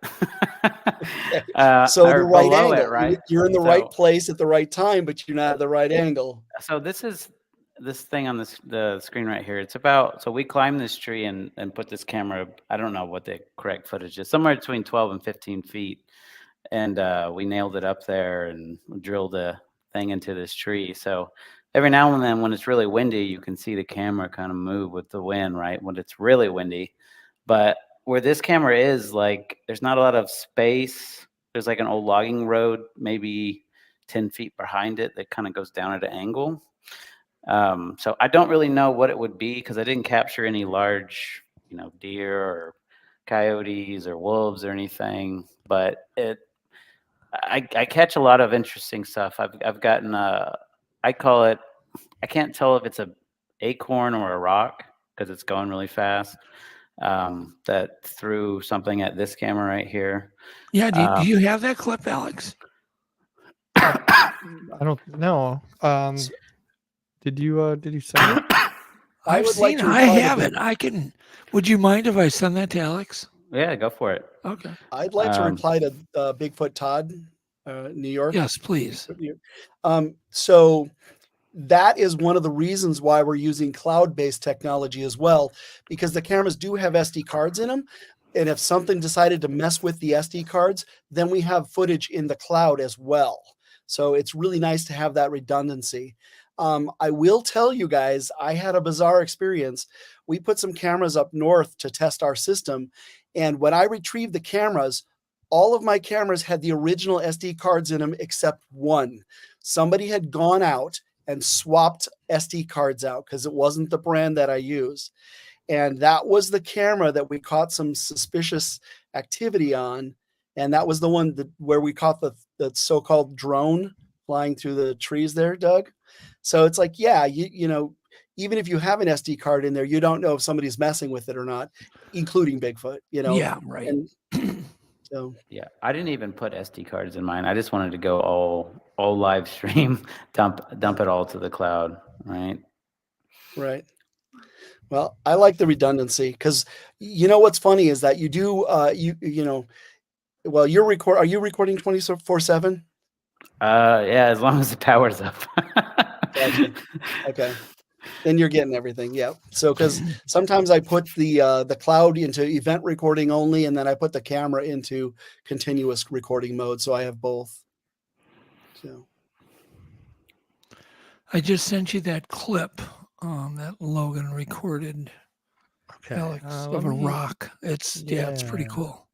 So the or right below angle. it, right? You're in the So- right place at the right time, but you're not at the right angle. So this is this thing on the screen right here. It's about, so we climbed this tree and put this camera, I don't know what the correct footage is, somewhere between 12 and 15 feet. And we nailed it up there and drilled a thing into this tree. So every now and then when it's really windy, you can see the camera kind of move with the wind, right? When it's really windy. But where this camera is, like, there's not a lot of space. There's like an old logging road, maybe 10 feet behind it that kind of goes down at an angle. So I don't really know what it would be because I didn't capture any large, deer or coyotes or wolves or anything. But I catch a lot of interesting stuff. I've gotten I call it, I can't tell if it's a acorn or a rock because it's going really fast. That threw something at this camera right here. Yeah, do you have that clip, Alex? I don't know. Did you send it? I've seen it. I have it. I can. Would you mind if I send that to Alex? Yeah, go for it. Okay. I'd like to reply to Bigfoot Todd, New York. Yes, please. So that is one of the reasons why we're using cloud-based technology as well, because the cameras do have SD cards in them. And if something decided to mess with the SD cards, then we have footage in the cloud as well. So it's really nice to have that redundancy. I will tell you guys, I had a bizarre experience. We put some cameras up north to test our system. And when I retrieved the cameras, all of my cameras had the original SD cards in them except one. Somebody had gone out and swapped SD cards out because it wasn't the brand that I use. And that was the camera that we caught some suspicious activity on. And that was the one where we caught the so-called drone flying through the trees there, Doug. So it's like, yeah, even if you have an SD card in there, you don't know if somebody's messing with it or not, including Bigfoot, Yeah, right. And so yeah, I didn't even put SD cards in mine. I just wanted to go all live stream, dump it all to the cloud, right? Right. Well, I like the redundancy because what's funny is that you do are you recording 24/7? Yeah, as long as the power's up. Gotcha. Okay. Then you're getting everything. Yeah. So because sometimes I put the cloud into event recording only, and then I put the camera into continuous recording mode. So I have both. So I just sent you that clip that Logan recorded, Alex, of a rock. It's pretty cool.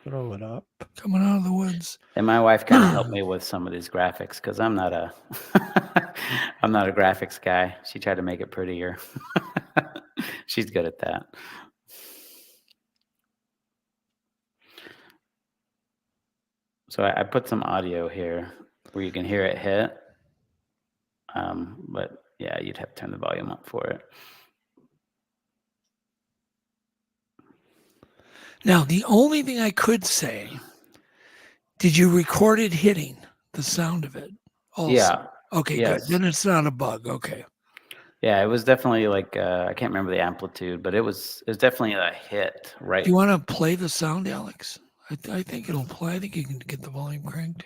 Throw it up. Coming out of the woods. And my wife kind of helped me with some of these graphics because I'm not a graphics guy. She tried to make it prettier. She's good at that. So I put some audio here where you can hear it hit. But yeah, you'd have to turn the volume up for it. Now, the only thing I could say, did you record it hitting the sound of it? Also? Yeah. Okay, yes. good. Then it's not a bug. Okay. Yeah, it was definitely like, I can't remember the amplitude, but it was definitely a hit, right? Do you want to play the sound, Alex? I think it'll play. I think you can get the volume cranked.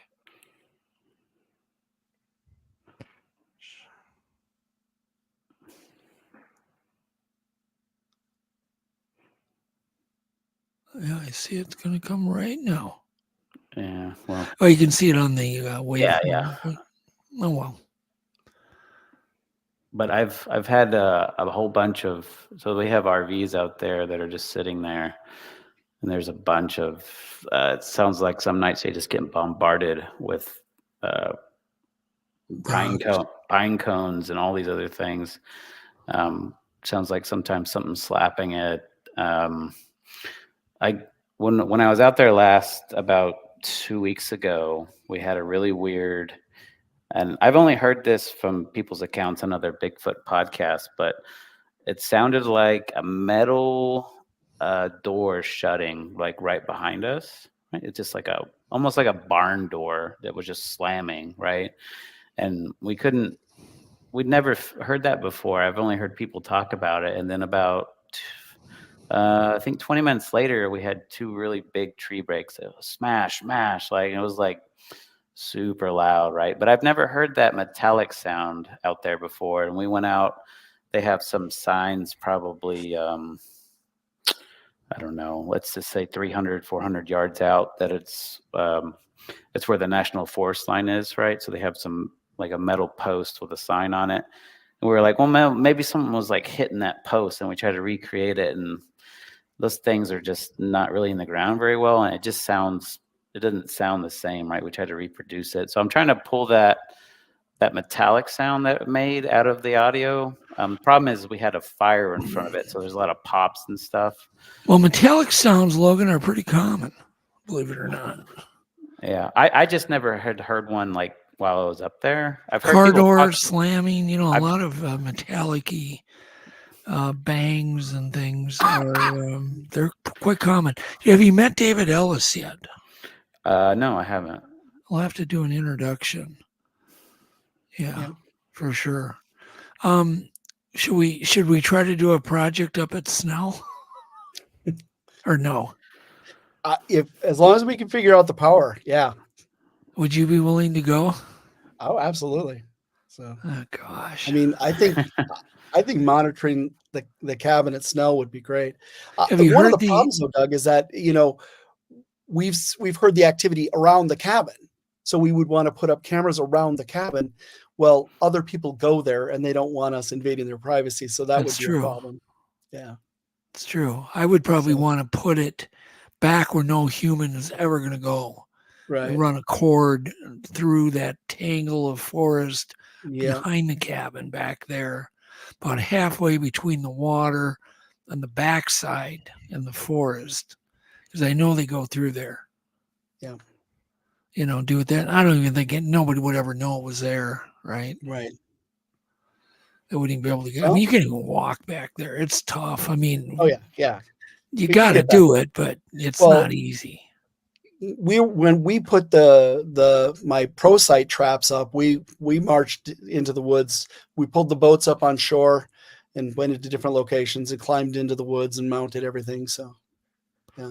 Yeah, I see it's going to come right now. Yeah, well. Oh, you can see it on the wave. Yeah. Oh, well. But I've had a whole bunch of, so we have RVs out there that are just sitting there, and there's a bunch of. It sounds like some nights they just get bombarded with pine cones and all these other things. Sounds like sometimes something's slapping it. When I was out there last about 2 weeks ago, we had a really weird, and I've only heard this from people's accounts on other Bigfoot podcasts, but it sounded like a metal door shutting like right behind us. Right? It's just like almost like a barn door that was just slamming, right? And we'd never heard that before. I've only heard people talk about it. And then about, I think 20 minutes later, we had 2 really big tree breaks. It was smash, smash. Like, it was like super loud, right? But I've never heard that metallic sound out there before. And we went out, they have some signs probably, I don't know, let's just say 300, 400 yards out that it's where the National Forest line is, right? So they have some, like a metal post with a sign on it. And we were like, well, maybe someone was like hitting that post, and we tried to recreate it. And those things are just not really in the ground very well. And it doesn't sound the same, right? We tried to reproduce it. So I'm trying to pull that metallic sound that it made out of the audio. The problem is we had a fire in front of it. So there's a lot of pops and stuff. Well, metallic sounds, Logan, are pretty common, believe it or not. Yeah. I just never had heard one like while I was up there. I've heard car people doors slamming, a lot of metallic-y bangs and things are they're quite common. Have you met David Ellis yet? No, I haven't. I'll have to do an introduction. Yeah, for sure. Should we try to do a project up at Snell? Or no? As long as we can figure out the power, yeah. Would you be willing to go? Oh, absolutely. So, oh gosh. I mean, I think monitoring the cabin at Snell would be great. One of the problems, though, Doug, is that we've heard the activity around the cabin, so we would want to put up cameras around the cabin. Well, other people go there, and they don't want us invading their privacy, so that's would be a problem. Yeah, it's true. I would probably want to put it back where no human is ever going to go. Right. Run a cord through that tangle of forest behind the cabin back there, about halfway between the water and the backside and the forest, because I know they go through there. Yeah. Do it that. I don't even think nobody would ever know it was there, right? Right. They wouldn't even be able to get. I mean, you can't even walk back there. It's tough. I mean, yeah. You got to do it, but it's not easy. When we put my pro site traps up, we marched into the woods. We pulled the boats up on shore and went into different locations and climbed into the woods and mounted everything. So, yeah.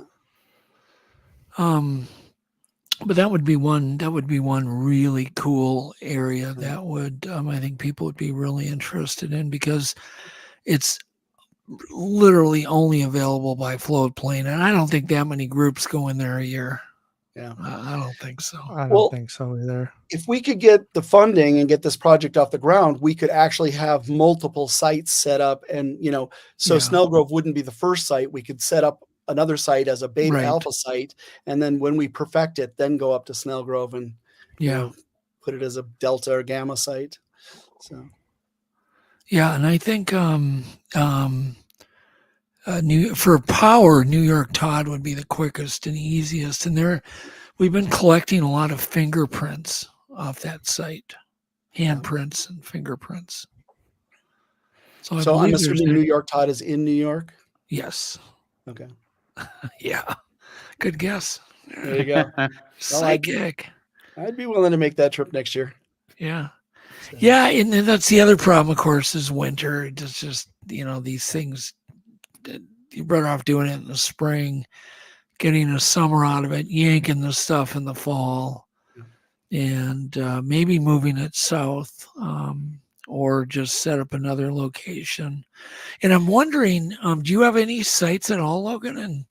But that would be one really cool area that would I think people would be really interested in, because it's literally only available by float plane, and I don't think that many groups go in there a year. Yeah, I don't think so. I don't think so either. If we could get the funding and get this project off the ground, we could actually have multiple sites set up, and Snell Grove wouldn't be the first site. We could set up another site as a beta alpha site, and then when we perfect it, then go up to Snell Grove and put it as a delta or gamma site. So and I think for power, New York Todd would be the quickest and easiest, and we've been collecting a lot of fingerprints off that site, handprints and fingerprints. So I'm assuming New York Todd is in New York. Yes. Okay. Yeah. Good guess. There you go. Psychic. I'd be willing to make that trip next year. Yeah. So. Yeah. And that's the other problem, of course, is winter. It's just, these things, you're better off doing it in the spring, getting a summer out of it, yanking the stuff in the fall, and maybe moving it south, or just set up another location. And I'm wondering, do you have any sites at all, Logan, in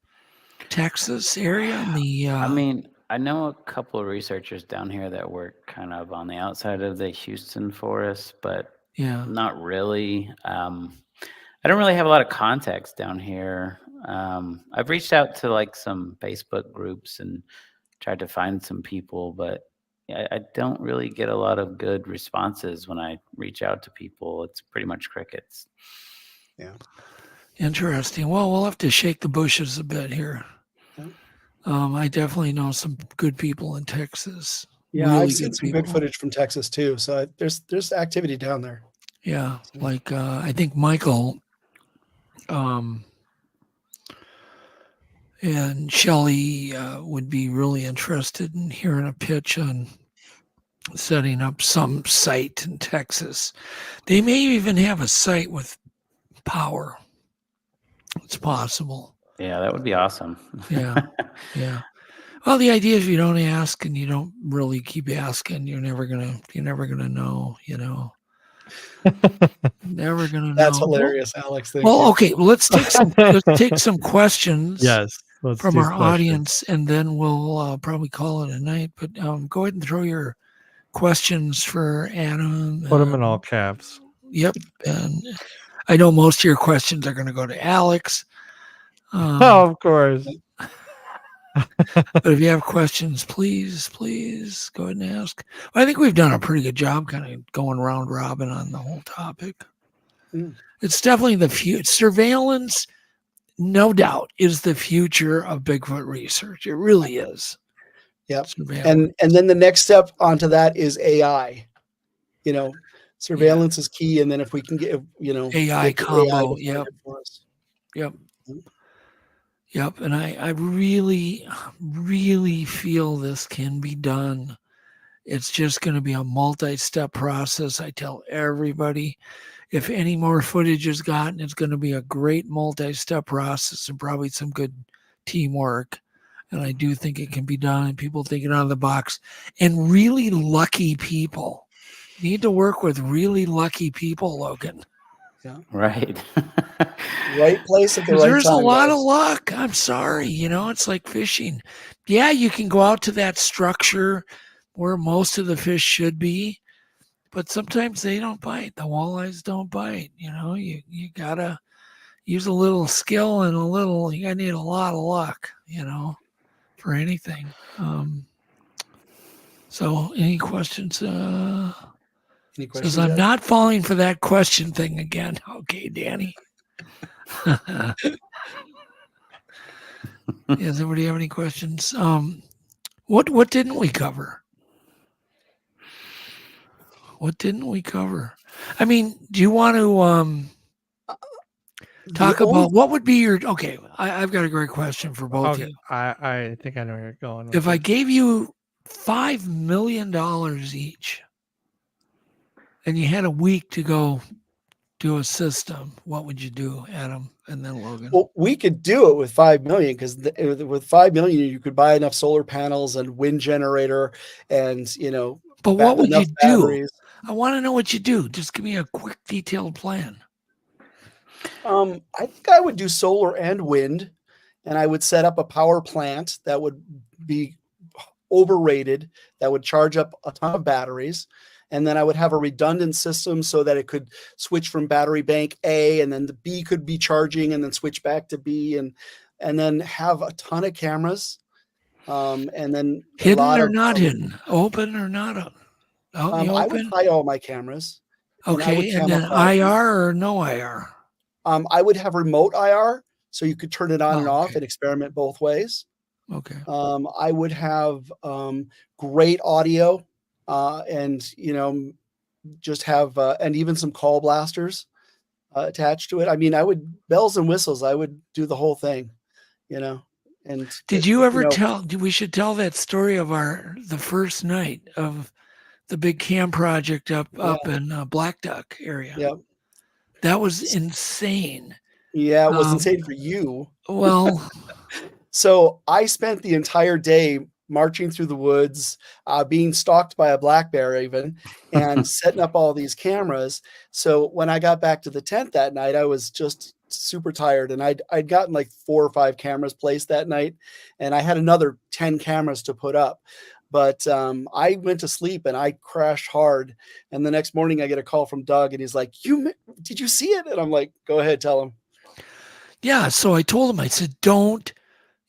Texas area? I mean, I know a couple of researchers down here that work kind of on the outside of the Houston forest, but not really. I don't really have a lot of contacts down here. I've reached out to like some Facebook groups and tried to find some people, but I don't really get a lot of good responses when I reach out to people. It's pretty much crickets. Yeah. Interesting. Well, we'll have to shake the bushes a bit here. Yeah. I definitely know some good people in Texas. Yeah, Really I've seen good some people. good footage from Texas too. So there's activity down there. Yeah, like I think Michael and Shelley would be really interested in hearing a pitch on setting up some site in Texas. They may even have a site with power. It's possible. Yeah, that would be awesome. Yeah. Yeah. Well, the idea is if you don't ask and you don't really keep asking, you're never gonna know, Never gonna know. That's hilarious, Alex. Thank Well, you. okay. Well, let's take some questions. Yes. From our audience, and then we'll probably call it a night. But go ahead and throw your questions for Adam. Put them in all caps. Yep. And I know most of your questions are going to go to Alex. Oh, of course. But if you have questions, please go ahead and ask. I think we've done a pretty good job kind of going round robin on the whole topic. Mm. It's definitely the future. Surveillance, no doubt, is the future of Bigfoot research. It really is. Yep. Surveillance. And then the next step onto that is AI. Surveillance is key. And then if we can get, AI get the combo. to Yep. find it for us. Yep. Yep. And I really, really feel this can be done. It's just going to be a multi-step process. I tell everybody, if any more footage is gotten, it's going to be a great multi-step process and probably some good teamwork. And I do think it can be done, and people thinking out of the box, and really lucky people. You need to work with really lucky people, Logan. Yeah. Right. Right place at the right time. There's a lot guys. of luck. I'm sorry. It's like fishing. Yeah, you can go out to that structure where most of the fish should be, but sometimes they don't bite. The walleyes don't bite. You gotta use a little skill and you gotta need a lot of luck, for anything. So any questions? Any questions? Says I'm Ed? not falling for that question thing again. Okay, Danny. Does anybody have any questions? What didn't we cover? What didn't we cover? I mean, do you want to talk about what would be your? Okay, I've got a great question for both of you. I think I know where you're going. If I gave you $5 million each, and you had a week to go do a system, what would you do, Adam, and then Logan? Well, we could do it with 5 million because with 5 million you could buy enough solar panels and wind generator, and But what would you batteries. do? I want to know what you do. Just give me a quick, detailed plan. I think I would do solar and wind, and I would set up a power plant that would be overrated, that would charge up a ton of batteries. And then I would have a redundant system so that it could switch from battery bank A, and then the B could be charging and then switch back to B, and then have a ton of cameras. And then hidden or not hidden, open or not out in the I open. would hide all my cameras. Okay, and then IR or no IR? I would have remote IR, so you could turn it on and off okay. and experiment both ways. Okay. I would have great audio, and just have and even some call blasters attached to it. I mean, I would bells and whistles. I would do the whole thing, And did you ever tell? We should tell that story of the first night of the big cam project up in Black Duck area. Yeah, that was insane. Yeah, it was insane for you. Well, so I spent the entire day marching through the woods, being stalked by a black bear even, and setting up all these cameras. So when I got back to the tent that night, I was just super tired, and I'd gotten like 4 or 5 cameras placed that night, and I had another 10 cameras to put up. But I went to sleep and I crashed hard. And the next morning I get a call from Doug, and he's like, did you see it? And I'm like, go ahead, tell him. Yeah. So I told him, I said, don't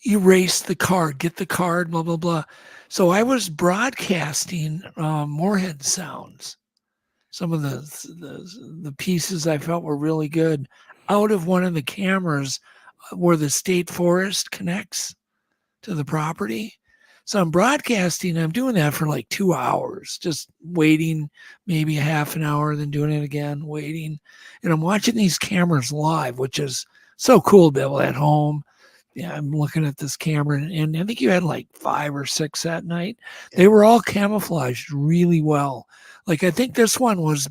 erase the card, get the card, blah, blah, blah. So I was broadcasting Moorhead sounds. Some of the pieces I felt were really good out of one of the cameras where the state forest connects to the property. So I'm broadcasting. I'm doing that for like 2 hours, just waiting, maybe a half an hour, then doing it again, waiting. And I'm watching these cameras live, which is so cool to be able at home. Yeah, I'm looking at this camera, and I think you had like 5 or 6 that night. They were all camouflaged really well. Like I think this one was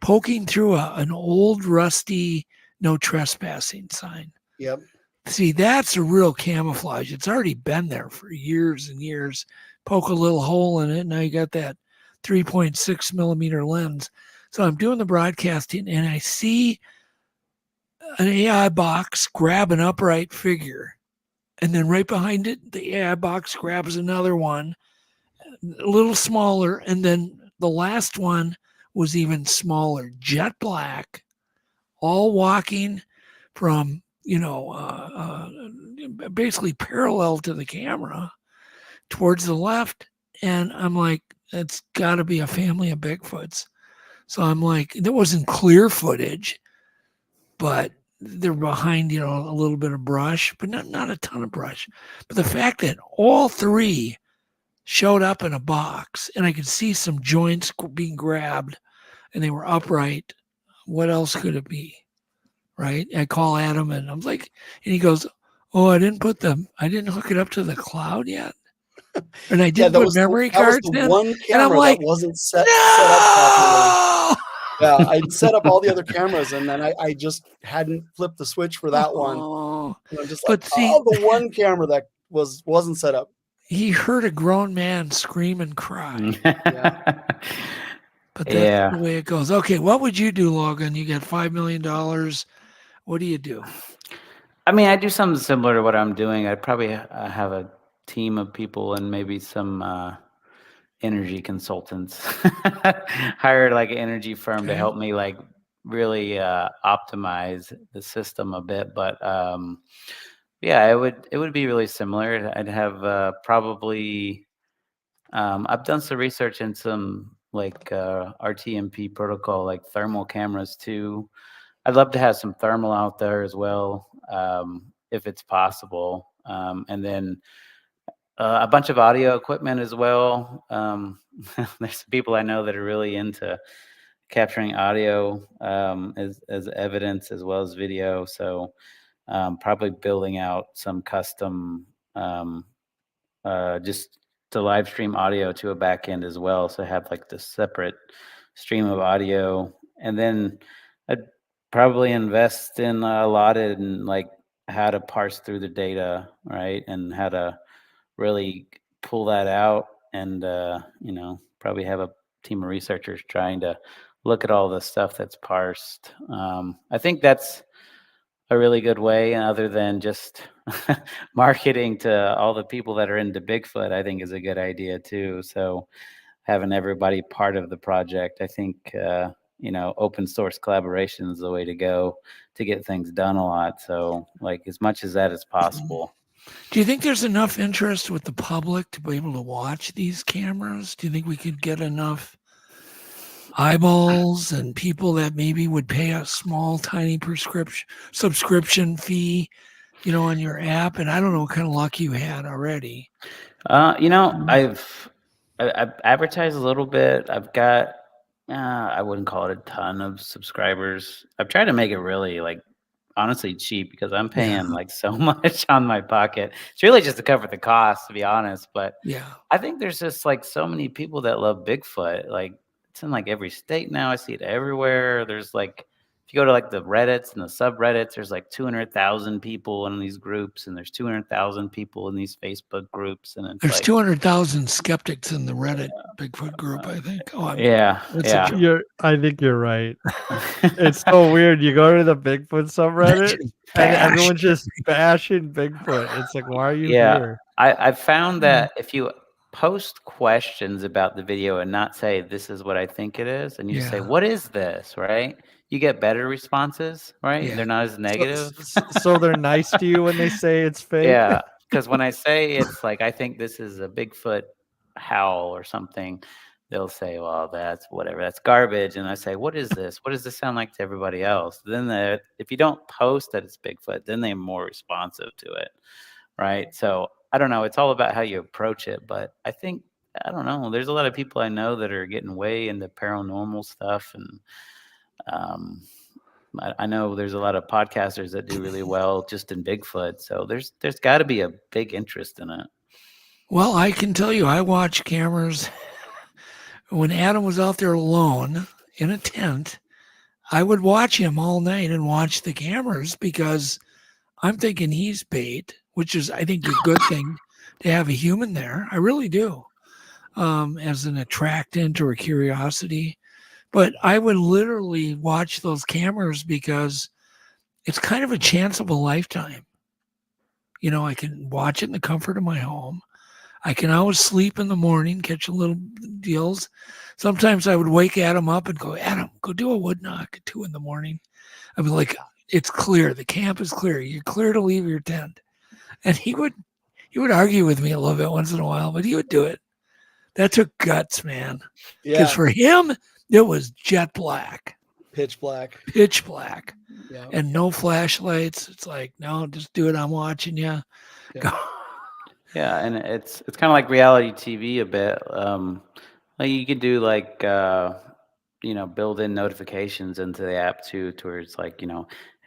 poking through an old rusty no trespassing sign. Yep. See, that's a real camouflage. It's already been there for years and years. Poke a little hole in it. Now you got that 3.6 millimeter lens. So I'm doing the broadcasting, and I see an AI box grab an upright figure. And then right behind it, the AI box grabs another one, a little smaller. And then the last one was even smaller, jet black, all walking from, basically parallel to the camera towards the left. And I'm like, it's got to be a family of Bigfoots. So I'm like, there wasn't clear footage, but they're behind, a little bit of brush, but not a ton of brush. But the fact that all 3 showed up in a box and I could see some joints being grabbed and they were upright. What else could it be? Right. I call Adam and I'm like, and he goes, oh, I didn't hook it up to the cloud yet. And I didn't put memory cards in. One camera and I'm like, that wasn't set up properly. Yeah, I'd set up all the other cameras, and then I just hadn't flipped the switch for that one. And I'm just like, the one camera that wasn't set up. He heard a grown man scream and cry. Yeah. But that's the way it goes. Okay, what would you do, Logan? You got $5 million. What do you do? I mean, I do something similar to what I'm doing. I'd probably have a team of people and maybe some energy consultants. Hire like an energy firm to help me like really optimize the system a bit. But it would be really similar. I'd have probably I've done some research in some like RTMP protocol, like thermal cameras too. I'd love to have some thermal out there as well, if it's possible. And then a bunch of audio equipment as well. There's some people I know that are really into capturing audio as evidence as well as video. So probably building out some custom just to live stream audio to a back end as well. So have like this separate stream of audio. And then I'd probably invest in a lot in like how to parse through the data, right? And how to really pull that out and, probably have a team of researchers trying to look at all the stuff that's parsed. I think that's a really good way, other than just marketing to all the people that are into Bigfoot, I think is a good idea too. So having everybody part of the project, I think, open source collaboration is the way to go to get things done a lot. So like as much as that is possible. Do you think there's enough interest with the public to be able to watch these cameras? Do you think we could get enough eyeballs and people that maybe would pay a small, tiny subscription fee, on your app? And I don't know what kind of luck you had already. I've advertised a little bit. I've got, I wouldn't call it a ton of subscribers. I've tried to make it really like honestly cheap because I'm paying like so much on my pocket. It's really just to cover the cost, to be honest. But I think there's just like so many people that love Bigfoot. Like it's in like every state now. I see it everywhere. There's like, if you go to like the Reddits and the subreddits, there's like 200,000 people in these groups, and there's 200,000 people in these Facebook groups, and it's there's like 200,000 skeptics in the Reddit Bigfoot group, I think. I think you're right. It's so weird. You go to the Bigfoot subreddit and everyone's just bashing Bigfoot. It's like, why are you here? I found that if you post questions about the video and not say this is what I think it is, and you say what is this, right? you get better responses, right? Yeah. They're not as negative. So they're nice to you when they say it's fake. Yeah, because when I say it's like, I think this is a Bigfoot howl or something, they'll say, well, that's whatever, that's garbage. And I say, what is this? What does this sound like to everybody else? Then if you don't post that it's Bigfoot, then they're more responsive to it, right? So I don't know. It's all about how you approach it. But I think, I don't know, there's a lot of people I know that are getting way into paranormal stuff. And I know there's a lot of podcasters that do really well just in Bigfoot. So there's got to be a big interest in it. Well, I can tell you, I watch cameras. When Adam was out there alone in a tent, I would watch him all night and watch the cameras because I'm thinking he's bait, which is, I think, a good thing to have a human there. I really do, as an attractant or a curiosity. But I would literally watch those cameras because it's kind of a chance of a lifetime. You know, I can watch it in the comfort of my home. I can always sleep in the morning, catch a little deals. Sometimes I would wake Adam up and go, Adam, go do a wood knock at 2 a.m. I'd be like, it's clear. The camp is clear. You're clear to leave your tent. And he would argue with me a little bit once in a while, but he would do it. That took guts, man. Because for him, it was jet black. Pitch black. Pitch black. Yeah. And no flashlights. It's like, no, just do it. I'm watching you. Yeah. Yeah, and it's kind of like reality TV a bit. Like you could do like build in notifications into the app too, to where it's like,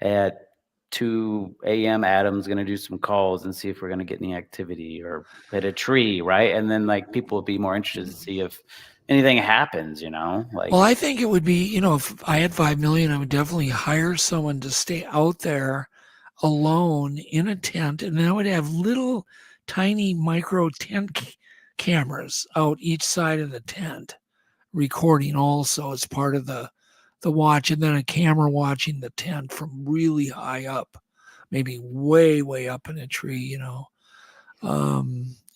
at 2 a.m. Adam's gonna do some calls and see if we're gonna get any activity or hit a tree, right? And then like people will be more interested to see if anything happens, like. Well, I think it would be, if I had $5 million, I would definitely hire someone to stay out there alone in a tent, and then I would have little tiny micro tent cameras out each side of the tent, recording also as part of the watch, and then a camera watching the tent from really high up, maybe way, way up in a tree,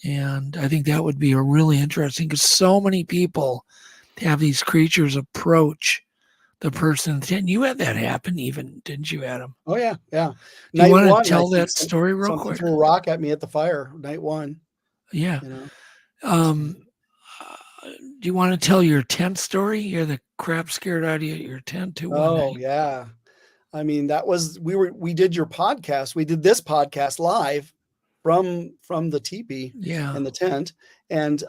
and I think that would be a really interesting, because so many people have these creatures approach the person in the tent. You had that happen even, didn't you, Adam? Oh, yeah. Yeah. Do you want to tell that story real quick? Threw a rock at me at the fire, night one. Yeah. Do you want to tell your tent story? You're the crap scared out of you at your tent too. Oh, yeah. I mean, we did your podcast. We did this podcast live from the teepee in the tent. And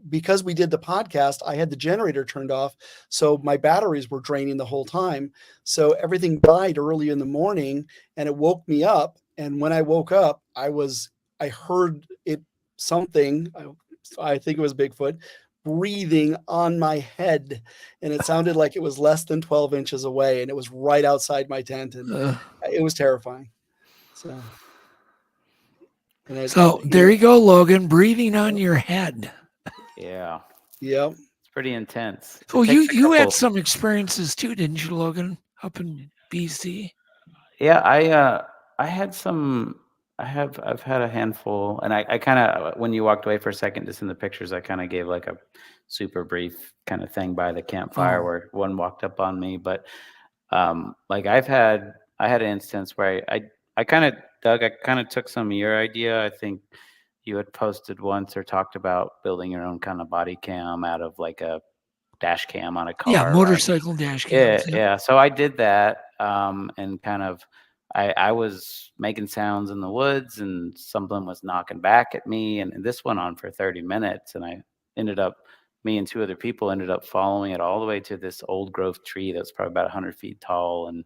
because we did the podcast, I had the generator turned off. So my batteries were draining the whole time. So everything died early in the morning, and it woke me up. And when I woke up, I heard something, I think it was Bigfoot, breathing on my head. And it sounded like it was less than 12 inches away. And it was right outside my tent. And it was terrifying. So there you go, Logan, breathing on your head. Yeah. Yep. It's pretty intense. So you had some experiences too, didn't you, Logan, up in BC? Yeah, I had some. I've had a handful, and I kind of, when you walked away for a second, just in the pictures, I kind of gave like a super brief kind of thing by the campfire where one walked up on me. But like I had an instance where I kind of, Doug, I kind of took some of your idea. I think you had posted once or talked about building your own kind of body cam out of like a dash cam on a car. Yeah, motorcycle dash cams. Yeah. So I did that, and kind of, I was making sounds in the woods, and something was knocking back at me, and this went on for 30 minutes, and me and 2 other people ended up following it all the way to this old growth tree that's probably about 100 feet tall and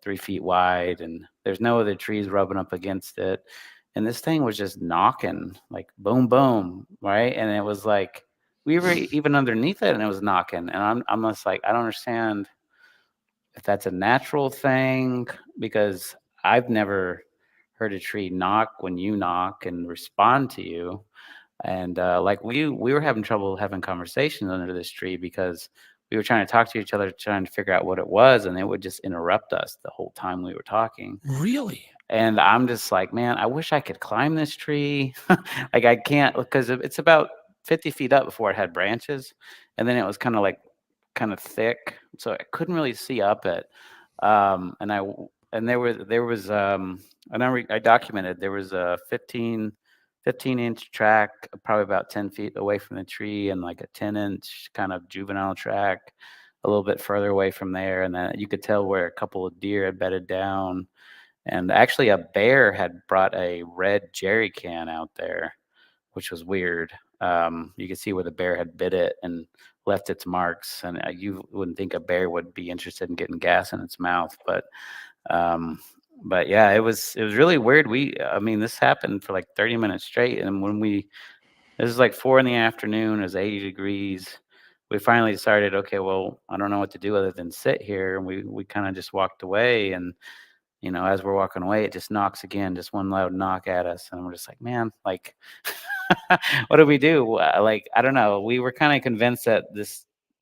3 feet wide, and there's no other trees rubbing up against it. And this thing was just knocking, like boom, boom, right? And it was like, we were even underneath it and it was knocking. And I'm just like, I don't understand if that's a natural thing, because I've never heard a tree knock when you knock and respond to you. And like we were having trouble having conversations under this tree because we were trying to talk to each other, trying to figure out what it was, and it would just interrupt us the whole time we were talking. Really? And I'm just like, man, I wish I could climb this tree. Like I can't, because it's about 50 feet up before it had branches. And then it was kind of like kind of thick, so I couldn't really see up it. And there was I documented there was a 15-inch track, probably about 10 feet away from the tree, and like a 10-inch kind of juvenile track a little bit further away from there. And then you could tell where a couple of deer had bedded down. And actually a bear had brought a red jerry can out there, which was weird. You could see where the bear had bit it and left its marks. And you wouldn't think a bear would be interested in getting gas in its mouth, but yeah, it was really weird. This happened for like 30 minutes straight. And this is like 4 p.m, it was 80 degrees. We finally decided, okay, well, I don't know what to do other than sit here. And we kind of just walked away. And, as we're walking away, it just knocks again, just one loud knock at us. And we're just like, man, like, what do we do? I don't know. We were kind of convinced that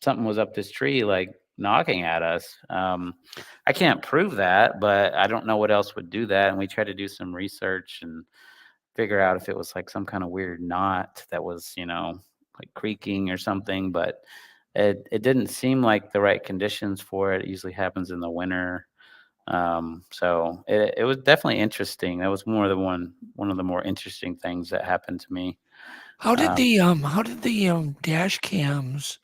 something was up this tree, like knocking at us. I can't prove that, but I don't know what else would do that. And we tried to do some research and figure out if it was like some kind of weird knot that was, like creaking or something, but it didn't seem like the right conditions for it. It usually happens in the winter. So it was definitely interesting. That was one of the more interesting things that happened to me. How did the dash cams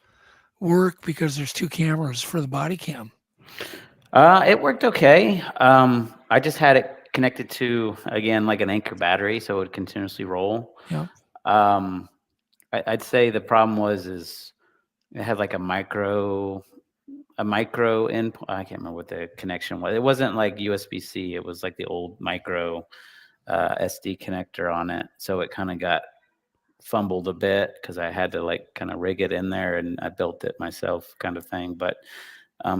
work? Because there's 2 cameras for the body cam. It worked okay. I just had it connected to, again, like an anchor battery, so it would continuously roll. Yeah. I'd say the problem is it had like a micro input. I can't remember what the connection was. It wasn't like USB-C. It was like the old micro SD connector on it. So it kind of got fumbled a bit because I had to like kind of rig it in there, and I built it myself, kind of thing. But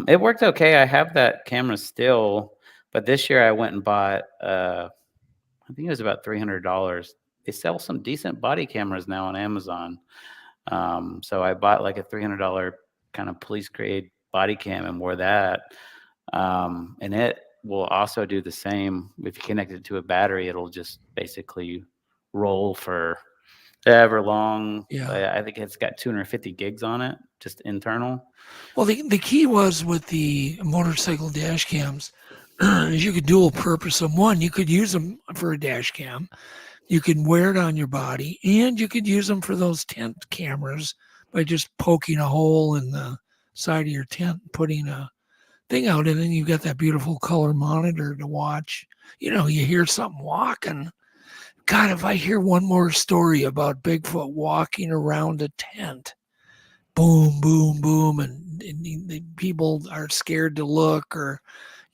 it worked okay. I have that camera still, but this year I went and bought I think it was about $300. They sell some decent body cameras now on Amazon. So I bought like a $300 kind of police grade body cam and wore that. And it will also do the same. If you connect it to a battery, it'll just basically roll for ever long. Yeah. I think it's got 250 gigs on it, just internal. Well, the key was with the motorcycle dash cams is you could dual purpose them. One, you could use them for a dash cam. You could wear it on your body, and you could use them for those tent cameras by just poking a hole in the side of your tent, putting a thing out, and then you've got that beautiful color monitor to watch. You hear something walking. God, if I hear one more story about Bigfoot walking around a tent, boom, boom, boom, and the people are scared to look, or,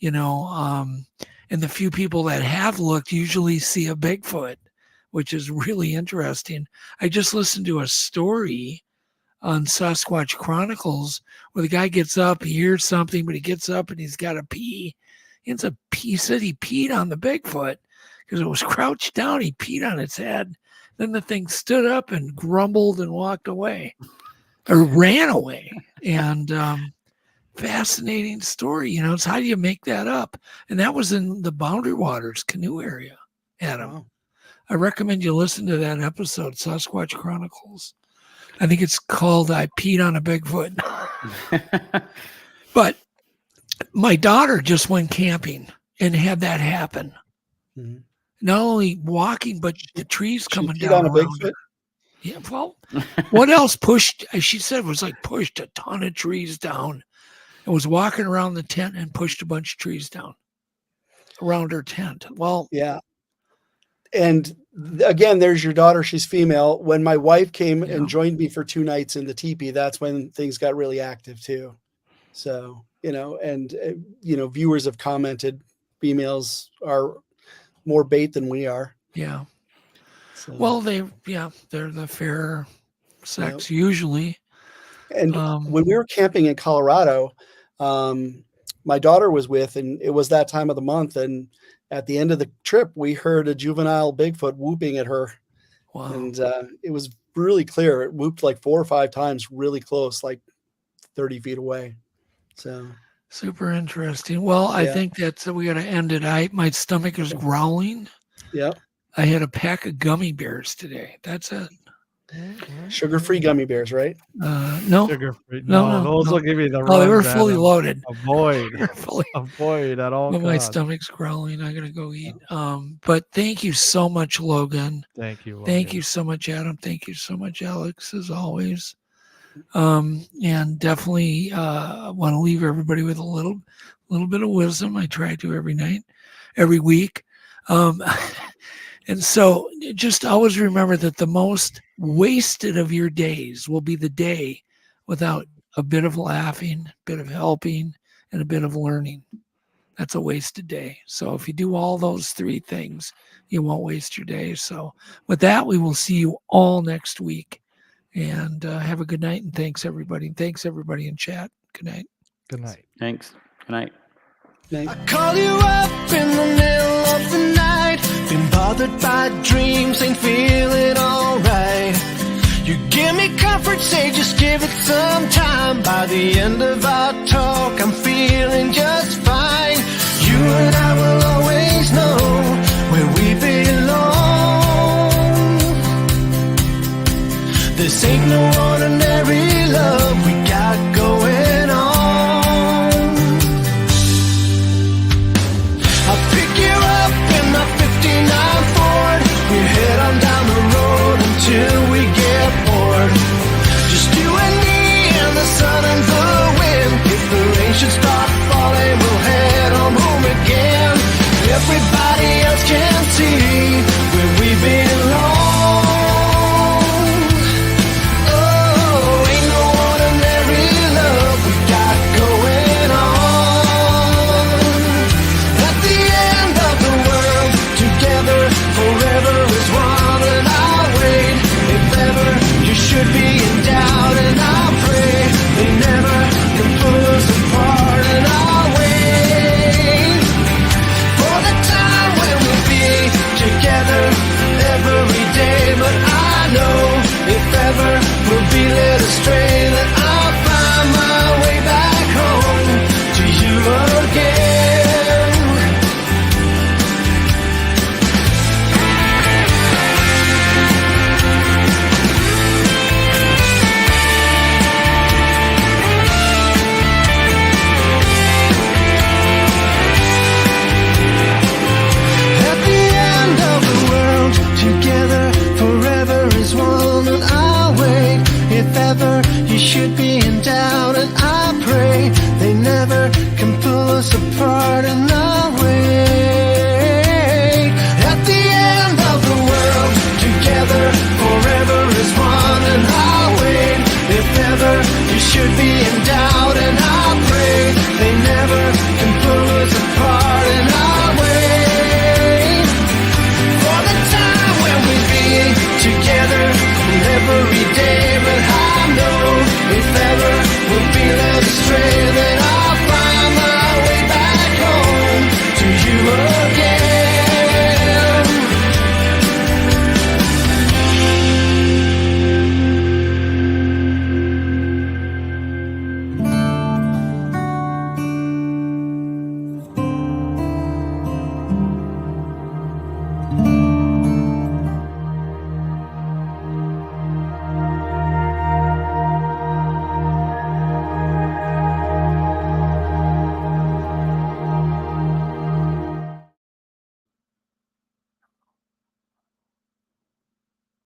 and the few people that have looked usually see a Bigfoot, which is really interesting. I just listened to a story on Sasquatch Chronicles where the guy gets up, he hears something, but he gets up and he's got to pee. He said he peed on the Bigfoot because it was crouched down. He peed on its head. Then the thing stood up and grumbled and walked away, or ran away. And fascinating story. It's how do you make that up? And that was in the Boundary Waters canoe area, Adam. Wow. I recommend you listen to that episode, Sasquatch Chronicles. I think it's called I Peed on a Bigfoot. But my daughter just went camping and had that happen. Mm-hmm. Not only walking, but the trees coming down around her. Yeah, well, what else pushed? She said it was like pushed a ton of trees down. It was walking around the tent and pushed a bunch of trees down around her tent. Well, yeah. And again, there's your daughter. She's female. When my wife came and joined me for 2 nights in the teepee, that's when things got really active too. So, viewers have commented females are more bait than we are. Yeah. So, well, they're the fairer sex usually. And when we were camping in Colorado, my daughter was with, and it was that time of the month. And at the end of the trip, we heard a juvenile Bigfoot whooping at her. Wow. And it was really clear. It whooped like 4 or 5 times really close, like 30 feet away. So super interesting. Well, I think we got to end it. My stomach is growling. Yeah. I had a pack of gummy bears today. That's it. Sugar-free gummy bears, right? No. Sugar-free. No, those will give you the Oh, they were runs, fully Adam. loaded. Avoid. Fully. Avoid at all But my costs. stomach's growling. I gotta go eat. But thank you so much, Logan. Thank you, Logan. Thank you so much, Adam. Thank you so much, Alex, as always. And definitely want to leave everybody with a little bit of wisdom. I try to every week. And so just always remember that the most wasted of your days will be the day without a bit of laughing, a bit of helping, and a bit of learning. That's a wasted day. So if you do all those three things, you won't waste your day. So with that, we will see you all next week. And have a good night. And thanks, everybody. Thanks, everybody in chat. Good night. Good night. Thanks. Good night. I call you up in the middle of the night. Been bothered by dreams, ain't feeling alright. You give me comfort, say just give it some time. By the end of our talk, I'm feeling just fine. You and I will always know where we belong. This ain't no ordinary